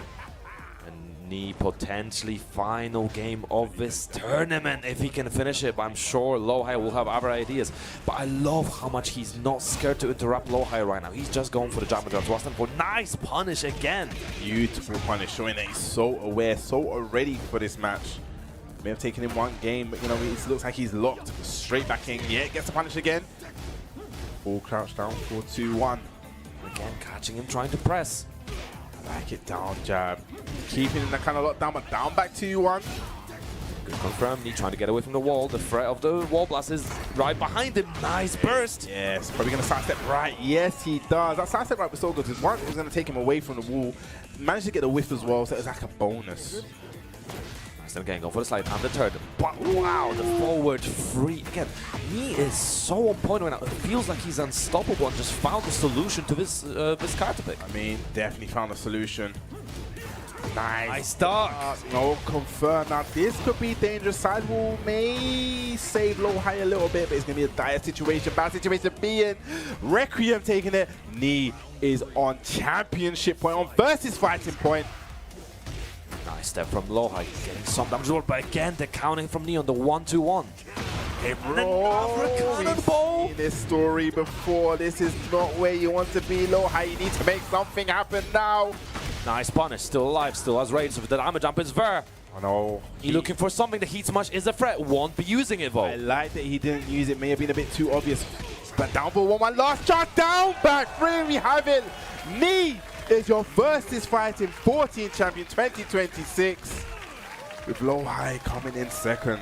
And Knee potentially final game of this tournament if he can finish it, but I'm sure Low High will have other ideas. But I love how much he's not scared to interrupt Low High right now. He's just going for the jump and thrust for nice punish again. Beautiful punish, showing that he's so aware, so ready for this match. May have taken him 1 game, but you know, it looks like he's locked straight back in. Yeah, gets the punish again. Full crouch down, 4, 2, 1. Again, catching him trying to press. I like it, down jab. Keeping in that kind of lockdown, but down back 2, 1. Good confirm. Knee trying to get away from the wall. The threat of the wall blast is right behind him. Nice burst. Yes, probably going to sidestep right. Yes, he does. That sidestep right was so good because one, it was going to take him away from the wall. Managed to get the whiff as well, so it was like a bonus. Nice, then again, go for the slide. And the third. But wow, the forward free. Again, Knee is so on point right now. It feels like he's unstoppable and just found the solution to this card to pick. I mean, definitely found a solution. Nice dark. No, confirm. Now, this could be dangerous. Sidewall may save Low High a little bit, but it's going to be a dire situation. Bad situation to be in. Requiem taking it. Knee is on championship point, on versus fighting point. Nice step from Low High, getting some damage, but again, the counting from Knee on the 1-2-1. Hey, bro, we've seen this story before. This is not where you want to be, Low High. You need to make something happen now. Nice punish, still alive, still has rage. The damage jump is there. Oh no. He's looking for something. The heat smash is a threat. Won't be using it though. I like that he didn't use it. May have been a bit too obvious. But down for 1-1. Last shot down back. Here we have it. Knee is your versus fighting 14 champion 2026. With Low High coming in second.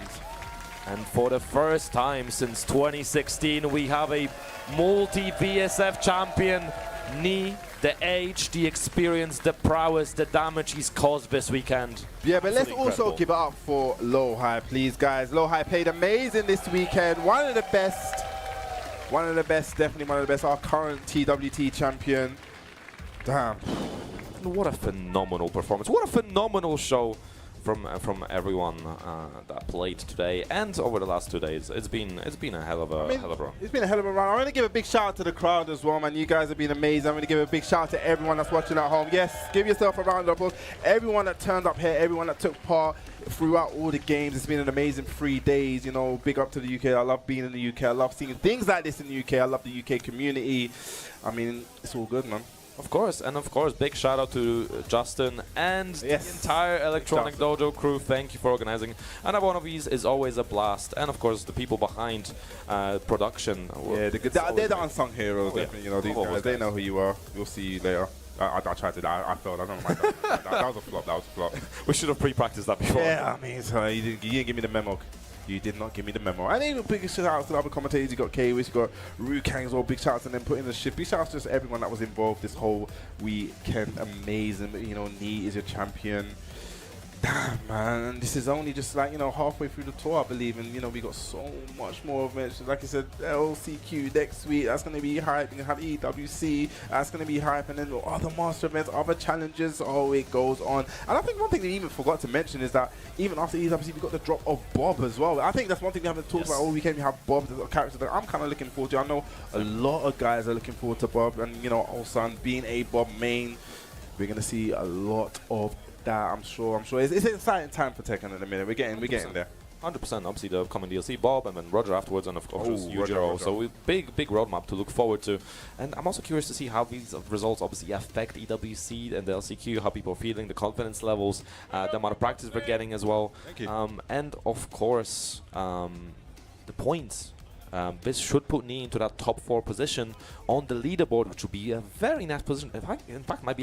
And for the first time since 2016, we have a multi-VSF champion. Knee, the age, the experience, the prowess, the damage he's caused this weekend. Yeah, but let's Absolutely also incredible. give it up for Low High, please, guys. Low High played amazing this weekend. One of the best, definitely one of the best. Our current TWT champion. Damn. What a phenomenal performance. What a phenomenal show from everyone that played today and over the last 2 days. It's been a hell of a run. It's been a hell of a run. I want to give a big shout out to the crowd as well, man. You guys have been amazing. I'm going to give a big shout out to everyone that's watching at home. Yes, give yourself a round of applause. Everyone that turned up here, everyone that took part throughout all the games. It's been an amazing 3 days. You know, big up to the UK. I love being in the UK. I love seeing things like this in the UK. I love the UK community. I mean, it's all good, man. Of course, and of course, big shout out to Justin and the entire Electronic Dojo crew. Thank you for organizing. Another one of these is always a blast, and of course, the people behind production. Yeah, they're the unsung heroes. Definitely, you know, these guys. They know who you are. We'll see you later. I tried to. I failed. I don't know. That was a flop. That was a flop. We should have pre-practiced that before. Yeah, I mean, so you didn't give me the memo. You did not give me the memo. And even big shout out to the other commentators. You got K-Wish, you got Rukang as well. Big shout out to them putting the ship. Big shout out to just everyone that was involved this whole weekend. Amazing. You know, Knee is your champion. Damn, man. This is only just like, you know, halfway through the tour, I believe. And, you know, we got so much more of it. Like I said, LCQ next week. That's going to be hype. You're going to have EWC. That's going to be hype. And then other master events, other challenges. Oh, it goes on. And I think one thing we even forgot to mention is that even after EWC, we got the drop of Bob as well. I think that's one thing we haven't talked about all weekend. We have Bob, the character that I'm kind of looking forward to. I know a lot of guys are looking forward to Bob. And, you know, also being a Bob main, we're going to see a lot of that, I'm sure. It's an exciting time for Tekken in a minute. We're getting there. 100%. Obviously, the coming DLC, Bob, and then Roger afterwards, and of course, Yujiro. So, big roadmap to look forward to. And I'm also curious to see how these results obviously affect EWC and the LCQ, how people are feeling, the confidence levels, the amount of practice we're getting as well. Thank you. And of course, the points. This should put Knee into that top 4 position on the leaderboard, which would be a very nice position. In fact, might be